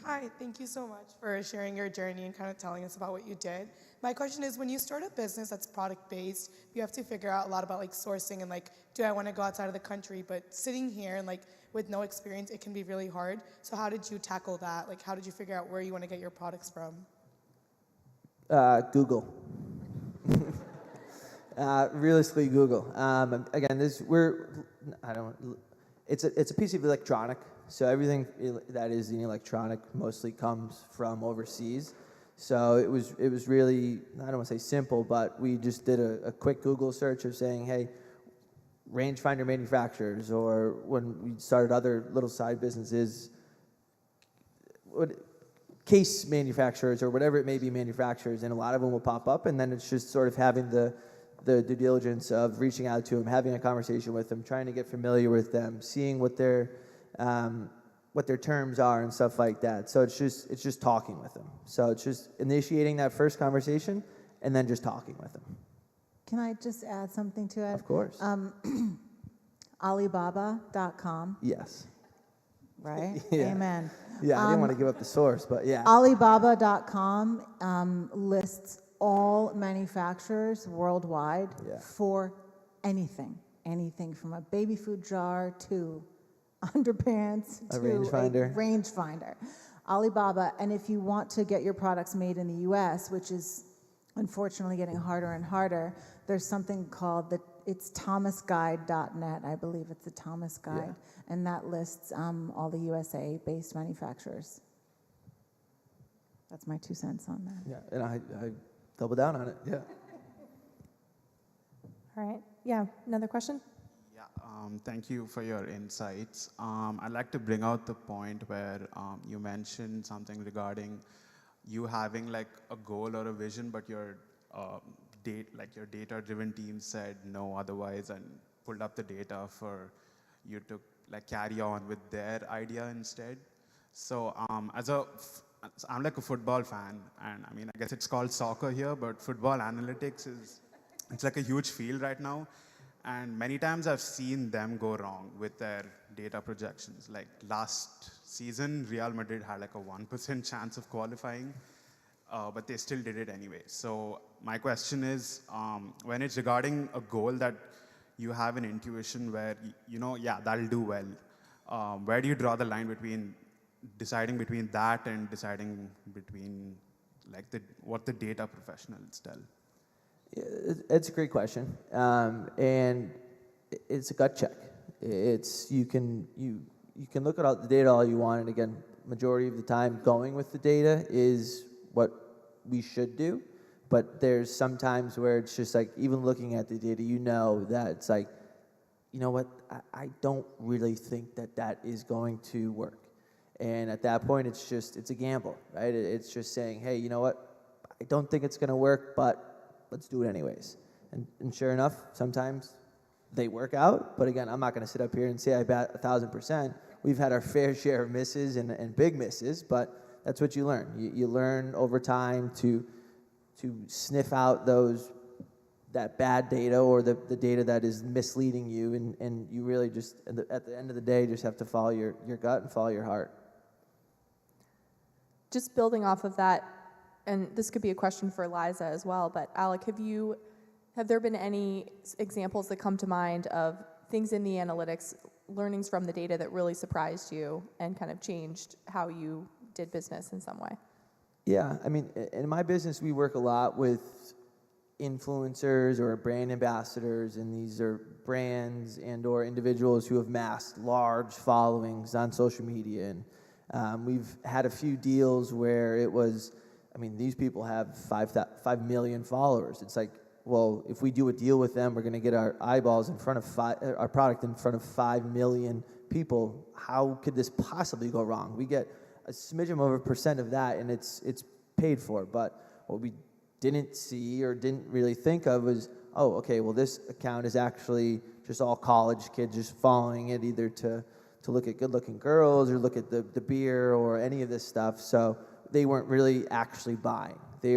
Speaker 14: Hi, thank you so much for sharing your journey and kind of telling us about what you did. My question is, when you start a business that's product-based, you have to figure out a lot about like sourcing and like, do I want to go outside of the country? But sitting here and like with no experience, it can be really hard. So how did you tackle that? Like, how did you figure out where you want to get your products from?
Speaker 11: Google. Realistically, Google. Again, it's a piece of electronic. So everything that is in electronic mostly comes from overseas. So it was really, I don't want to say simple, but we just did a quick Google search of saying, hey, rangefinder manufacturers, or when we started other little side businesses, case manufacturers, or whatever it may be, manufacturers, and a lot of them will pop up, and then it's just sort of having the due diligence of reaching out to them, having a conversation with them, trying to get familiar with them, seeing what their terms are and stuff like that. So it's just talking with them. So it's just initiating that first conversation and then just talking with them.
Speaker 6: Can I just add something to it?
Speaker 11: Of course.
Speaker 6: Alibaba.com.
Speaker 11: Yes.
Speaker 6: Right?
Speaker 11: Yeah.
Speaker 6: Amen.
Speaker 11: Yeah, I didn't want to give up the source, but yeah.
Speaker 6: Alibaba.com lists all manufacturers worldwide for anything from a baby food jar to underpants
Speaker 11: A
Speaker 6: to
Speaker 11: rangefinder.
Speaker 6: a rangefinder. Alibaba, and if you want to get your products made in the U.S., which is unfortunately getting harder and harder, there's something called it's thomasguide.net, I believe it's the Thomas Guide, and that lists all the USA-based manufacturers. That's my 2 cents on that.
Speaker 11: Yeah, and I double down on it, yeah.
Speaker 2: All right, yeah, another question?
Speaker 15: Thank you for your insights. I'd like to bring out the point where you mentioned something regarding you having like a goal or a vision, but your your data-driven team said no otherwise and pulled up the data for you to like carry on with their idea instead. So I'm like a football fan, and I mean, I guess it's called soccer here, but football analytics it's like a huge field right now. And many times I've seen them go wrong with their data projections. Like last season, Real Madrid had like a 1% chance of qualifying. but they still did it anyway. So my question is, when it's regarding a goal that you have an intuition where, you know, yeah, that'll do well, where do you draw the line between deciding between that and deciding between like what the data professionals tell?
Speaker 11: It's a great question, and it's a gut check. You can look at all the data all you want, and again, majority of the time, going with the data is what we should do. But there's some times where it's just like, even looking at the data, you know that it's like, you know what, I don't really think that is going to work. And at that point, it's a gamble, right? It's just saying, hey, you know what, I don't think it's going to work, but let's do it anyways. And sure enough, sometimes they work out. But again, I'm not going to sit up here and say I bet 1,000%. We've had our fair share of misses and big misses, but that's what you learn. You learn over time to sniff out that bad data or the data that is misleading you, and you really just, at the end of the day, just have to follow your gut and follow your heart.
Speaker 2: Just building off of that, and this could be a question for Liza as well, but Alec, have there been any examples that come to mind of things in the analytics, learnings from the data that really surprised you and kind of changed how you did business in some way?
Speaker 11: Yeah, I mean, in my business, we work a lot with influencers or brand ambassadors, and these are brands and or individuals who have amassed large followings on social media. And we've had a few deals where it was, I mean, these people have 5 million followers. It's like, well, if we do a deal with them, we're going to get our eyeballs in front of our product in front of 5 million people. How could this possibly go wrong? We get a smidgen of a percent of that, and it's paid for. But what we didn't see or didn't really think of was, oh, okay, well, this account is actually just all college kids just following it either to look at good-looking girls or look at the beer or any of this stuff. So they weren't really actually buying. They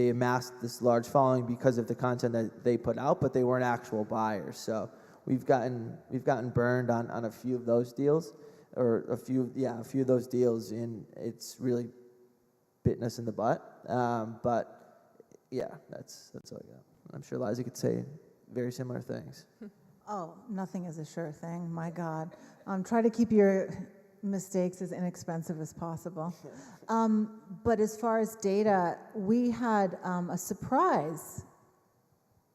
Speaker 11: amassed this large following because of the content that they put out, but they weren't actual buyers. So we've gotten burned on a few of those deals, or a few of those deals, and it's really bitten us in the butt. But yeah, that's all I got. I'm sure Liza could say very similar things.
Speaker 6: Oh, nothing is a sure thing. My God, try to keep your mistakes as inexpensive as possible. But as far as data, we had a surprise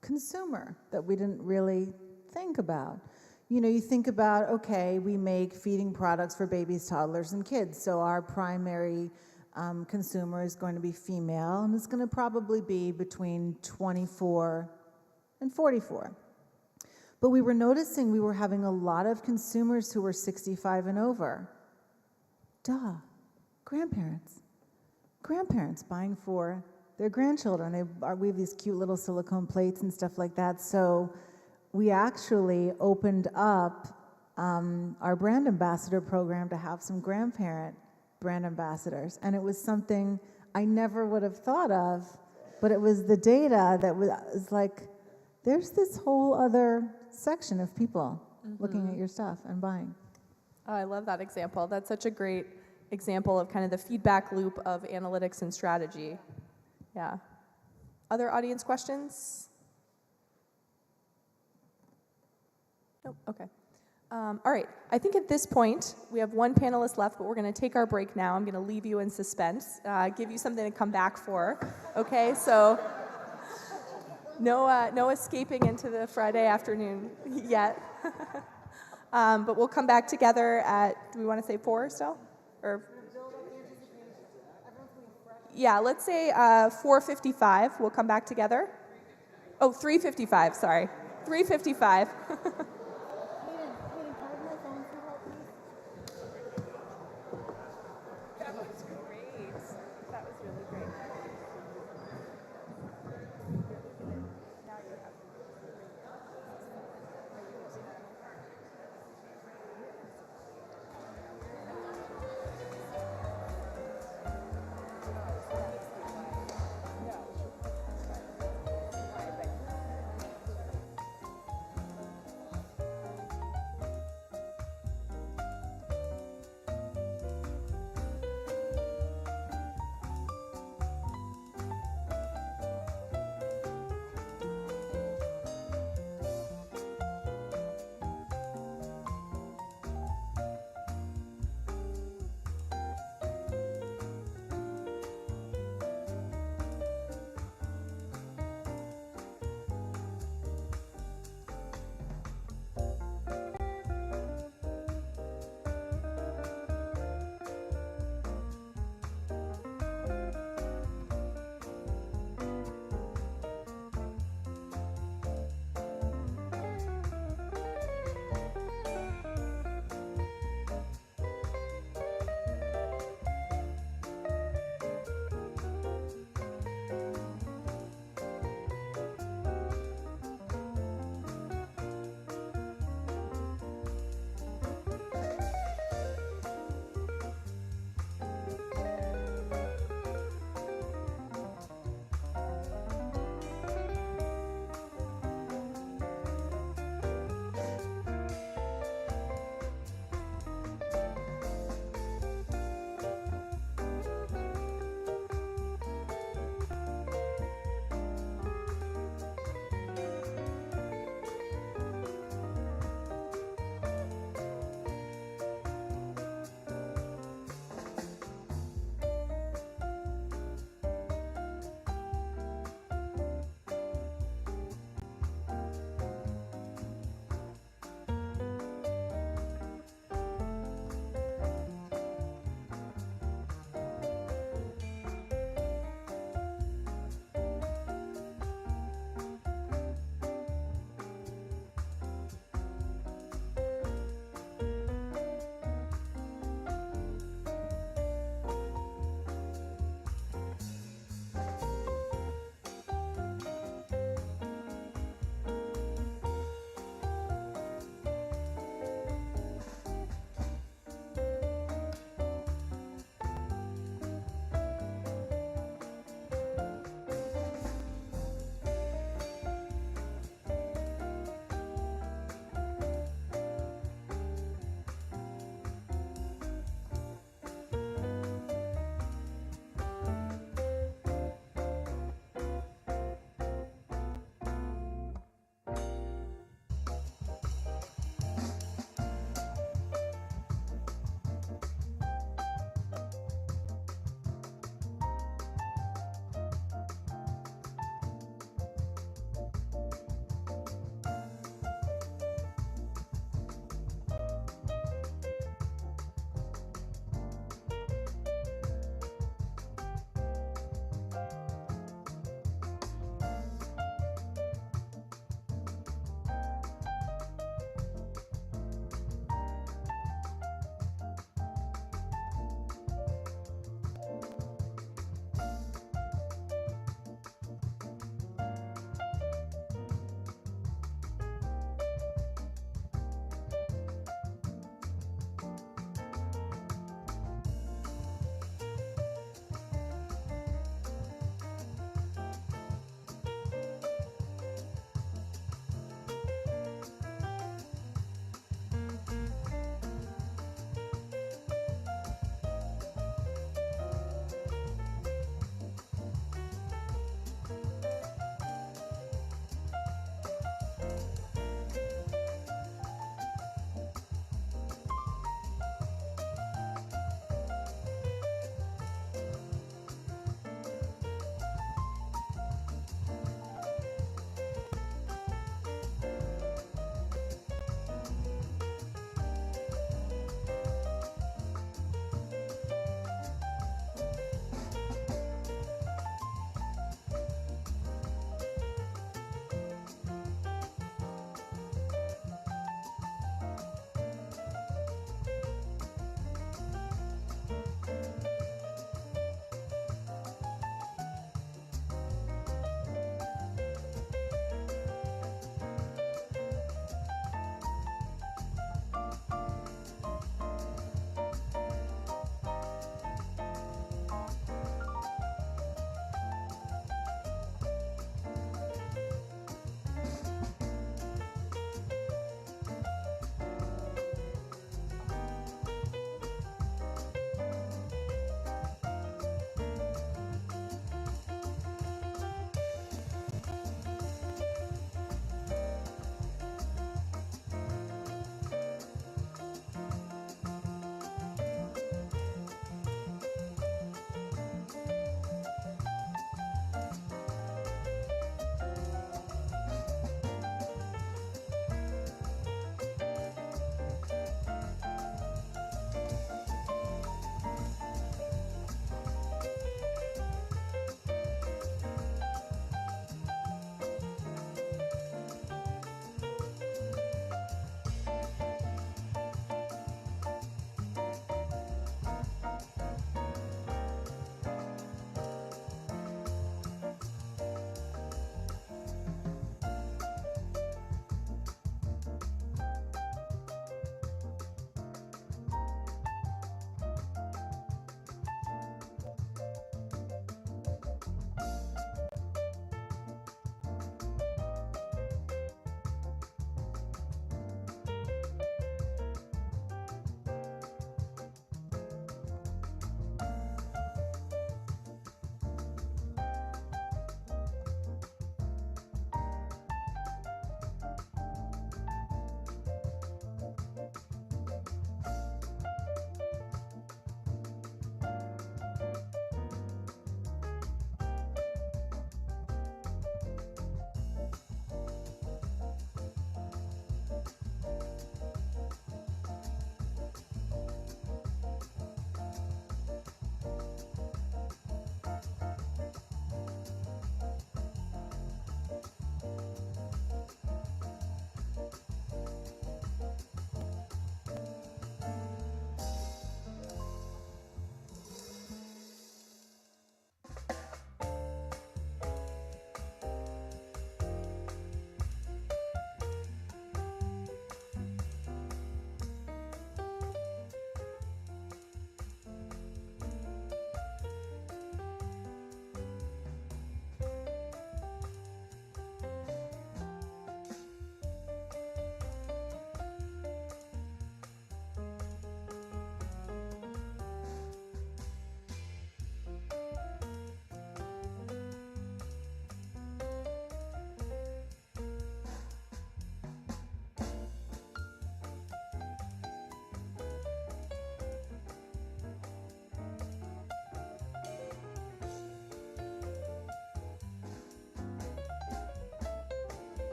Speaker 6: consumer that we didn't really think about. You know, you think about, okay, we make feeding products for babies, toddlers, and kids, so our primary consumer is going to be female, and it's going to probably be between 24 and 44. But we were noticing we were having a lot of consumers who were 65 and over. Grandparents. Grandparents buying for their grandchildren. We have these cute little silicone plates and stuff like that. So we actually opened up our brand ambassador program to have some grandparent brand ambassadors. And it was something I never would have thought of, but it was the data that was like, there's this whole other section of people looking at your stuff and buying.
Speaker 2: Oh, I love that example. That's such a great example of kind of the feedback loop of analytics and strategy. Yeah. Other audience questions? Nope. Okay. All right. I think at this point, we have one panelist left, but we're going to take our break now. I'm going to leave you in suspense, give you something to come back for. Okay, so no escaping into the Friday afternoon yet. But we'll come back together at, do we want to say 4 still? Or yeah, let's say 4:55. We'll come back together. Oh, 3:55, sorry. 3:55.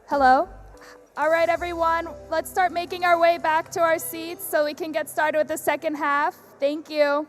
Speaker 1: Hello. All right, everyone, let's start making our way back to our seats so we can get started with the second half. Thank you.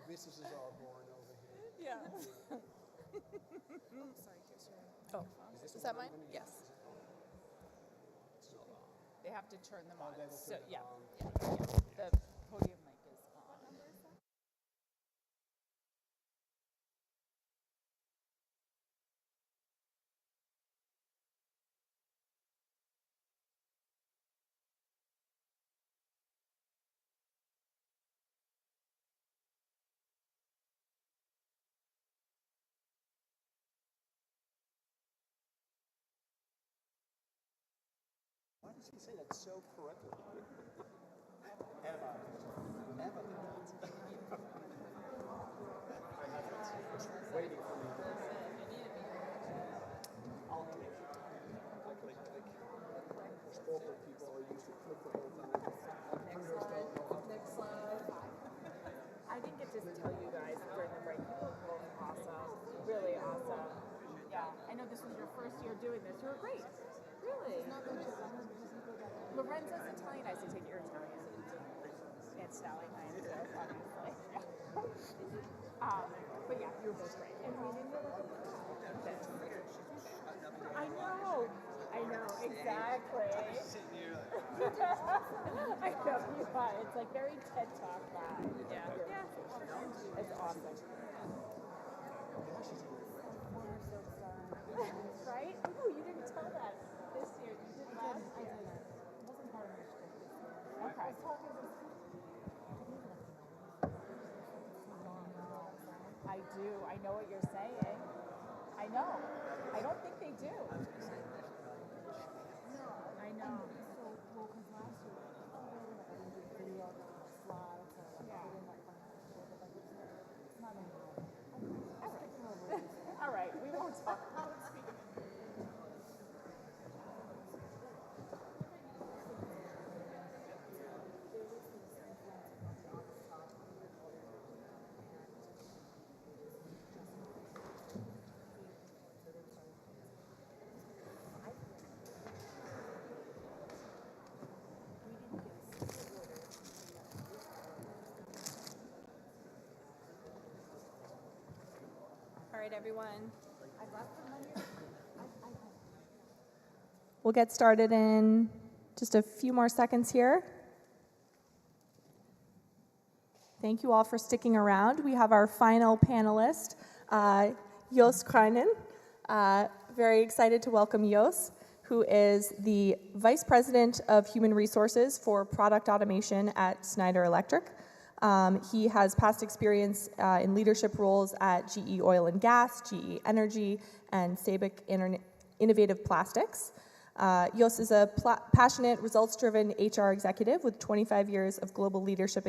Speaker 16: Businesses are born over here.
Speaker 1: Yeah. Oh, is that mine? Yes. They have to turn them on. So, yeah. The podium mic is on.
Speaker 16: Why does he say that so correctly? Waiting for me. I'll click. Click. Corporate people are used to click the whole time.
Speaker 1: Next slide. I didn't get to tell you guys during the break. You were both awesome. Really awesome. Yeah. I know this was your first year doing this. You were great. Really? Lorenzo's Italian. I should take your Italian. And Sally, I am so obviously. But yeah, you were both great. And we didn't really I know, exactly. I know you are. It's like very TED Talk vibe. Yeah. It's awesome. Right? Oh, you didn't tell that this year. You did last year. It wasn't part of my script. Okay. I do. I know what you're saying. I know. I don't think they do. No. I know. So, well, because last year, video slides, it's not all right. We won't talk about it.
Speaker 2: All right, everyone. We'll get started in just a few more seconds here. Thank you all for sticking around. We have our final panelist, Jos Kruinen. Very excited to welcome Jos, who is the Vice President of Human Resources for Product Automation at Schneider Electric. He has past experience in leadership roles at GE Oil and Gas, GE Energy, and SABIC Innovative Plastics. Jos is a passionate, results-driven HR executive with 25 years of global leadership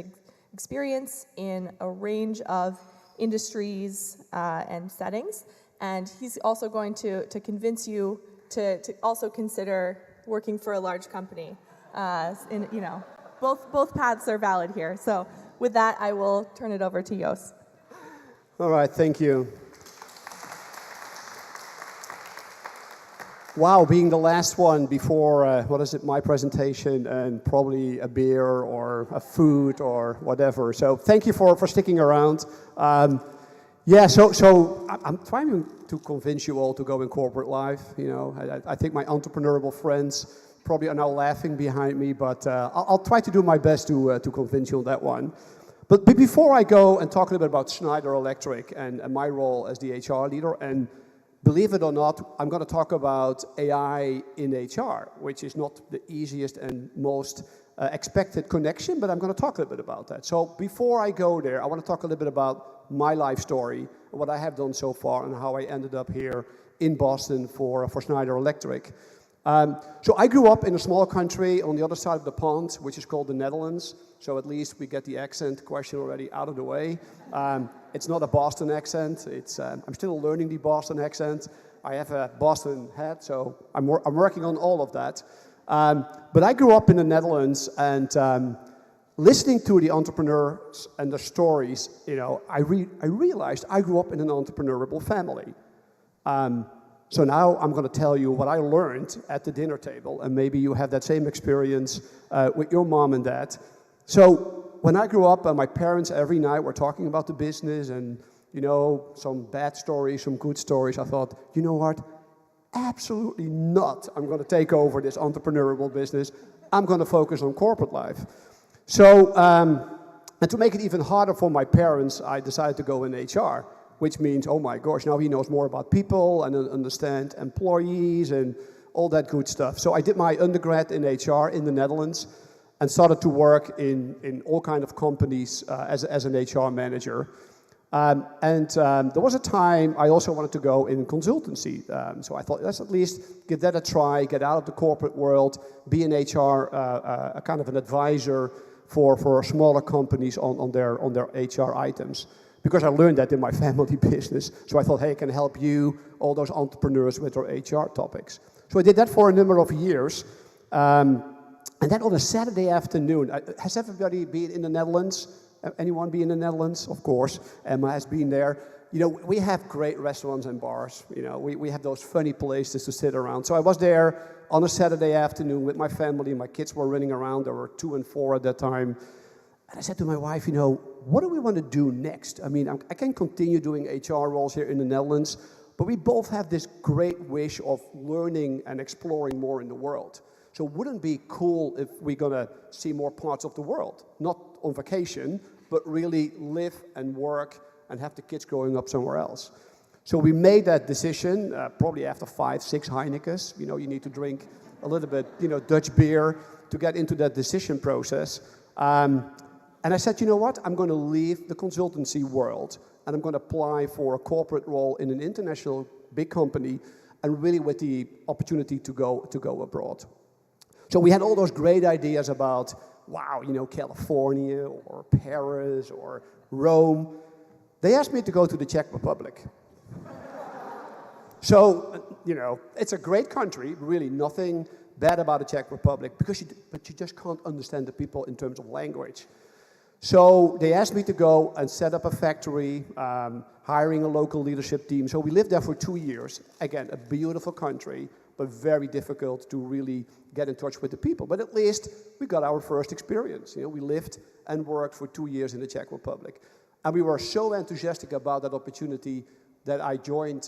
Speaker 2: experience in a range of industries and settings. And he's also going to convince you to also consider working for a large company. Both paths are valid here. So with that, I will turn it over to Jos.
Speaker 16: All right, thank you. Wow, being the last one before, my presentation, and probably a beer or a food or whatever. So thank you for sticking around. So I'm trying to convince you all to go in corporate life. I think my entrepreneurial friends probably are now laughing behind me, but I'll try to do my best to convince you on that one. But before I go and talk a little bit about Schneider Electric and my role as the HR leader, and believe it or not, I'm going to talk about AI in HR, which is not the easiest and most expected connection, but I'm going to talk a little bit about that. So before I go there, I want to talk a little bit about my life story, what I have done so far, and how I ended up here in Boston for Schneider Electric. So I grew up in a small country on the other side of the pond, which is called the Netherlands. So at least we get the accent question already out of the way. It's not a Boston accent. I'm still learning the Boston accent. I have a Boston hat, so I'm working on all of that. But I grew up in the Netherlands, and listening to the entrepreneurs and the stories, I realized I grew up in an entrepreneurial family. So now I'm going to tell you what I learned at the dinner table, and maybe you have that same experience with your mom and dad. So when I grew up, my parents every night were talking about the business and, some bad stories, some good stories. I thought, you know what? Absolutely not. I'm going to take over this entrepreneurial business. I'm going to focus on corporate life. So, and to make it even harder for my parents, I decided to go in HR, which means, oh my gosh, now he knows more about people and understand employees and all that good stuff. So I did my undergrad in HR in the Netherlands and started to work in all kinds of companies as an HR manager. There was a time I also wanted to go in consultancy. So I thought, let's at least give that a try, get out of the corporate world, be in HR, a kind of an advisor for smaller companies on their HR items. Because I learned that in my family business. So I thought, hey, I can help you, all those entrepreneurs with their HR topics. So I did that for a number of years. And then on a Saturday afternoon, has everybody been in the Netherlands? Anyone be in the Netherlands? Of course. Emma has been there. We have great restaurants and bars. We have those funny places to sit around. So I was there on a Saturday afternoon with my family. My kids were running around. There were 2 and 4 at that time. And I said to my wife, what do we want to do next? I mean, I can continue doing HR roles here in the Netherlands, but we both have this great wish of learning and exploring more in the world. So wouldn't it be cool if we're going to see more parts of the world? Not on vacation, but really live and work and have the kids growing up somewhere else. So we made that decision probably after 5, 6 Heinekens. You need to drink a little bit, Dutch beer to get into that decision process. And I said, you know what? I'm going to leave the consultancy world and I'm going to apply for a corporate role in an international big company and really with the opportunity to go abroad. So we had all those great ideas about, wow, California or Paris or Rome. They asked me to go to the Czech Republic. So, it's a great country, really nothing bad about the Czech Republic, but you just can't understand the people in terms of language. So they asked me to go and set up a factory, hiring a local leadership team. So we lived there for 2 years. Again, a beautiful country, but very difficult to really get in touch with the people. But at least we got our first experience. We lived and worked for 2 years in the Czech Republic. And we were so enthusiastic about that opportunity that I joined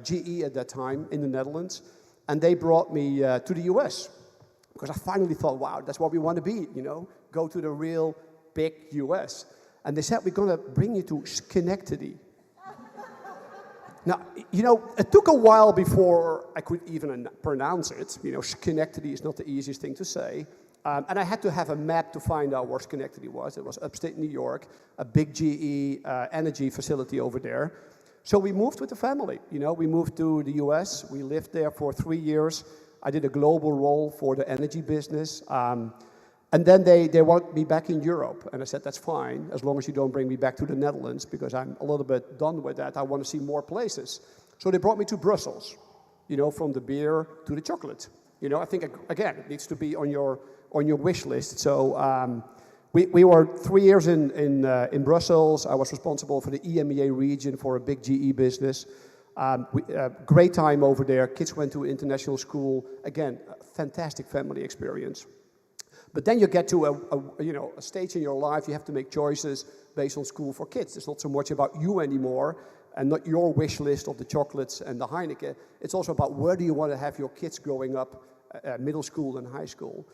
Speaker 16: GE at that time in the Netherlands. And they brought me to the US. Because I finally thought, wow, that's what we want to be, go to the real big US. And they said, we're going to bring you to Schenectady. Now, it took a while before I could even pronounce it. Schenectady is not the easiest thing to say. And I had to have a map to find out where Schenectady was. It was upstate New York, a big GE energy facility over there. So we moved with the family. We moved to the US. We lived there for 3 years. I did a global role for the energy business. And then they wanted me back in Europe. And I said, that's fine, as long as you don't bring me back to the Netherlands, because I'm a little bit done with that. I want to see more places. So they brought me to Brussels, from the beer to the chocolate. I think, again, it needs to be on your wish list. So we were 3 years in Brussels. I was responsible for the EMEA region for a big GE business. Great time over there. Kids went to international school. Again, a fantastic family experience. But then you get to a stage in your life, you have to make choices based on school for kids. It's not so much about you anymore and not your wish list of the chocolates and the Heineken. It's also about where do you want to have your kids growing up, middle school and high school.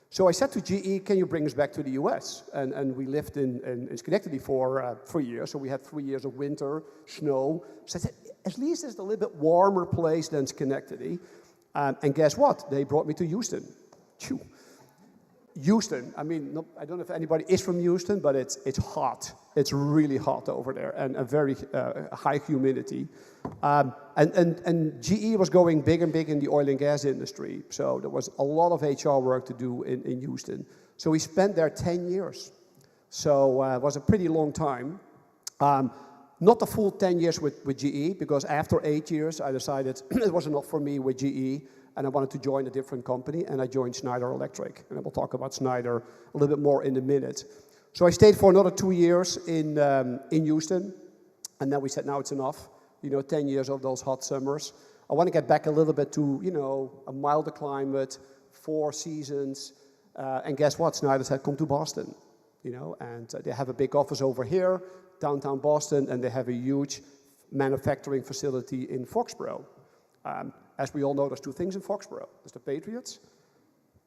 Speaker 16: So I said to GE, can you bring us back to the US? And we lived in Schenectady for 3 years. So we had 3 years of winter, snow. So I said, at least it's a little bit warmer place than Schenectady. And guess what? They brought me to Houston. Phew. Houston, I mean, I don't know if anybody is from Houston, but it's hot. It's really hot over there, and a very high humidity. And GE was going big and big in the oil and gas industry, so there was a lot of HR work to do in Houston. So we spent there 10 years. So it was a pretty long time. Not the full 10 years with GE, because after 8 years, I decided it was enough for me with GE, and I wanted to join a different company, and I joined Schneider Electric. And we'll talk about Schneider a little bit more in a minute. So I stayed for another 2 years in Houston, and then we said, now it's enough. 10 years of those hot summers. I want to get back a little bit to, a milder climate, 4 seasons. And guess what? Schneider said, come to Boston. And they have a big office over here, downtown Boston, and they have a huge manufacturing facility in Foxborough. As we all know, there's 2 things in Foxborough. There's the Patriots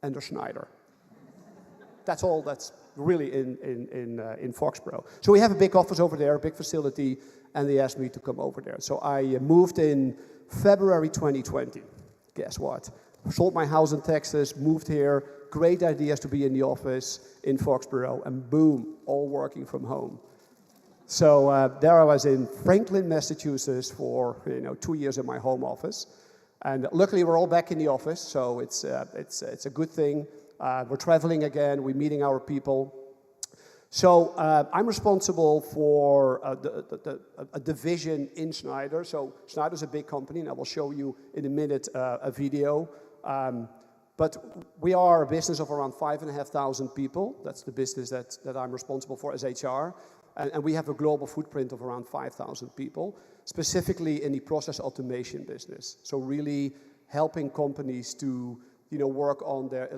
Speaker 16: and there's Schneider. That's all that's really in Foxborough. So we have a big office over there, a big facility, and they asked me to come over there. So I moved in February 2020. Guess what? Sold my house in Texas, moved here. Great ideas to be in the office in Foxborough, and boom, all working from home. So there I was in Franklin, Massachusetts for 2 years in my home office. And luckily we're all back in the office, so it's a good thing. We're traveling again, we're meeting our people. So I'm responsible for a division in Schneider. So Schneider's a big company, and I will show you in a minute a video. But we are a business of around 5,500 people. That's the business that I'm responsible for as HR. And we have a global footprint of around 5,000 people, specifically in the process automation business. So really helping companies to work on their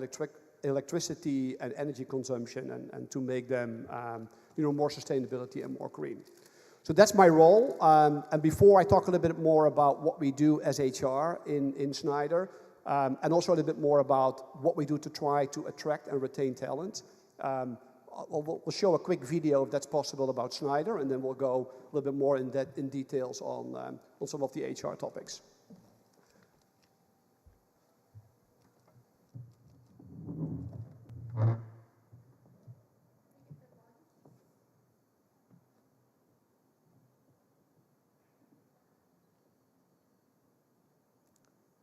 Speaker 16: electricity and energy consumption and to make them more sustainability and more green. So that's my role. And before I talk a little bit more about what we do as HR in Schneider, and also a little bit more about what we do to try to attract and retain talent, we'll show a quick video, if that's possible, about Schneider, and then we'll go a little bit more in details on some of the HR topics.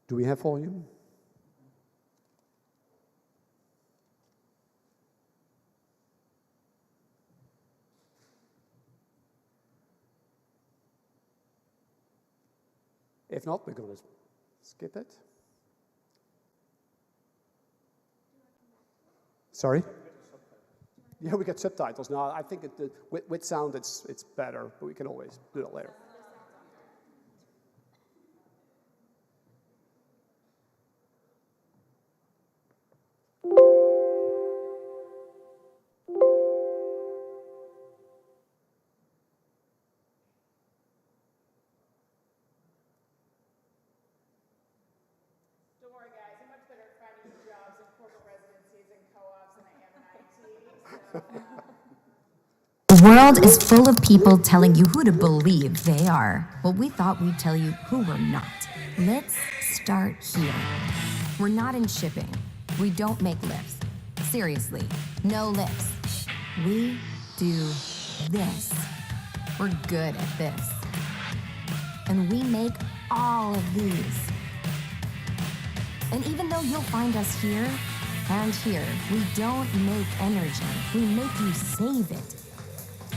Speaker 16: Do we have volume? If not, we're going to skip it. Sorry? Yeah, we get subtitles now. I think with sound it's better, but we can always do that later.
Speaker 17: The world is full of people telling you who to believe they are. Well, we thought we'd tell you who we're not. Let's start here. We're not in shipping. We don't make lifts. Seriously, no lifts. We do this. We're good at this. And we make all of these. And even though you'll find us here and here, we don't make energy. We make you save it.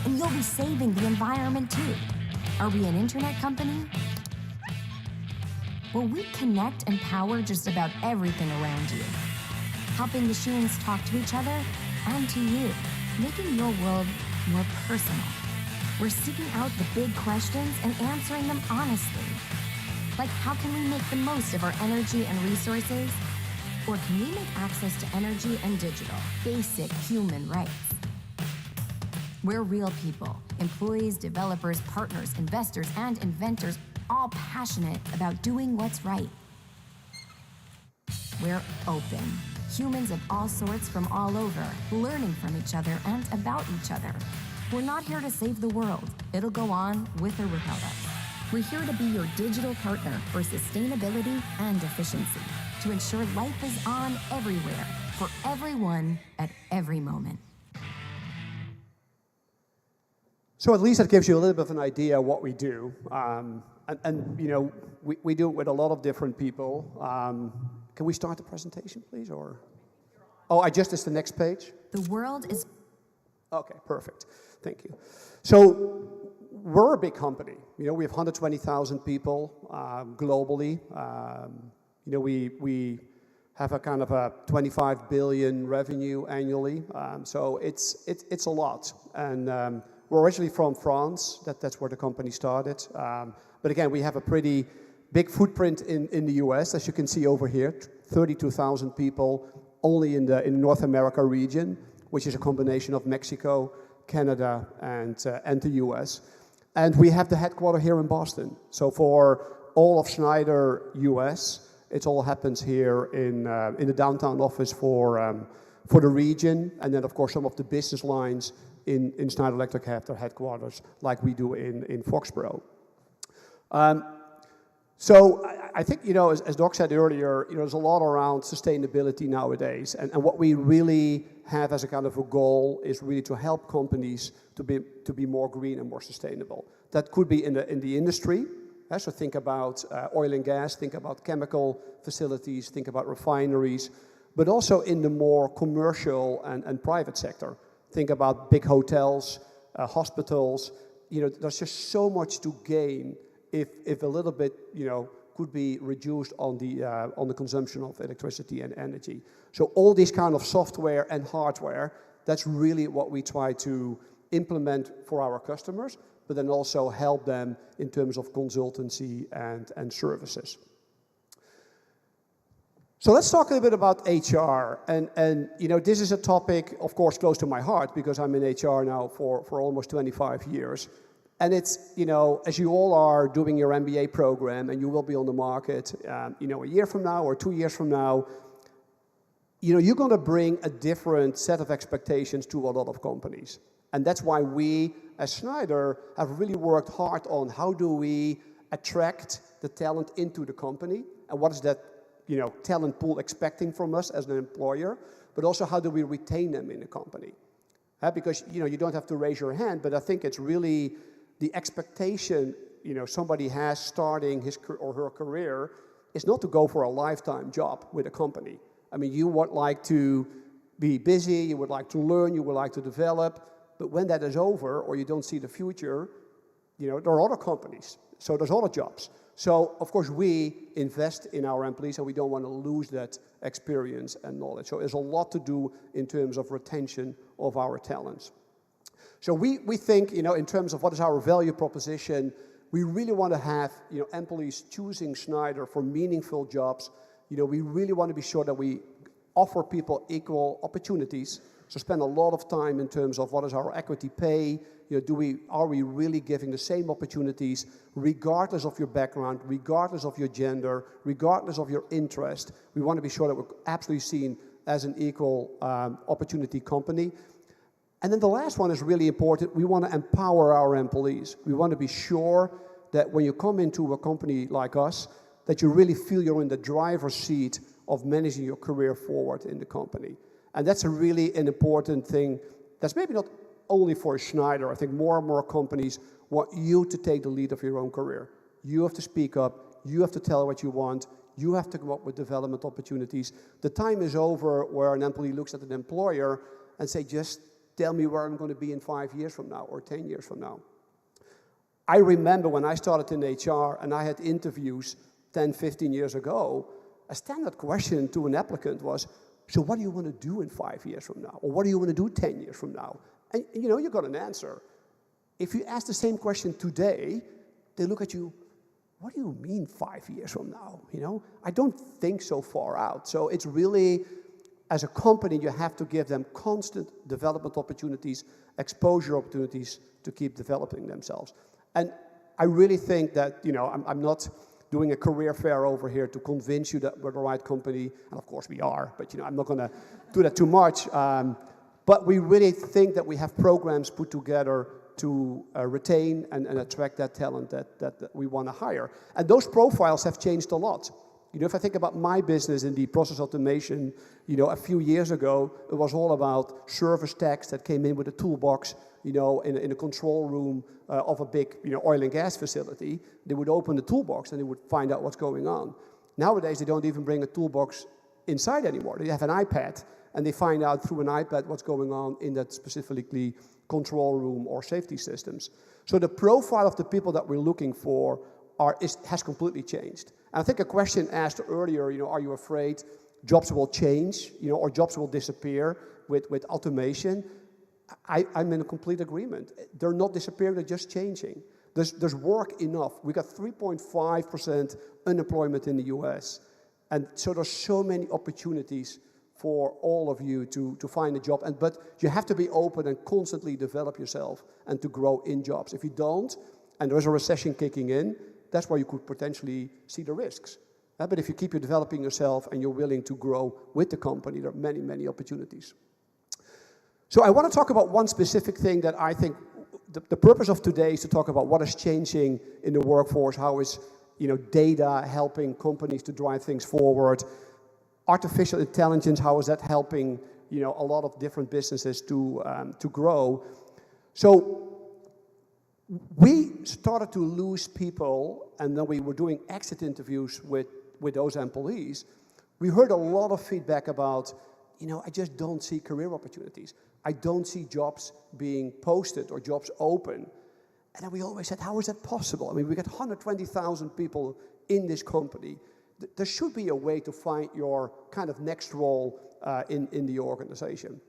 Speaker 17: And you'll be saving the environment too. Are we an internet company? Well, we connect and power just about everything around you. Helping machines talk to each other and to you, making your world more personal. We're seeking out the big questions and answering them honestly. Like, how can we make the most of our energy and resources? Or can we make access to energy and digital basic human rights? We're real people, employees, developers, partners, investors, and inventors, all passionate about doing what's right. We're open, humans of all sorts from all over, learning from each other and about each other. We're not here to save the world. It'll go on with or without us. We're here to be your digital partner for sustainability and efficiency to ensure life is on everywhere for everyone at every moment.
Speaker 16: So at least that gives you a little bit of an idea of what we do. You know, we do it with a lot of different people. Can we start the presentation, please? Or it's the next page?
Speaker 17: The world is...
Speaker 16: Okay, perfect. Thank you. So we're a big company. You know, we have 120,000 people globally. You know, we have a kind of a 25 billion revenue annually. So it's a lot. And we're originally from France. That's where the company started. But again, we have a pretty big footprint in the US, as you can see over here. 32,000 people only in the North America region, which is a combination of Mexico, Canada, and the US. And we have the headquarters here in Boston. So for all of Schneider US, it all happens here in the downtown office for the region. And then, of course, some of the business lines in Schneider Electric have their headquarters, like we do in Foxborough. So I think, you know, as Doc said earlier, you know, there's a lot around sustainability nowadays. And what we really have as a kind of a goal is really to help companies to be more green and more sustainable. That could be in the industry. So think about oil and gas, think about chemical facilities, think about refineries, but also in the more commercial and private sector. Think about big hotels, hospitals. You know, there's just so much to gain if a little bit, you know, could be reduced on the consumption of electricity and energy. So all these kind of software and hardware, that's really what we try to implement for our customers, but then also help them in terms of consultancy and services. So let's talk a little bit about HR. And you know, this is a topic, of course, close to my heart because I'm in HR now for almost 25 years. And it's, you know, as you all are doing your MBA program and you will be on the market, you know, a year from now or 2 years from now, you know, you're going to bring a different set of expectations to a lot of companies. And that's why we, as Schneider, have really worked hard on how do we attract the talent into the company and what is that, you know, talent pool expecting from us as an employer, but also how do we retain them in the company. Because, you know, you don't have to raise your hand, but I think it's really the expectation, you know, somebody has starting his or her career is not to go for a lifetime job with a company. I mean, you would like to be busy, you would like to learn, you would like to develop, but when that is over or you don't see the future, you know, there are other companies, so there's other jobs. So, of course, we invest in our employees and we don't want to lose that experience and knowledge. So there's a lot to do in terms of retention of our talents. So we think, you know, in terms of what is our value proposition, we really want to have, you know, employees choosing Schneider for meaningful jobs. You know, we really want to be sure that we offer people equal opportunities. So spend a lot of time in terms of what is our equity pay. You know, are we really giving the same opportunities regardless of your background, regardless of your gender, regardless of your interest? We want to be sure that we're absolutely seen as an equal opportunity company. And then the last one is really important. We want to empower our employees. We want to be sure that when you come into a company like us, that you really feel you're in the driver's seat of managing your career forward in the company. And that's really an important thing. That's maybe not only for Schneider. I think more and more companies want you to take the lead of your own career. You have to speak up. You have to tell what you want. You have to come up with development opportunities. The time is over where an employee looks at an employer and say, just tell me where I'm going to be in 5 years from now or 10 years from now. I remember when I started in HR and I had interviews 10, 15 years ago, a standard question to an applicant was, so what do you want to do in 5 years from now? Or what do you want to do 10 years from now? And you know, you got an answer. If you ask the same question today, they look at you, what do you mean 5 years from now? You know, I don't think so far out. So it's really, as a company, you have to give them constant development opportunities, exposure opportunities to keep developing themselves. And I really think that, you know, I'm not doing a career fair over here to convince you that we're the right company. And of course we are, but you know, I'm not going to do that too much. But we really think that we have programs put together to retain and attract that talent that we want to hire. And those profiles have changed a lot. You know, if I think about my business in the process automation, you know, a few years ago, it was all about service techs that came in with a toolbox, you know, in a control room of a big, you know, oil and gas facility. They would open the toolbox and they would find out what's going on. Nowadays, they don't even bring a toolbox inside anymore. They have an iPad, and they find out through an iPad what's going on in that specifically control room or safety systems. So the profile of the people that we're looking for has completely changed. And I think a question asked earlier, you know, are you afraid jobs will change, you know, or jobs will disappear with automation? I'm in complete agreement. They're not disappearing, they're just changing. There's work enough. We got 3.5% unemployment in the US. And so there's so many opportunities for all of you to find a job. But you have to be open and constantly develop yourself and to grow in jobs. If you don't, and there's a recession kicking in, that's where you could potentially see the risks. But if you keep developing yourself and you're willing to grow with the company, there are many, many opportunities. So I want to talk about one specific thing that I think the purpose of today is to talk about what is changing in the workforce, how is, you know, data helping companies to drive things forward, artificial intelligence, how is that helping, you know, a lot of different businesses to grow. So we started to lose people, and then we were doing exit interviews with those employees. We heard a lot of feedback about, you know, I just don't see career opportunities. I don't see jobs being posted or jobs open. And then we always said, how is that possible? I mean, we got 120,000 people in this company. There should be a way to find your kind of next role in the organization.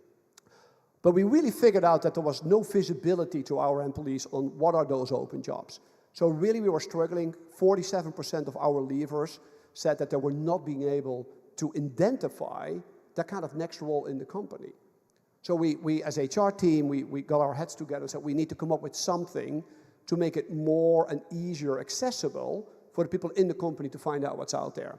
Speaker 16: But we really figured out that there was no visibility to our employees on what are those open jobs. So really we were struggling. 47% of our leavers said that they were not being able to identify that kind of next role in the company. So we as HR team, we got our heads together and said we need to come up with something to make it more and easier accessible for the people in the company to find out what's out there.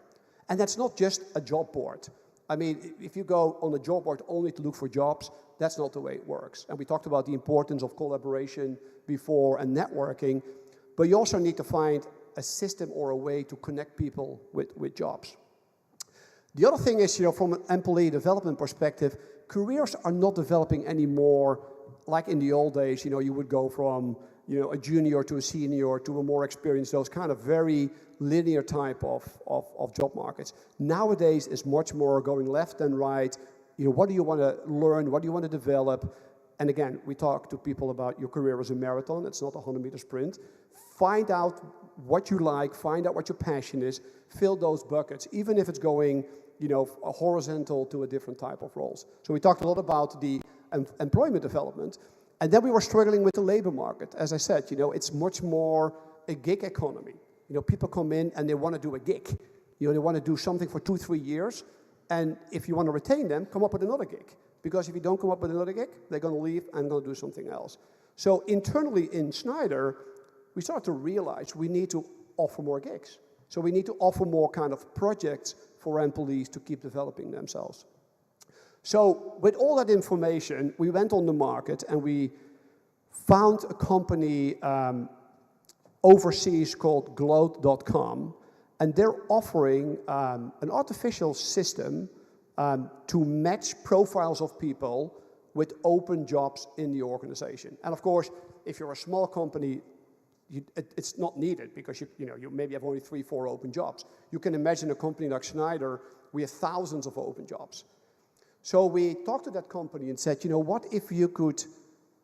Speaker 16: And that's not just a job board. I mean, if you go on a job board only to look for jobs, that's not the way it works. And we talked about the importance of collaboration before and networking, but you also need to find a system or a way to connect people with jobs. The other thing is, you know, from an employee development perspective, careers are not developing anymore like in the old days. You know, you would go from, you know, a junior to a senior to a more experienced, those kind of very linear type of job markets. Nowadays, it's much more going left and right. You know, what do you want to learn? What do you want to develop? And again, we talk to people about your career as a marathon. It's not a 100-meter sprint. Find out what you like. Find out what your passion is. Fill those buckets, even if it's going, you know, a horizontal to a different type of roles. So we talked a lot about the employment development. And then we were struggling with the labor market. As I said, you know, it's much more a gig economy. You know, people come in and they want to do a gig. You know, they want to do something for 2-3 years. And if you want to retain them, come up with another gig. Because if you don't come up with another gig, they're going to leave and going to do something else. So internally in Schneider, we started to realize we need to offer more gigs. So we need to offer more kind of projects for employees to keep developing themselves. So with all that information, we went on the market and we found a company overseas called Gloat.com, and they're offering an artificial system to match profiles of people with open jobs in the organization. And of course, if you're a small company, it's not needed because you maybe have only 3-4 open jobs. You can imagine a company like Schneider, we have thousands of open jobs. So we talked to that company and said, you know, what if you could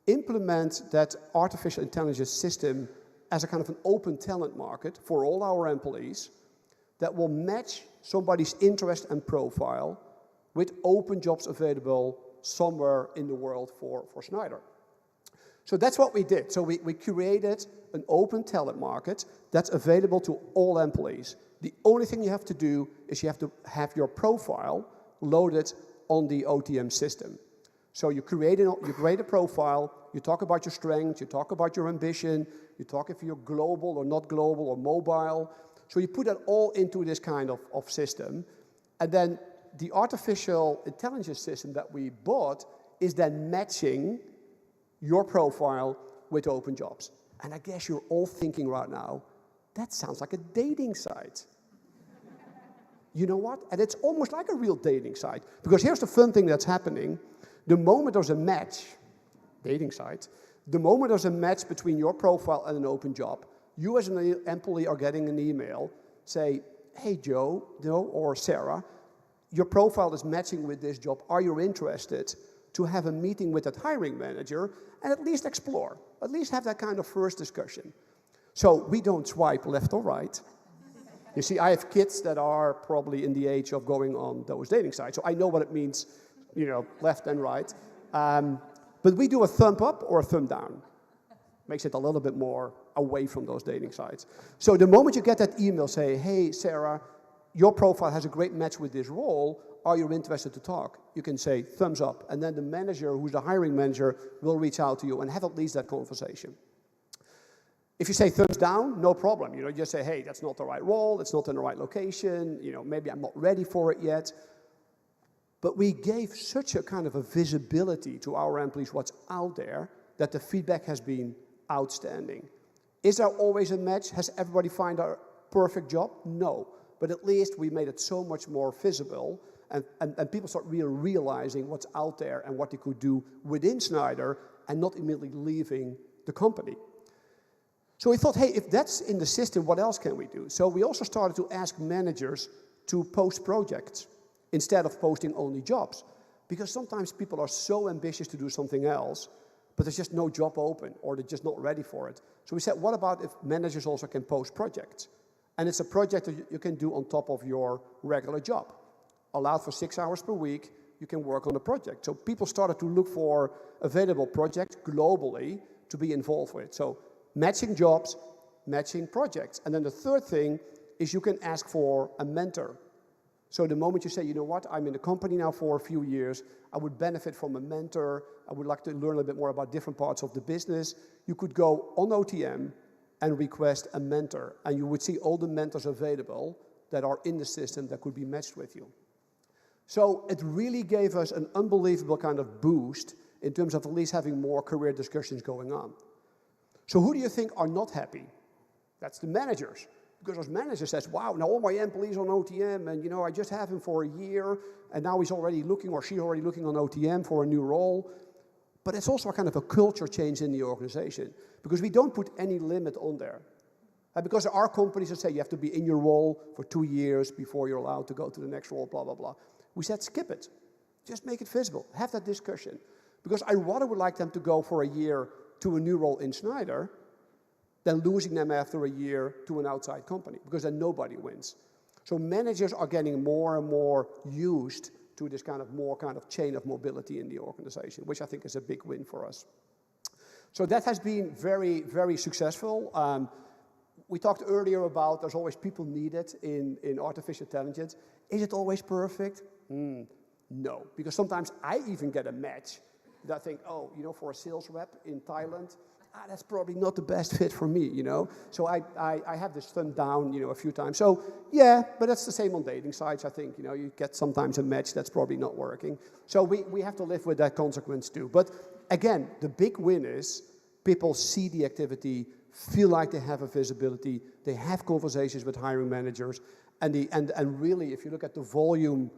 Speaker 16: implement that artificial intelligence system as a kind of an open talent market for all our employees that will match somebody's interest and profile with open jobs available somewhere in the world for Schneider. So that's what we did. So we created an open talent market that's available to all employees. The only thing you have to do is you have to have your profile loaded on the OTM system. So you create a profile, you talk about your strengths, you talk about your ambition, you talk if you're global or not global or mobile. So you put that all into this kind of system. And then the artificial intelligence system that we bought is then matching your profile with open jobs. And I guess you're all thinking right now, that sounds like a dating site. You know what? And it's almost like a real dating site. Because here's the fun thing that's happening. The moment there's a match, dating site, the moment there's a match between your profile and an open job, you as an employee are getting an email, say, hey Joe, or Sarah, your profile is matching with this job. Are you interested to have a meeting with that hiring manager and at least explore, at least have that kind of first discussion? So we don't swipe left or right. You see, I have kids that are probably in the age of going on those dating sites, so I know what it means, left and right. But we do a thumb up or a thumb down. Makes it a little bit more away from those dating sites. So the moment you get that email, say, hey, Sarah, your profile has a great match with this role. Are you interested to talk? You can say thumbs up, and then the manager, who's the hiring manager, will reach out to you and have at least that conversation. If you say thumbs down, no problem. You just say, hey, that's not the right role, it's not in the right location, maybe I'm not ready for it yet. But we gave such a kind of a visibility to our employees what's out there that the feedback has been outstanding. Is there always a match? Has everybody found a perfect job? No. But at least we made it so much more visible, and people start really realizing what's out there and what they could do within Schneider and not immediately leaving the company. So we thought, hey, if that's in the system, what else can we do? So we also started to ask managers to post projects instead of posting only jobs. Because sometimes people are so ambitious to do something else, but there's just no job open or they're just not ready for it. So we said, what about if managers also can post projects? And it's a project that you can do on top of your regular job. Allowed for 6 hours per week, you can work on a project. So people started to look for available projects globally to be involved with. So matching jobs, matching projects. And then the third thing is you can ask for a mentor. So the moment you say, you know what, I'm in the company now for a few years, I would benefit from a mentor, I would like to learn a little bit more about different parts of the business, you could go on OTM and request a mentor. And you would see all the mentors available that are in the system that could be matched with you. So it really gave us an unbelievable kind of boost in terms of at least having more career discussions going on. So who do you think are not happy? That's the managers. Because those manager says, wow, now all my employees on OTM, and I just have him for a year, and now he's already looking, or she's already looking on OTM for a new role. But it's also a kind of a culture change in the organization, because we don't put any limit on there. Because there are companies that say you have to be in your role for 2 years before you're allowed to go to the next role, blah, blah, blah. We said, skip it. Just make it visible. Have that discussion. Because I rather would like them to go for a year to a new role in Schneider than losing them after a year to an outside company, because then nobody wins. So managers are getting more and more used to this kind of chain of mobility in the organization, which I think is a big win for us. So that has been very, very successful. We talked earlier about there's always people needed in artificial intelligence. Is it always perfect? No, because sometimes I even get a match that I think, for a sales rep in Thailand, that's probably not the best fit for me, So I have this thumb down, a few times. So yeah, but that's the same on dating sites, I think. You get sometimes a match that's probably not working. So we have to live with that consequence too. But again, the big win is people see the activity, feel like they have a visibility, they have conversations with hiring managers, and really, if you look at the volume,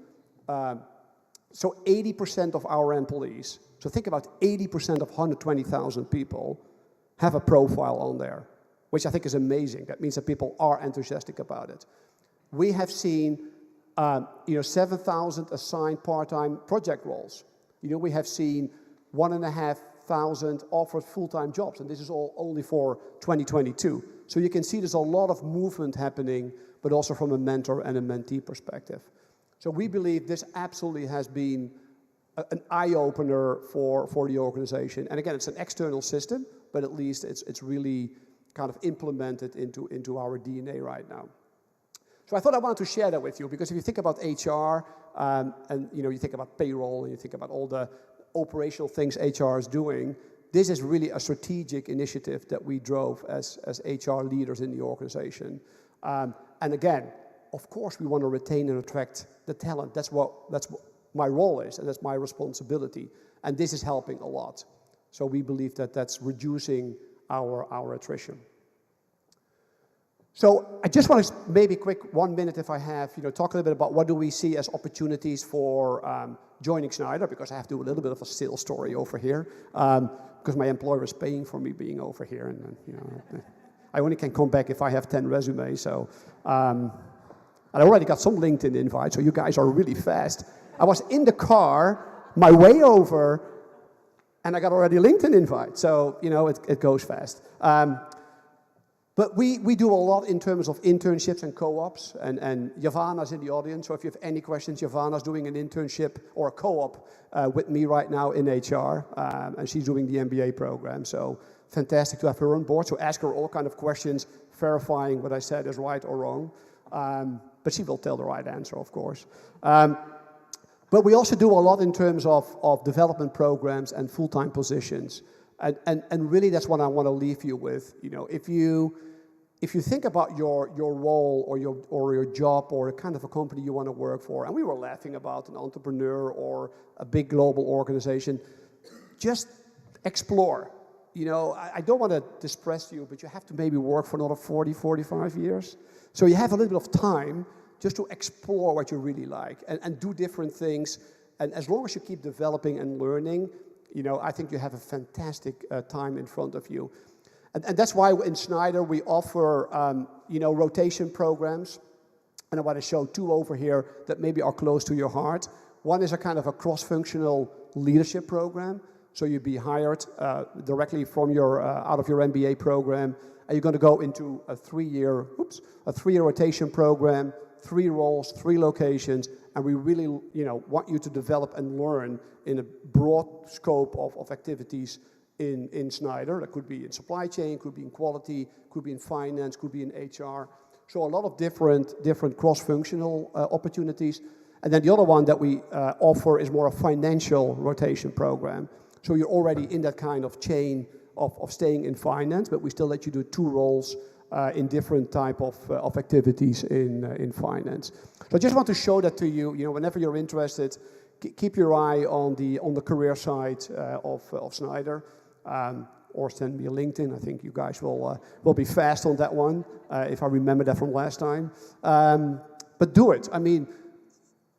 Speaker 16: so 80% of our employees, so think about 80% of 120,000 people have a profile on there, which I think is amazing. That means that people are enthusiastic about it. We have seen 7,000 assigned part-time project roles. We have seen 1,500 offered full-time jobs, and this is all only for 2022. So you can see there's a lot of movement happening, but also from a mentor and a mentee perspective. So we believe this absolutely has been an eye-opener for the organization. And again, it's an external system, but at least it's really kind of implemented into our DNA right now. So I thought I wanted to share that with you, because if you think about HR, and you think about payroll, and you think about all the operational things HR is doing, this is really a strategic initiative that we drove as HR leaders in the organization. And again, of course, we want to retain and attract the talent. That's what my role is, and that's my responsibility. And this is helping a lot. So we believe that that's reducing our attrition. So I just want to maybe quick 1 minute if I have, talk a little bit about what do we see as opportunities for joining Schneider, because I have to do a little bit of a sales story over here, because my employer is paying for me being over here, and I only can come back if I have 10 resumes. So and I already got some LinkedIn invites, so you guys are really fast. I was in the car, my way over, and I got already a LinkedIn invite. So it goes fast. But we do a lot in terms of internships and co-ops, and Yavana's in the audience, so if you have any questions, Yavana's doing an internship or a co-op with me right now in HR, and she's doing the MBA program, so fantastic to have her on board, so ask her all kind of questions, verifying what I said is right or wrong, but she will tell the right answer, of course. But we also do a lot in terms of development programs and full-time positions. And really, that's what I want to leave you with. If you think about your role or your job or a kind of a company you want to work for, and we were laughing about an entrepreneur or a big global organization, just explore. I don't want to distress you, but you have to maybe work for another 40, 45 years. So you have a little bit of time just to explore what you really like and do different things. And as long as you keep developing and learning, I think you have a fantastic time in front of you. And that's why in Schneider we offer, rotation programs. And I want to show two over here that maybe are close to your heart. One is a kind of a cross-functional leadership program. So you'd be hired directly from out of your MBA program, and you're going to go into a three-year rotation program, 3 roles, 3 locations, and we really, want you to develop and learn in a broad scope of activities in Schneider. That could be in supply chain, could be in quality, could be in finance, could be in HR. So a lot of different cross-functional opportunities. And then the other one that we offer is more a financial rotation program. So you're already in that kind of chain of staying in finance, but we still let you do 2 roles in different type of activities in finance. So I just want to show that to you. Whenever you're interested, keep your eye on the career side of Schneider, or send me a LinkedIn. I think you guys will be fast on that one, if I remember that from last time. But do it. I mean,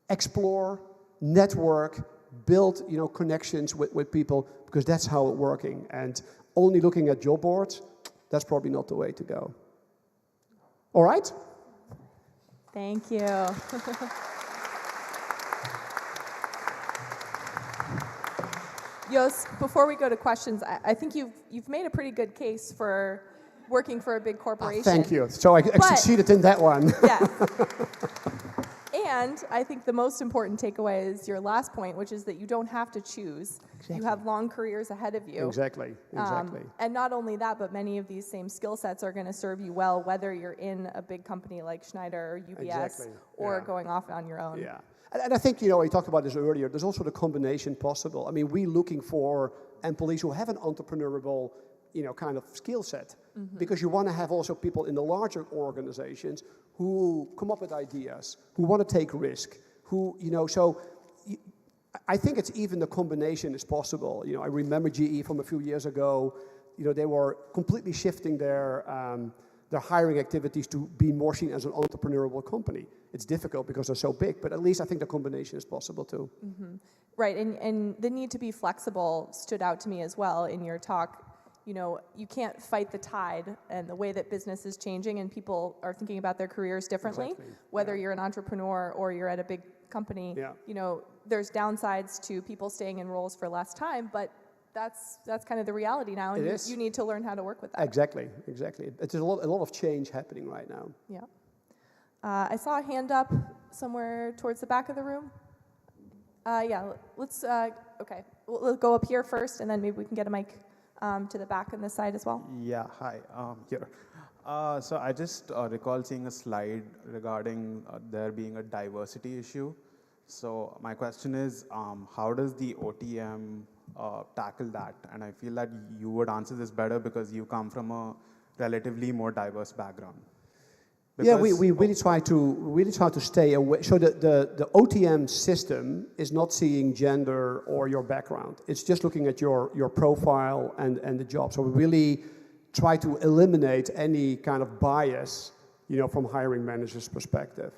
Speaker 16: explore, network, build connections with people, because that's how it's working. And only looking at job boards, that's probably not the way to go. All right?
Speaker 2: Thank you. Jos, before we go to questions, I think you've made a pretty good case for working for a big corporation.
Speaker 16: Thank you. So I succeeded in that one.
Speaker 2: Yes. And I think the most important takeaway is your last point, which is that you don't have to choose. Exactly. You have long careers ahead of you.
Speaker 16: Exactly.
Speaker 2: And not only that, but many of these same skill sets are going to serve you well, whether you're in a big company like Schneider or UBS or going off on your own.
Speaker 16: Yeah. And I think, we talked about this earlier, there's also the combination possible. I mean, we're looking for employees who have an entrepreneurial, kind of skill set. Mm-hmm. Because you want to have also people in the larger organizations who come up with ideas, who want to take risk, I think it's even the combination is possible. I remember GE from a few years ago, they were completely shifting their hiring activities to be more seen as an entrepreneurial company. It's difficult because they're so big, but at least I think the combination is possible too.
Speaker 2: Mm-hmm. Right, and the need to be flexible stood out to me as well in your talk. You can't fight the tide and the way that business is changing and people are thinking about their careers differently. Exactly. Whether you're an entrepreneur or you're at a big company, there's downsides to people staying in roles for less time, but that's kind of the reality now, and you need to learn how to work with that.
Speaker 16: Exactly. It's a lot of change happening right now.
Speaker 2: Yeah. I saw a hand up somewhere towards the back of the room. Let's, okay. We'll go up here first, and then maybe we can get a mic to the back on this side as well.
Speaker 15: Yeah, hi, here. So I just recall seeing a slide regarding there being a diversity issue. So my question is, how does the OTM tackle that? And I feel that you would answer this better because you come from a relatively more diverse background.
Speaker 16: Yeah, we really try to stay away. So the OTM system is not seeing gender or your background. It's just looking at your profile and the job. So we really try to eliminate any kind of bias, from hiring managers' perspective.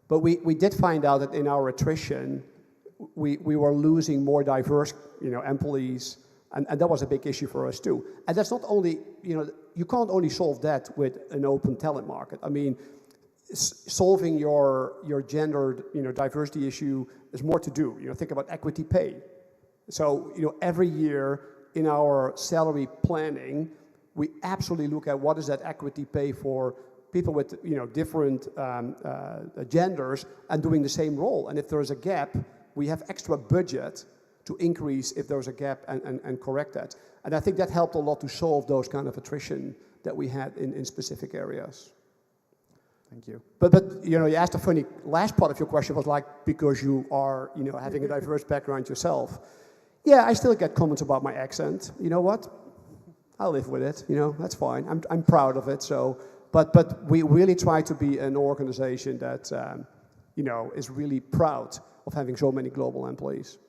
Speaker 16: But we did find out that in our attrition, we were losing more diverse, employees, and that was a big issue for us too. And that's not only, you can't only solve that with an open talent market. I mean, solving your gender, diversity issue is more to do. Think about equity pay. So, every year in our salary planning, we absolutely look at what is that equity pay for people with, different genders and doing the same role. And if there is a gap, we have extra budget to increase if there's a gap and correct that. And I think that helped a lot to solve those kind of attrition that we had in specific areas.
Speaker 15: Thank you.
Speaker 16: But you asked a funny last part of your question was like, because you are, having a diverse background yourself. Yeah, I still get comments about my accent. You know what? I'll live with it. That's fine. I'm proud of it. So, but we really try to be an organization that, is really proud of having so many global employees.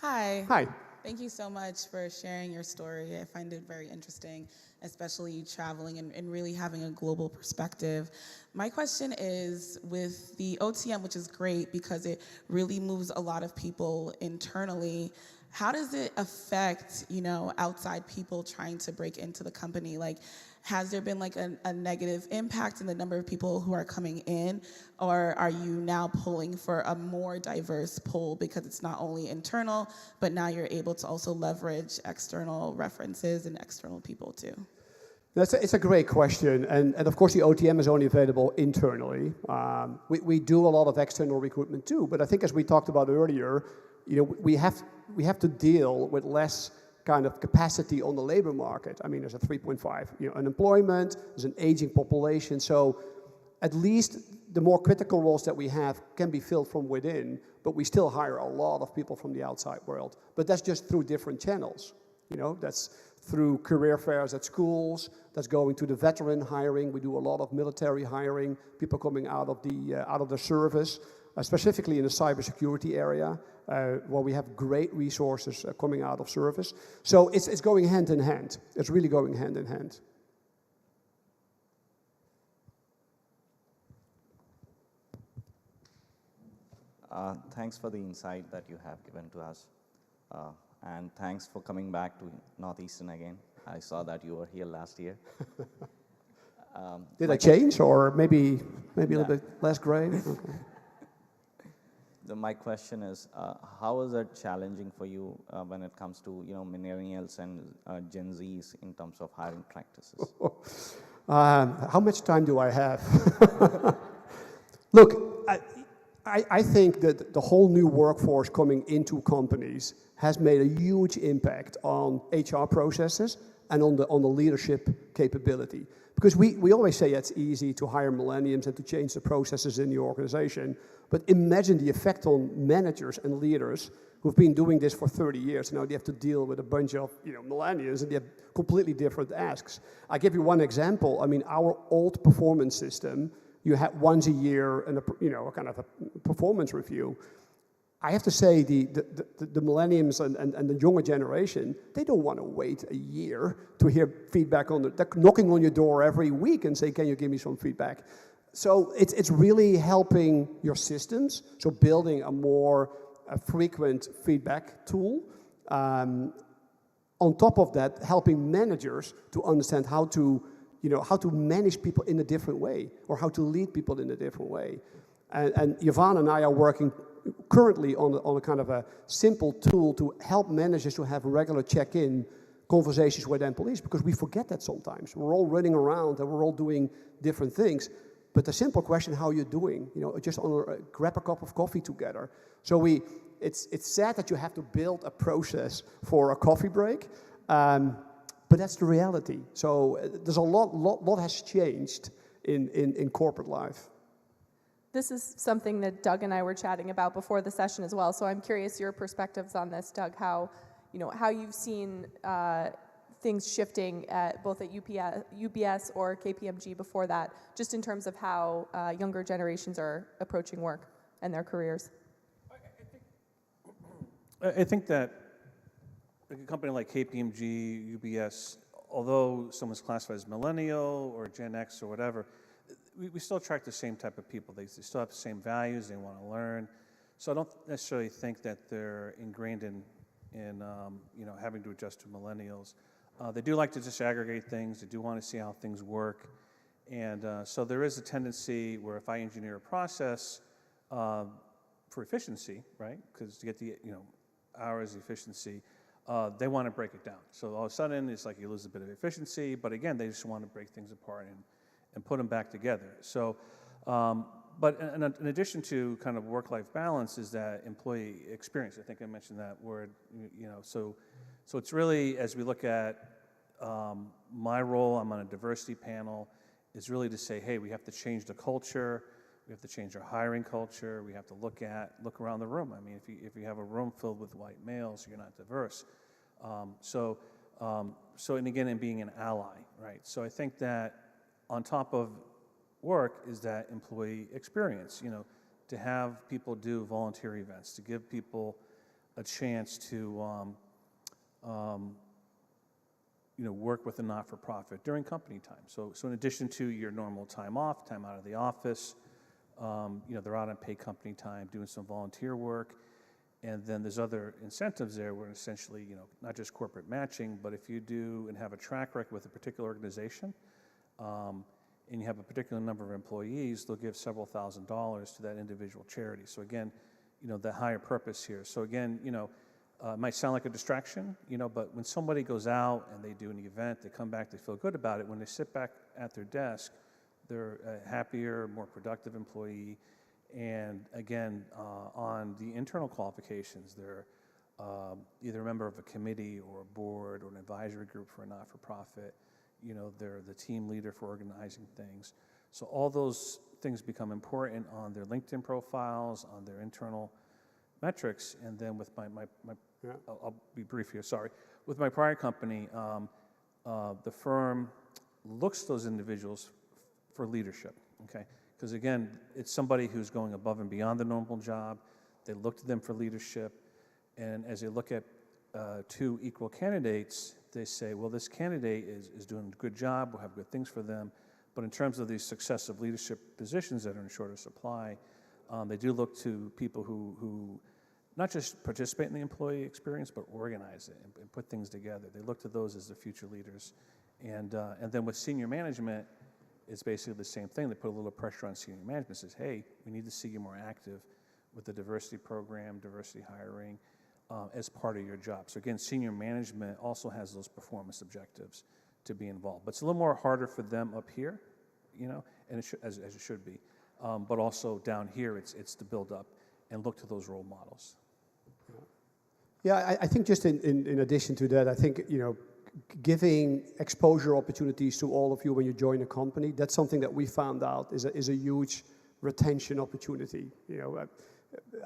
Speaker 18: Hi.
Speaker 16: Hi.
Speaker 18: Thank you so much for sharing your story. I find it very interesting, especially you traveling and really having a global perspective. My question is, with the OTM, which is great because it really moves a lot of people internally, how does it affect, outside people trying to break into the company? Like, has there been like a negative impact in the number of people who are coming in, or are you now pulling for a more diverse pool because it's not only internal, but now you're able to also leverage external references and external people too?
Speaker 16: It's a great question, and of course the OTM is only available internally. We do a lot of external recruitment too, but I think as we talked about earlier, we have to deal with less kind of capacity on the labor market. I mean, there's a 3.5 unemployment, there's an aging population, so at least the more critical roles that we have can be filled from within, but we still hire a lot of people from the outside world. But that's just through different channels. That's through career fairs at schools, that's going to the veteran hiring. We do a lot of military hiring, people coming out of the service, specifically in the cybersecurity area, where we have great resources coming out of service. So it's going hand in hand. It's really going hand in hand.
Speaker 19: Thanks for the insight that you have given to us. And thanks for coming back to Northeastern again. I saw that you were here last year.
Speaker 16: Did I change, or maybe a little bit less gray? Okay.
Speaker 19: My question is, how is it challenging for you when it comes to millennials and Gen Zs in terms of hiring practices?
Speaker 16: How much time do I have? Look, I think that the whole new workforce coming into companies has made a huge impact on HR processes and on the leadership capability. Because we always say it's easy to hire millennials and to change the processes in the organization, but imagine the effect on managers and leaders who've been doing this for 30 years. Now they have to deal with a bunch of millennials, and they have completely different asks. I'll give you one example. I mean, our old performance system, you had once a year a kind of a performance review. I have to say the millennials and the younger generation, they don't want to wait a year to hear feedback they're knocking on your door every week and say, can you give me some feedback? So it's really helping your systems, so building a more frequent feedback tool. On top of that, helping managers to understand how to manage people in a different way, or how to lead people in a different way. And Yvonne and I are working currently on a kind of a simple tool to help managers to have regular check-in conversations with employees, because we forget that sometimes. We're all running around and we're all doing different things. But the simple question, how are you doing? Just grab a cup of coffee together. So it's sad that you have to build a process for a coffee break, but that's the reality. So there's a lot has changed in corporate life.
Speaker 2: This is something that Doug and I were chatting about before the session as well. So I'm curious your perspectives on this, Doug, how you've seen things shifting both at UBS or KPMG before that, just in terms of how younger generations are approaching work and their careers?
Speaker 3: I think that a company like KPMG, UBS, although someone's classified as millennial or Gen X or whatever, we still attract the same type of people. They still have the same values. They want to learn. So I don't necessarily think that they're ingrained in having to adjust to millennials. They do like to disaggregate things. They do want to see how things work. And so there is a tendency where if I engineer a process for efficiency, right, because to get the hours efficiency, they want to break it down. So all of a sudden, it's like you lose a bit of efficiency, but again, they just want to break things apart and put them back together. So, but in addition to kind of work-life balance is that employee experience. I think I mentioned that word, so it's really, as we look at my role, I'm on a diversity panel, is really to say, hey, we have to change the culture. We have to change our hiring culture. We have to look around the room. I mean, if you have a room filled with white males, you're not diverse. And again, in being an ally, right? So I think that on top of work is that employee experience. To have people do volunteer events, to give people a chance to work with a not-for-profit during company time. So in addition to your normal time off, time out of the office. They're out on paid company time doing some volunteer work. And then there's other incentives there where essentially, not just corporate matching, but if you do and have a track record with a particular organization, and you have a particular number of employees, they'll give several $1,000s to that individual charity. So again, the higher purpose here. So again, it might sound like a distraction, but when somebody goes out and they do an event, they come back, they feel good about it. When they sit back at their desk, they're a happier, more productive employee. And again, on the internal qualifications, they're either a member of a committee or a board or an advisory group for a not-for-profit. They're the team leader for organizing things. So all those things become important on their LinkedIn profiles, on their internal metrics. And then with I'll be brief here, sorry. With my prior company, the firm looks to those individuals for leadership, okay? Because again, it's somebody who's going above and beyond the normal job. They look to them for leadership. And as they look at two equal candidates, they say, well, this candidate is doing a good job, we'll have good things for them. But in terms of these successive leadership positions that are in shorter supply, they do look to people who not just participate in the employee experience, but organize it and put things together. They look to those as the future leaders. And then with senior management, it's basically the same thing. They put a little pressure on senior management, says, hey, we need to see you more active with the diversity program, diversity hiring, as part of your job. So again, senior management also has those performance objectives to be involved. But it's a little more harder for them up here, and as it should be. But also down here, it's to build up and look to those role models.
Speaker 16: Yeah, I think just in addition to that, I think, giving exposure opportunities to all of you when you join a company, that's something that we found out is a huge retention opportunity.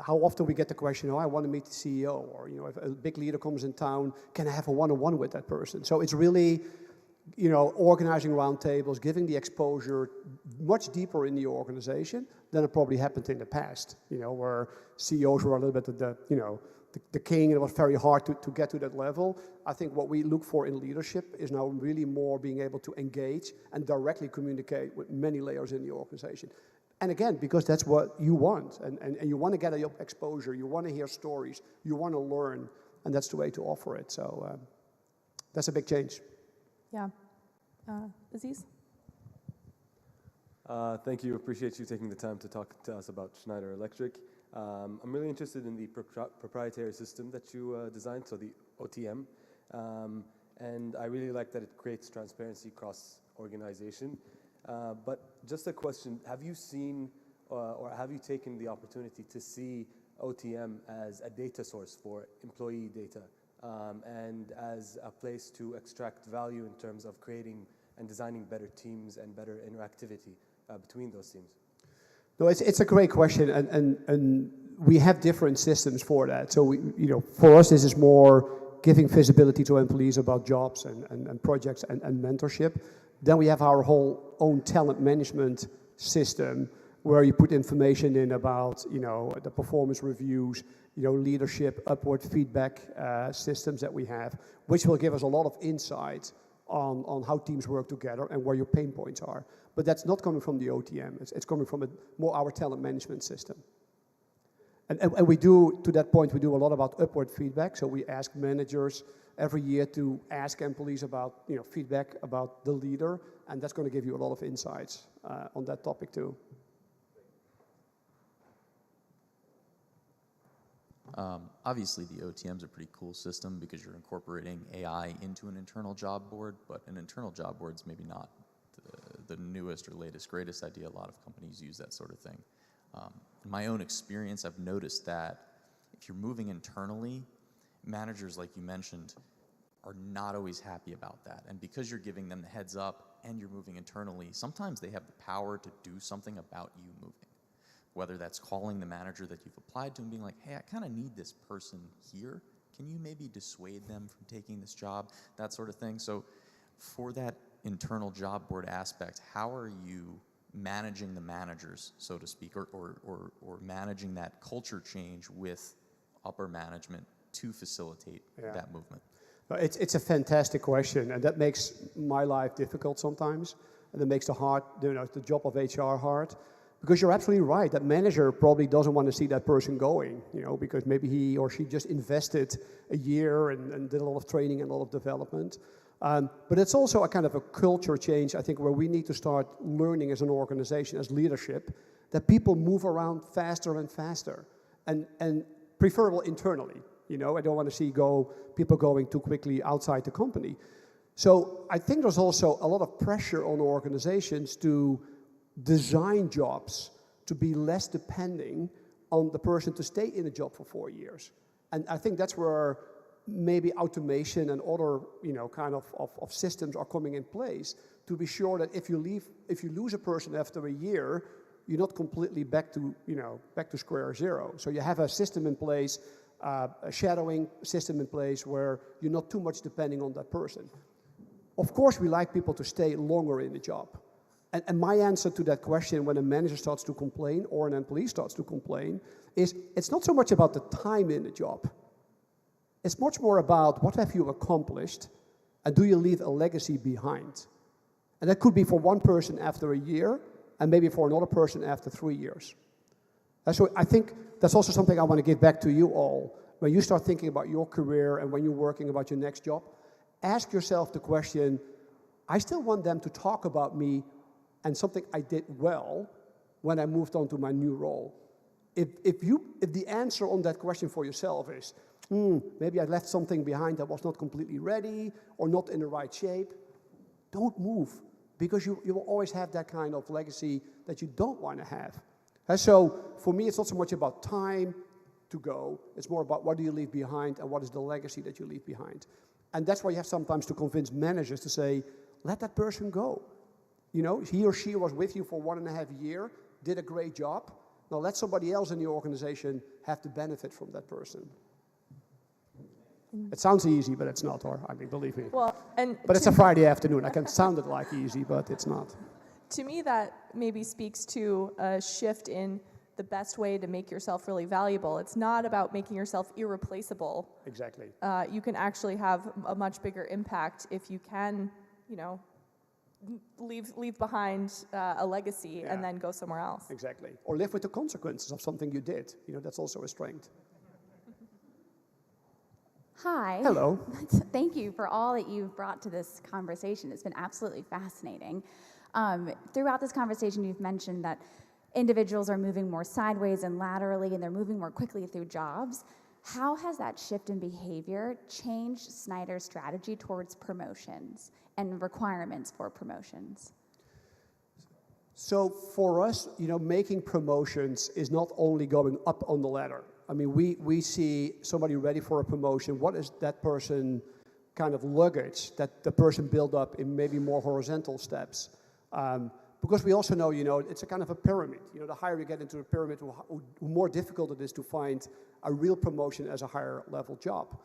Speaker 16: How often we get the question, I want to meet the CEO, or if a big leader comes in town, can I have a one-on-one with that person? So it's really, organizing roundtables, giving the exposure much deeper in the organization than it probably happened in the past, where CEOs were a little bit of the king, and it was very hard to get to that level. I think what we look for in leadership is now really more being able to engage and directly communicate with many layers in the organization. And again, because that's what you want, and you want to get your exposure, you want to hear stories, you want to learn, and that's the way to offer it. So that's a big change.
Speaker 2: Yeah. Aziz?
Speaker 5: Thank you. Appreciate you taking the time to talk to us about Schneider Electric. I'm really interested in the proprietary system that you designed, so the OTM. And I really like that it creates transparency across organization. But just a question, have you seen or have you taken the opportunity to see OTM as a data source for employee data and as a place to extract value in terms of creating and designing better teams and better interactivity between those teams?
Speaker 16: No, it's a great question, and we have different systems for that. So for us, this is more giving visibility to employees about jobs and projects and mentorship. Then we have our whole own talent management system where you put information in about, the performance reviews, leadership, upward feedback systems that we have, which will give us a lot of insight on how teams work together and where your pain points are. But that's not coming from the OTM. It's coming from more our talent management system. And we do, to that point, we do a lot about upward feedback. So we ask managers every year to ask employees about, feedback about the leader, and that's going to give you a lot of insights on that topic too.
Speaker 20: Obviously, the OTM is a pretty cool system because you're incorporating AI into an internal job board, but an internal job board is maybe not the newest or latest, greatest idea. A lot of companies use that sort of thing. In my own experience, I've noticed that if you're moving internally, managers, like you mentioned, are not always happy about that. And because you're giving them the heads up and you're moving internally, sometimes they have the power to do something about you moving. Whether that's calling the manager that you've applied to and being like, hey, I kind of need this person here. Can you maybe dissuade them from taking this job? That sort of thing. So for that internal job board aspect, how are you managing the managers, so to speak, or managing that culture change with upper management to facilitate that movement?
Speaker 16: It's a fantastic question, and that makes my life difficult sometimes, and it makes the job of HR hard. Because you're absolutely right, that manager probably doesn't want to see that person going, because maybe he or she just invested a year and did a lot of training and a lot of development. But it's also a kind of a culture change, I think, where we need to start learning as an organization, as leadership, that people move around faster and faster, and preferable internally. I don't want to see people going too quickly outside the company. So I think there's also a lot of pressure on organizations to design jobs to be less depending on the person to stay in a job for 4 years. And I think that's where maybe automation and other, kind of systems are coming in place to be sure that if you lose a person after a year, you're not completely back to square zero. So you have a system in place, a shadowing system in place where you're not too much depending on that person. Of course, we like people to stay longer in the job. And my answer to that question when a manager starts to complain or an employee starts to complain is it's not so much about the time in the job. It's much more about what have you accomplished and do you leave a legacy behind? And that could be for one person after a year and maybe for another person after 3 years. And so I think that's also something I want to give back to you all. When you start thinking about your career and when you're working about your next job, ask yourself the question, I still want them to talk about me and something I did well when I moved on to my new role. If the answer on that question for yourself is, maybe I left something behind that was not completely ready or not in the right shape, don't move, because you will always have that kind of legacy that you don't want to have. And so for me, it's not so much about time to go, it's more about what do you leave behind and what is the legacy that you leave behind. And that's why you have sometimes to convince managers to say, let that person go. He or she was with you for 1.5 years, did a great job. Now let somebody else in the organization have the benefit from that person. It sounds easy, but it's not, believe me. But it's a Friday afternoon. I can sound it like easy, but it's not.
Speaker 2: To me, that maybe speaks to a shift in the best way to make yourself really valuable. It's not about making yourself irreplaceable.
Speaker 16: Exactly.
Speaker 2: You can actually have a much bigger impact if you can, leave behind a legacy and then go somewhere else.
Speaker 16: Exactly. Or live with the consequences of something you did. That's also a strength.
Speaker 21: Hi.
Speaker 16: Hello.
Speaker 21: Thank you for all that you've brought to this conversation. It's been absolutely fascinating. Throughout this conversation, you've mentioned that individuals are moving more sideways and laterally, and they're moving more quickly through jobs. How has that shift in behavior changed Snyder's strategy towards promotions and requirements for promotions?
Speaker 16: So for us, making promotions is not only going up on the ladder. We see somebody ready for a promotion. What is that person kind of luggage that the person built up in maybe more horizontal steps? Because we also know, it's a kind of a pyramid. The higher you get into the pyramid, the more difficult it is to find a real promotion as a higher level job.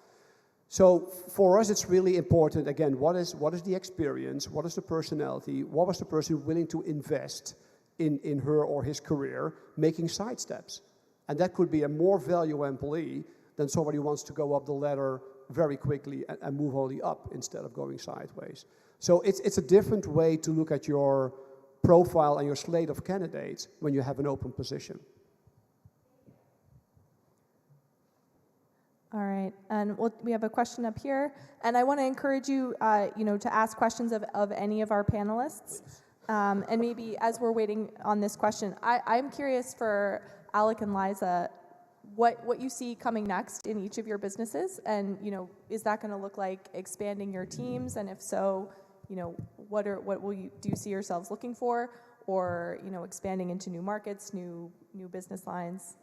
Speaker 16: So for us, it's really important, again, what is the experience, what is the personality, what was the person willing to invest in her or his career, making side steps. And that could be a more valuable employee than somebody who wants to go up the ladder very quickly and move only up instead of going sideways. So it's a different way to look at your profile and your slate of candidates when you have an open position.
Speaker 2: All right, and we have a question up here, and I want to encourage you, to ask questions of any of our panelists. And maybe as we're waiting on this question, I'm curious for Alec and Liza, what you see coming next in each of your businesses, and is that going to look like expanding your teams, and if so, what do you see yourselves looking for, or expanding into new markets, new business lines?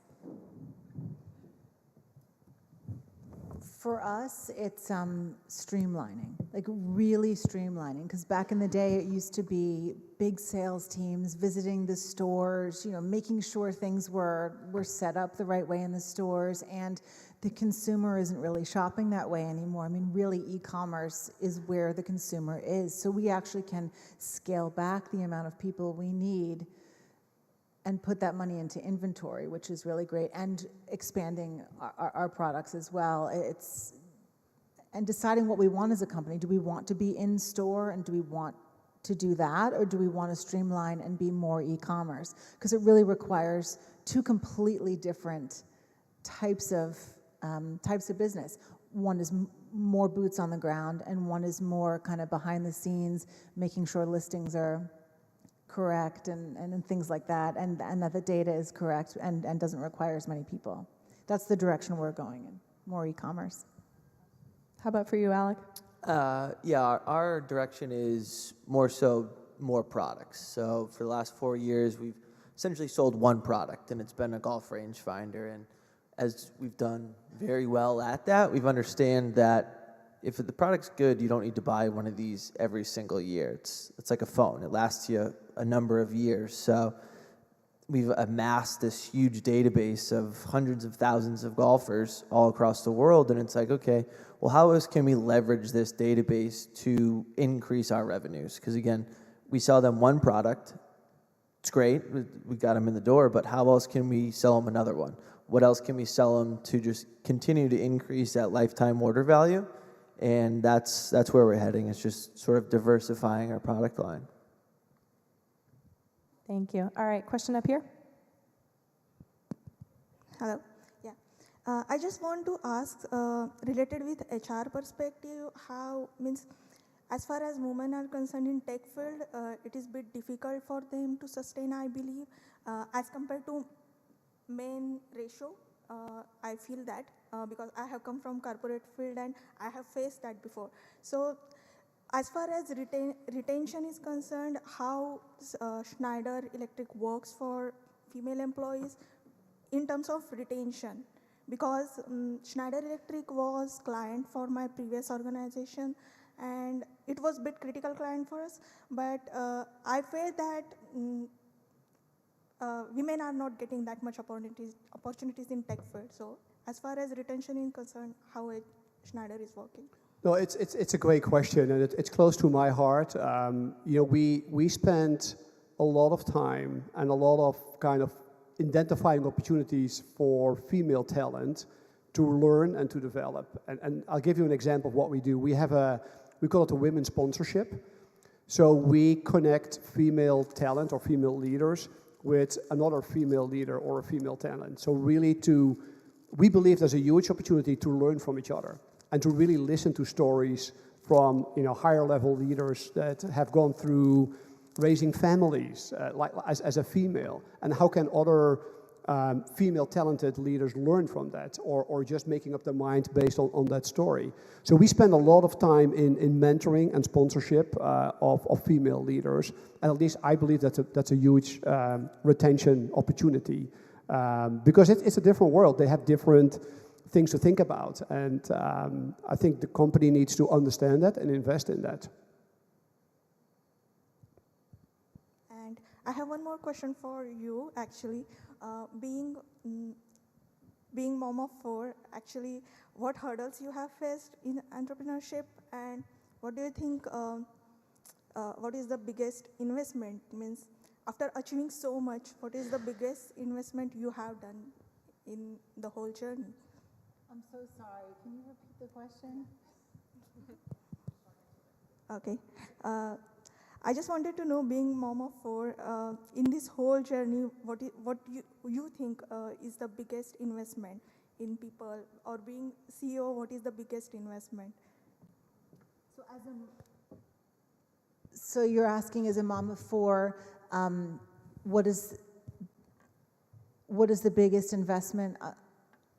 Speaker 6: For us, it's streamlining, like really streamlining, because back in the day, it used to be big sales teams visiting the stores, making sure things were set up the right way in the stores, and the consumer isn't really shopping that way anymore. I mean, really, e-commerce is where the consumer is. So we actually can scale back the amount of people we need and put that money into inventory, which is really great, and expanding our products as well. And deciding what we want as a company. Do we want to be in store, and do we want to do that, or do we want to streamline and be more e-commerce? Because it really requires two completely different types of business. One is more boots on the ground, and one is more kind of behind the scenes, making sure listings are correct and things like that, and that the data is correct and doesn't require as many people. That's the direction we're going in, more e-commerce.
Speaker 2: How about for you, Alec?
Speaker 11: Our direction is more products. So for the last 4 years, we've essentially sold one product, and it's been a golf rangefinder. And as we've done very well at that, we've understand that if the product's good, you don't need to buy one of these every single year. It's like a phone. It lasts you a number of years. So we've amassed this huge database of hundreds of thousands of golfers all across the world, and it's like, okay, well, how else can we leverage this database to increase our revenues? Because again, we sell them one product. It's great. We got them in the door, but how else can we sell them another one? What else can we sell them to just continue to increase that lifetime order value? And that's where we're heading. It's just sort of diversifying our product line.
Speaker 2: Thank you. All right, question up here.
Speaker 8: Hello. Yeah. I just want to ask, related with HR perspective, as far as women are concerned in tech field, it is a bit difficult for them to sustain, I believe, as compared to men ratio. I feel that because I have come from corporate field and I have faced that before. So as far as retention is concerned, how Schneider Electric works for female employees in terms of retention? Because Schneider Electric was client for my previous organization, and it was a bit critical client for us, but I felt that women are not getting that much opportunities in tech field. So as far as retention is concerned, how Schneider is working?
Speaker 16: No, it's a great question, and it's close to my heart. We spent a lot of time and a lot of kind of identifying opportunities for female talent to learn and to develop. And I'll give you an example of what we do. We call it a women's sponsorship. So we connect female talent or female leaders with another female leader or a female talent. So really we believe there's a huge opportunity to learn from each other and to really listen to stories from higher level leaders that have gone through raising families as a female, and how can other female talented leaders learn from that, or just making up their mind based on that story. So we spend a lot of time in mentoring and sponsorship of female leaders, and at least I believe that's a huge retention opportunity, because it's a different world. They have different things to think about, and I think the company needs to understand that and invest in that.
Speaker 8: being mom of four, actually, what hurdles you have faced in entrepreneurship, and what do you think, what is the biggest investment? Means, after achieving so much, what is the biggest investment you have done in the whole journey?
Speaker 6: I'm so sorry. Can you repeat the question?
Speaker 8: Okay. I just wanted to know, being mom of four, in this whole journey, what you think is the biggest investment in people, or being CEO, what is the biggest investment?
Speaker 6: So you're asking, as a mom of four, what is the biggest investment?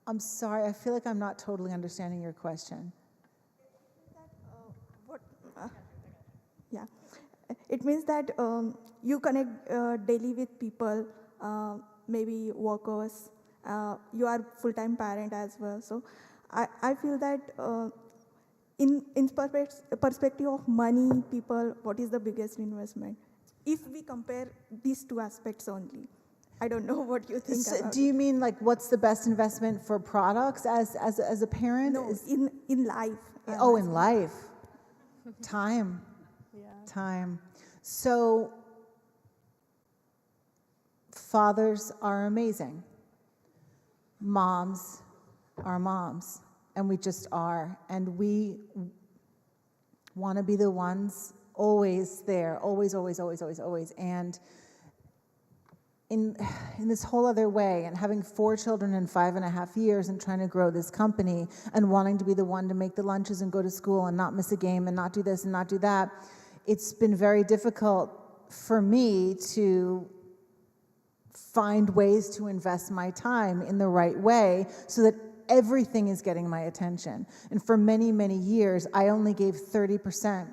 Speaker 6: I'm sorry, I feel like I'm not totally understanding your question.
Speaker 8: Yeah, it means that you connect daily with people, maybe workers. You are full-time parent as well. So I feel that in perspective of money, people, what is the biggest investment? If we compare these two aspects only. I don't know what you think about
Speaker 6: Do you mean like what's the best investment for products as a parent?
Speaker 8: No, in life.
Speaker 6: Oh, in life. Time.
Speaker 8: Yeah.
Speaker 6: Time. So fathers are amazing. Moms are moms. And we just are. And we want to be the ones always there. Always, always, always, always, always. And in this whole other way, and having 4 children in 5.5 years and trying to grow this company and wanting to be the one to make the lunches and go to school and not miss a game and not do this and not do that, it's been very difficult for me to find ways to invest my time in the right way so that everything is getting my attention. And for many, many years, I only gave 30%.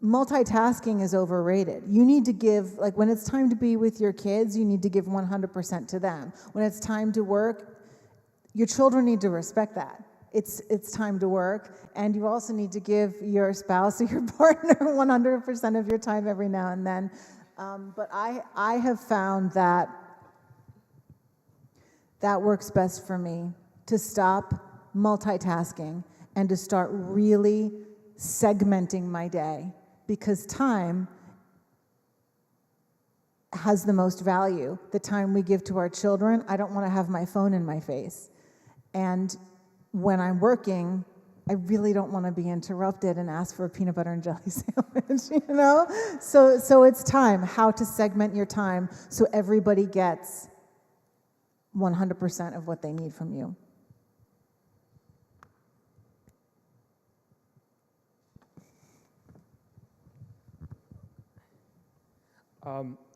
Speaker 6: Multitasking is overrated. You need to give, like when it's time to be with your kids, you need to give 100% to them. When it's time to work, your children need to respect that. It's time to work, and you also need to give your spouse or your partner 100% of your time every now and then. But I have found that works best for me, to stop multitasking and to start really segmenting my day, because time has the most value. The time we give to our children, I don't want to have my phone in my face. And when I'm working, I really don't want to be interrupted and ask for a peanut butter and jelly sandwich, you know? So it's time, how to segment your time so everybody gets 100% of what they need from you.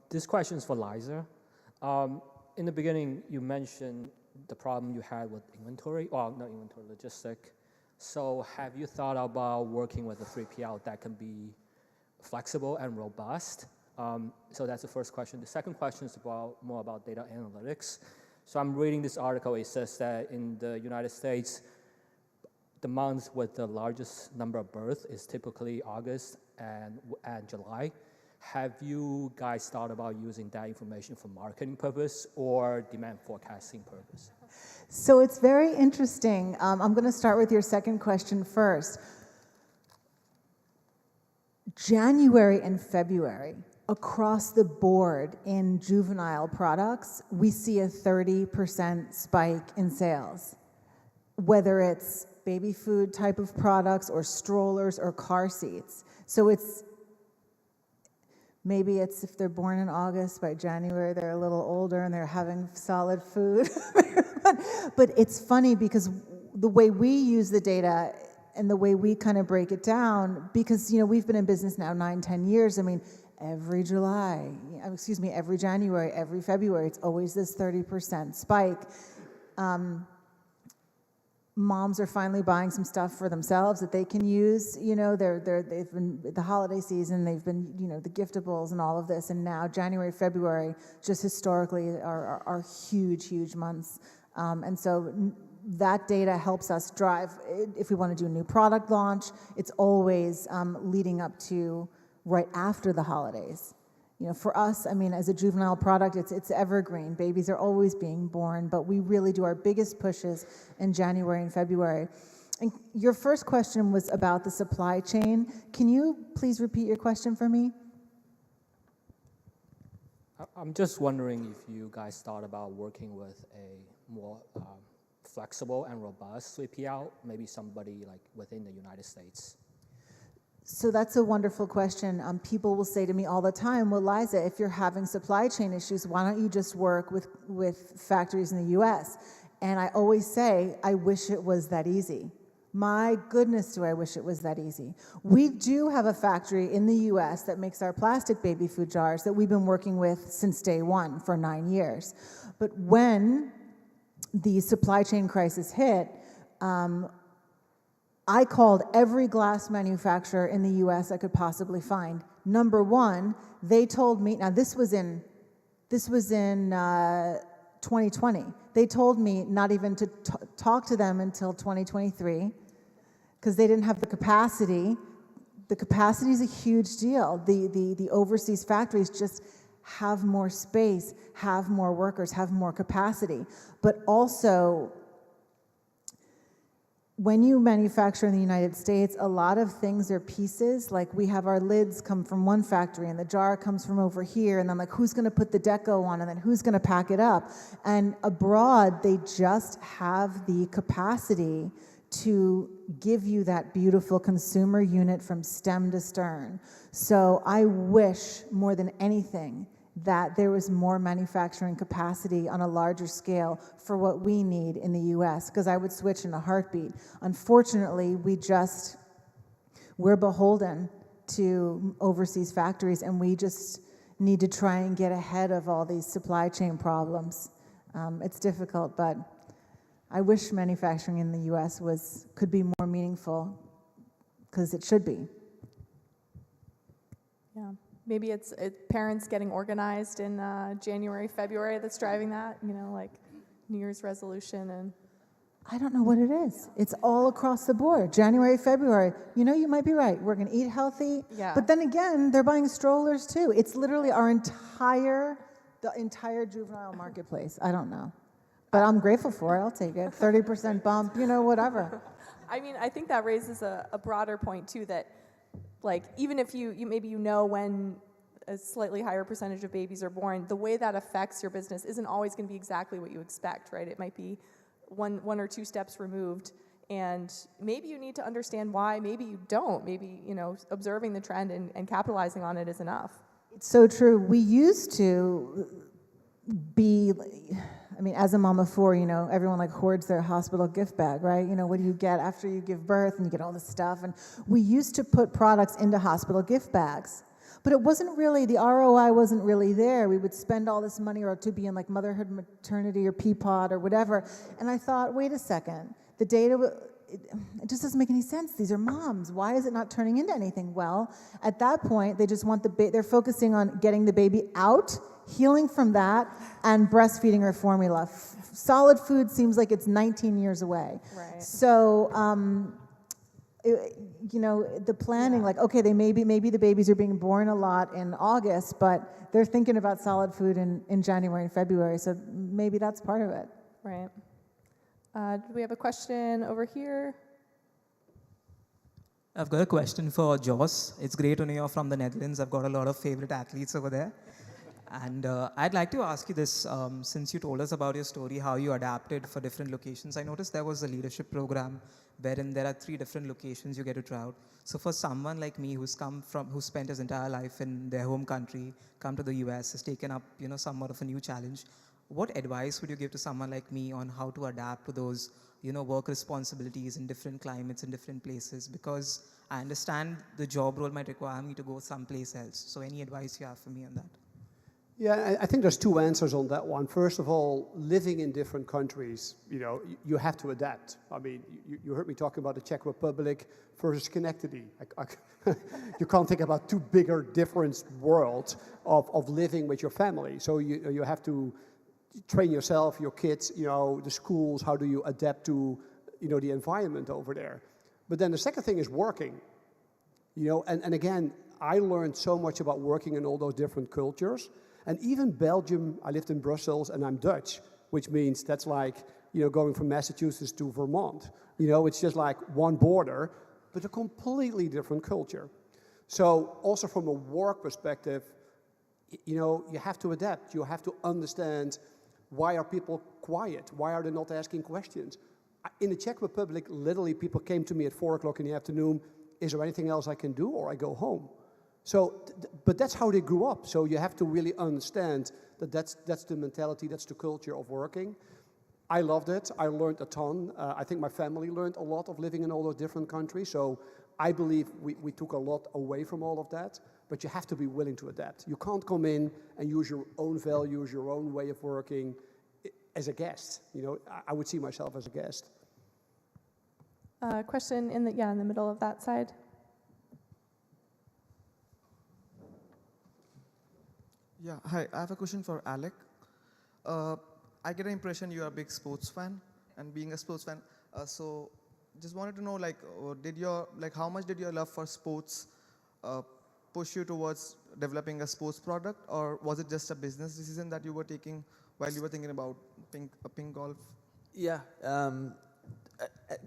Speaker 7: This question is for Liza. In the beginning, you mentioned the problem you had with inventory, well, not inventory, logistic. So have you thought about working with a 3PL that can be flexible and robust? So that's the first question. The second question is more about data analytics. So I'm reading this article. It says that in the United States, the month with the largest number of births is typically August and July. Have you guys thought about using that information for marketing purpose or demand forecasting purpose?
Speaker 6: So it's very interesting. I'm going to start with your second question first. January and February, across the board in juvenile products, we see a 30% spike in sales, whether it's baby food type of products or strollers or car seats. So maybe it's if they're born in August, by January they're a little older and they're having solid food. But it's funny because the way we use the data and the way we kind of break it down, because we've been in business now 9-10 years. I mean, every January, every February, it's always this 30% spike. Moms are finally buying some stuff for themselves that they can use. They've been the holiday season. They've been, the giftables and all of this. And now January, February, just historically are huge, huge months. And so that data helps us drive. If we want to do a new product launch, it's always leading up to right after the holidays. For us, I mean, as a juvenile product, it's evergreen. Babies are always being born, but we really do our biggest pushes in January and February. And your first question was about the supply chain. Can you please repeat your question for me?
Speaker 7: I'm just wondering if you guys thought about working with a more flexible and robust 3PL, maybe somebody like within the United States.
Speaker 6: So that's a wonderful question. People will say to me all the time, well, Liza, if you're having supply chain issues, why don't you just work with factories in the US? And I always say, I wish it was that easy. My goodness, do I wish it was that easy. We do have a factory in the US that makes our plastic baby food jars that we've been working with since day one for 9 years. But when the supply chain crisis hit, I called every glass manufacturer in the US I could possibly find. Number one, they told me, now this was in 2020. They told me not even to talk to them until 2023 because they didn't have the capacity. The capacity is a huge deal. The overseas factories just have more space, have more workers, have more capacity. But also, when you manufacture in the United States, a lot of things are pieces. Like we have our lids come from one factory and the jar comes from over here. And then like, who's gonna put the deco on and then who's gonna pack it up? And abroad, they just have the capacity to give you that beautiful consumer unit from stem to stern. So I wish more than anything that there was more manufacturing capacity on a larger scale for what we need in the US, because I would switch in a heartbeat. Unfortunately, we're beholden to overseas factories, and we just need to try and get ahead of all these supply chain problems. It's difficult, but I wish manufacturing in the US could be more meaningful, because it should be.
Speaker 2: Yeah. Maybe it's parents getting organized in January, February that's driving that, like New Year's resolution. And
Speaker 6: I don't know what it is. It's all across the board. January, February. You might be right. We're going to eat healthy.
Speaker 2: Yeah.
Speaker 6: But then again, they're buying strollers too. It's literally the entire juvenile marketplace. I don't know. But I'm grateful for it. I'll take it. 30% bump, whatever.
Speaker 2: I mean, I think that raises a broader point too, that like, even if you maybe when a slightly higher percentage of babies are born, the way that affects your business isn't always going to be exactly what you expect, right? It might be one or two steps removed, and maybe you need to understand why, maybe you don't. Maybe, observing the trend and capitalizing on it is enough.
Speaker 6: It's so true. We used to be, as a mom of four, everyone like hoards their hospital gift bag, right? What do you get after you give birth, and you get all this stuff. And we used to put products into hospital gift bags, but it wasn't really, the ROI wasn't really there. We would spend all this money or to be in like motherhood, maternity, or Peapod or whatever. And I thought, wait a second, the data, it just doesn't make any sense. These are moms. Why is it not turning into anything? Well, at that point, they just want they're focusing on getting the baby out, healing from that, and breastfeeding her formula. Solid food seems like it's 19 years away.
Speaker 2: Right.
Speaker 6: So, the planning, like, okay, maybe the babies are being born a lot in August, but they're thinking about solid food in January and February, so maybe that's part of it.
Speaker 2: Right. Do we have a question over here?
Speaker 4: I've got a question for Jos. It's great to know you're from the Netherlands. I've got a lot of favorite athletes over there. And I'd like to ask you this, since you told us about your story, how you adapted for different locations. I noticed there was a leadership program wherein there are 3 different locations you get to try out. So for someone like me who spent his entire life in their home country, come to the US, has taken up, somewhat of a new challenge, what advice would you give to someone like me on how to adapt to those, work responsibilities in different climates in different places? Because I understand the job role might require me to go someplace else. So any advice you have for me on that?
Speaker 16: Yeah, I think there's 2 answers on that one. First of all, living in different countries, you have to adapt. I mean, you heard me talking about the Czech Republic versus Schenectady. You can't think about 2 bigger different worlds of living with your family. So you have to train yourself, your kids, the schools, how do you adapt to, the environment over there. But then the second thing is working, and again, I learned so much about working in all those different cultures. And even Belgium, I lived in Brussels and I'm Dutch, which means that's like, going from Massachusetts to Vermont. It's just like one border, but a completely different culture. So also from a work perspective, you have to adapt. You have to understand, why are people quiet? Why are they not asking questions? In the Czech Republic, literally people came to me at 4 o'clock in the afternoon, is there anything else I can do, or I go home? So, but that's how they grew up. So you have to really understand that that's the mentality, that's the culture of working. I loved it. I learned a ton. I think my family learned a lot of living in all those different countries. So I believe we took a lot away from all of that. But you have to be willing to adapt. You can't come in and use your own values, your own way of working as a guest. I would see myself as a guest.
Speaker 2: Question in the middle of that side.
Speaker 9: Yeah, hi. I have a question for Alec. I get the impression you are a big sports fan, and being a sports fan, so just wanted to know, how much did your love for sports push you towards developing a sports product, or was it just a business decision that you were taking while you were thinking about ping golf?
Speaker 11: Yeah.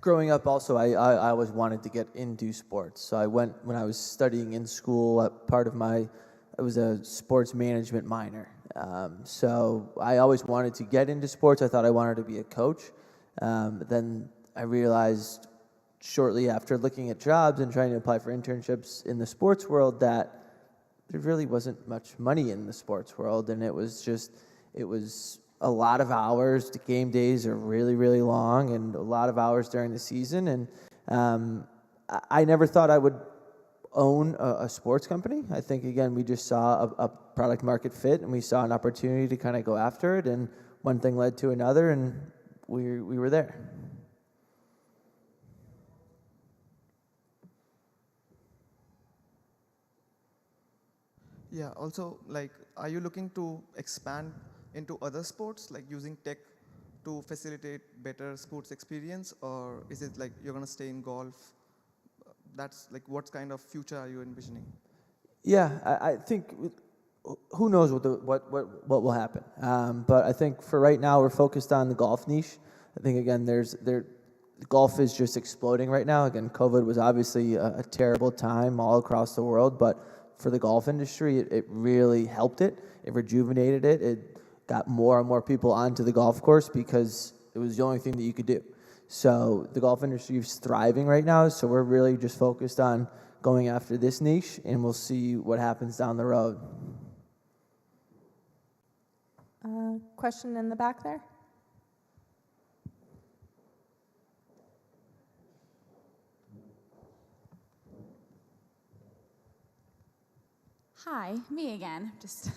Speaker 11: Growing up also, I always wanted to get into sports. So when I was studying in school, I was a sports management minor. So I always wanted to get into sports. I thought I wanted to be a coach. But then I realized shortly after looking at jobs and trying to apply for internships in the sports world that there really wasn't much money in the sports world. And it was a lot of hours. The game days are really, really long, and a lot of hours during the season. And I never thought I would own a sports company. I think, again, we just saw a product market fit, and we saw an opportunity to kind of go after it, and one thing led to another, and we were there.
Speaker 9: Yeah, also, are you looking to expand into other sports, like using tech to facilitate better sports experience, or is it you're going to stay in golf? That's what kind of future are you envisioning?
Speaker 11: Yeah, I think who knows what will happen. But I think for right now we're focused on the golf niche. I think again golf is just exploding right now. Again, COVID was obviously a terrible time all across the world, but for the golf industry, it really helped it. It rejuvenated it. It got more and more people onto the golf course because it was the only thing that you could do. So the golf industry is thriving right now, so we're really just focused on going after this niche, and we'll see what happens down the road.
Speaker 2: Question in the back there.
Speaker 10: Hi, me again. Just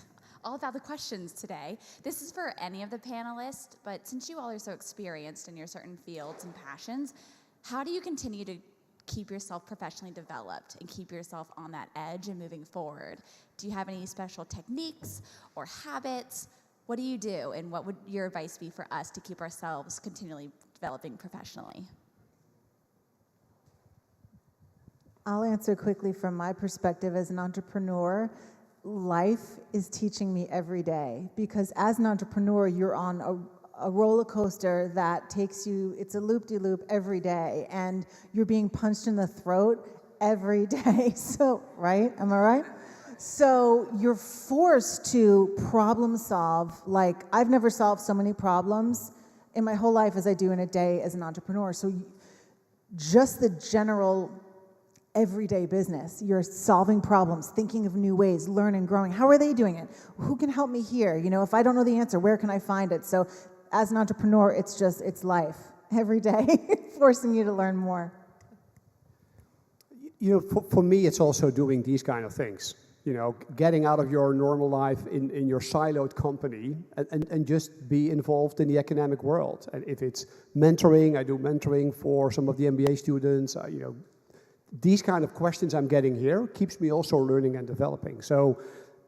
Speaker 10: all about the questions today. This is for any of the panelists, but since you all are so experienced in your certain fields and passions, how do you continue to keep yourself professionally developed and keep yourself on that edge and moving forward? Do you have any special techniques or habits? What do you do, and what would your advice be for us to keep ourselves continually developing professionally?
Speaker 6: I'll answer quickly from my perspective as an entrepreneur. Life is teaching me every day, because as an entrepreneur, you're on a roller coaster that takes you, it's a loop-de-loop every day, and you're being punched in the throat every day. So, right? Am I right? So you're forced to problem solve. Like, I've never solved so many problems in my whole life as I do in a day as an entrepreneur. So just the general everyday business. You're solving problems, thinking of new ways, learning, growing. How are they doing it? Who can help me here? If I don't know the answer, where can I find it? So as an entrepreneur, it's life every day, forcing you to learn more.
Speaker 16: For me, it's also doing these kind of things. Getting out of your normal life in your siloed company and just be involved in the academic world. And if it's mentoring, I do mentoring for some of the MBA students, these kind of questions I'm getting here keeps me also learning and developing. So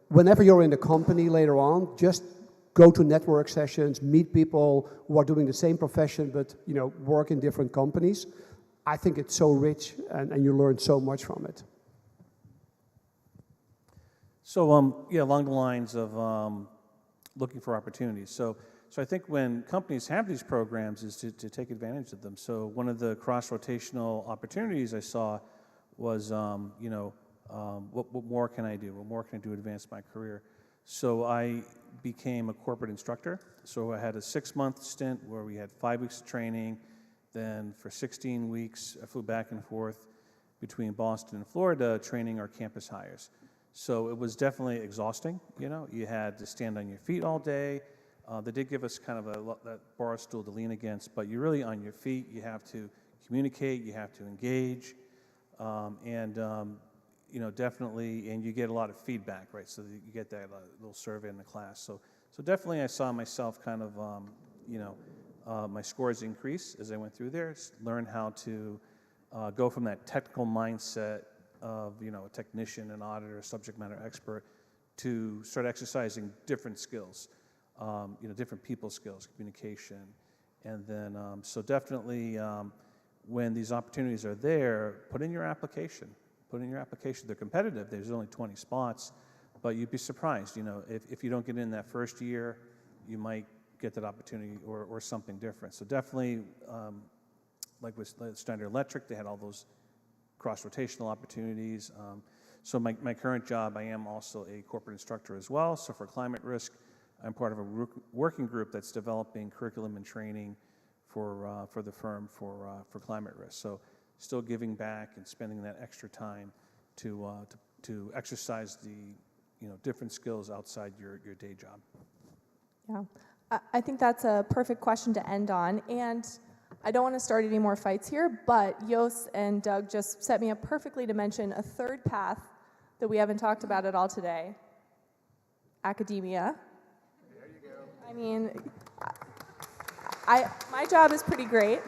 Speaker 16: whenever you're in the company later on, just go to network sessions, meet people who are doing the same profession but work in different companies. I think it's so rich, and you learn so much from it.
Speaker 3: So yeah, along the lines of looking for opportunities. So I think when companies have these programs is to take advantage of them. So one of the cross-rotational opportunities I saw was, what more can I do? What more can I do to advance my career? So I became a corporate instructor. So I had a 6-month stint where we had 5 weeks of training. Then for 16 weeks, I flew back and forth between Boston and Florida training our campus hires. So it was definitely exhausting. You had to stand on your feet all day. They did give us kind of that bar stool to lean against, but you're really on your feet. You have to communicate. You have to engage. Definitely, and you get a lot of feedback, right? So you get that little survey in the class. So definitely I saw myself kind of, my scores increase as I went through there. Learn how to go from that technical mindset of, a technician, an auditor, subject matter expert, to start exercising different skills, different people skills, communication. And then, so definitely when these opportunities are there, put in your application. Put in your application. They're competitive. There's only 20 spots, but you'd be surprised. If you don't get in that first year, you might get that opportunity or something different. So definitely, like with Schneider Electric, they had all those cross-rotational opportunities. So my current job, I am also a corporate instructor as well. So for climate risk, I'm part of a working group that's developing curriculum and training for the firm for climate risk. So still giving back and spending that extra time to exercise the different skills outside your day job.
Speaker 2: Yeah, I think that's a perfect question to end on. And I don't want to start any more fights here, but Jos and Doug just set me up perfectly to mention a third path that we haven't talked about at all today: academia.
Speaker 12: There you go.
Speaker 2: I mean, my job is pretty great.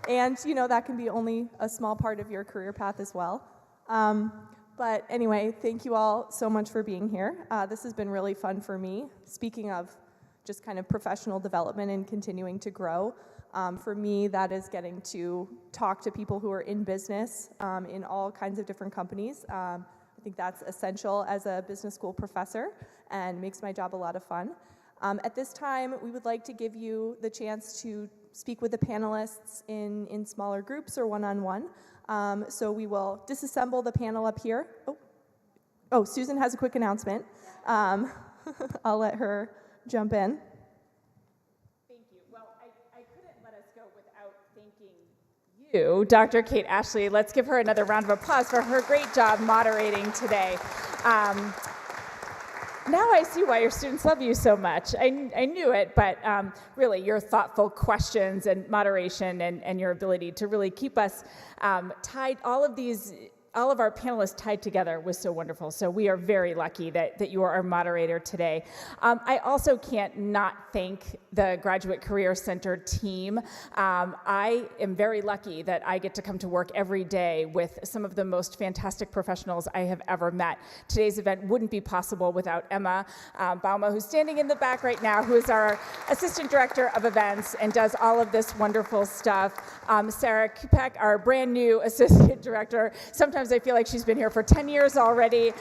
Speaker 2: And, that can be only a small part of your career path as well. But anyway, thank you all so much for being here. This has been really fun for me. Speaking of just kind of professional development and continuing to grow, for me, that is getting to talk to people who are in business in all kinds of different companies. I think that's essential as a business school professor and makes my job a lot of fun. At this time, we would like to give you the chance to speak with the panelists in smaller groups or one-on-one. So we will disassemble the panel up here. Oh, Susan has a quick announcement. I'll let her jump in.
Speaker 1: Thank you. Well, I couldn't let us go without thanking you, Dr. Kate Ashley. Let's give her another round of applause for her great job moderating today. Now I see why your students love you so much. I knew it, but really your thoughtful questions and moderation and your ability to really keep us tied, all of our panelists tied together was so wonderful. So we are very lucky that you are our moderator today. I also can't not thank the Graduate Career Center team. I am very lucky that I get to come to work every day with some of the most fantastic professionals I have ever met. Today's event wouldn't be possible without Emma Bauma, who's standing in the back right now, who is our Assistant Director of Events and does all of this wonderful stuff. Sarah Kupek, our brand new Assistant Director. Sometimes I feel like she's been here for 10 years already.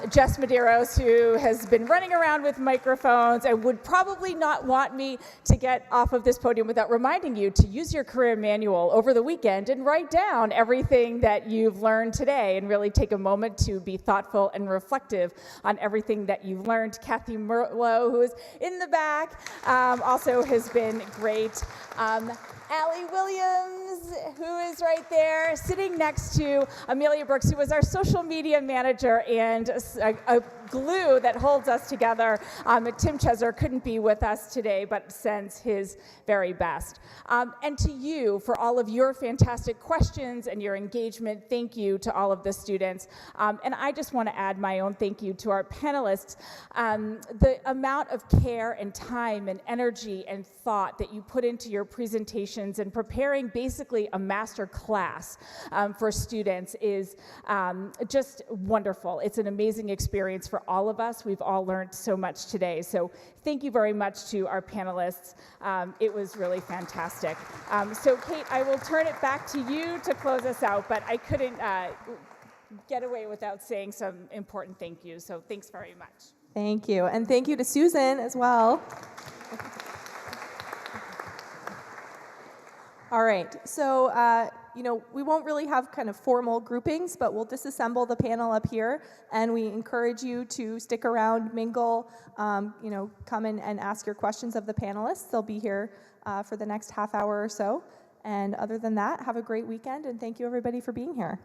Speaker 1: Jess Medeiros, who has been running around with microphones and would probably not want me to get off of this podium without reminding you to use your career manual over the weekend and write down everything that you've learned today and really take a moment to be thoughtful and reflective on everything that you've learned. Kathy Merlot, who is in the back, also has been great. Allie Williams, who is right there, sitting next to Amelia Brooks, who was our social media manager and a glue that holds us together. Tim Cheser couldn't be with us today, but sends his very best. And to you, for all of your fantastic questions and your engagement, thank you to all of the students. And I just want to add my own thank you to our panelists. The amount of care and time and energy and thought that you put into your presentations and preparing basically a master class for students is just wonderful. It's an amazing experience for all of us. We've all learned so much today. So thank you very much to our panelists. It was really fantastic. So Kate, I will turn it back to you to close us out, but I couldn't get away without saying some important thank yous. So thanks very much.
Speaker 2: Thank you. And thank you to Susan as well. All right, so we won't really have kind of formal groupings, but we'll disassemble the panel up here, and we encourage you to stick around, mingle, come in and ask your questions of the panelists. They'll be here for the next half hour or so. And other than that, have a great weekend, and thank you everybody for being here.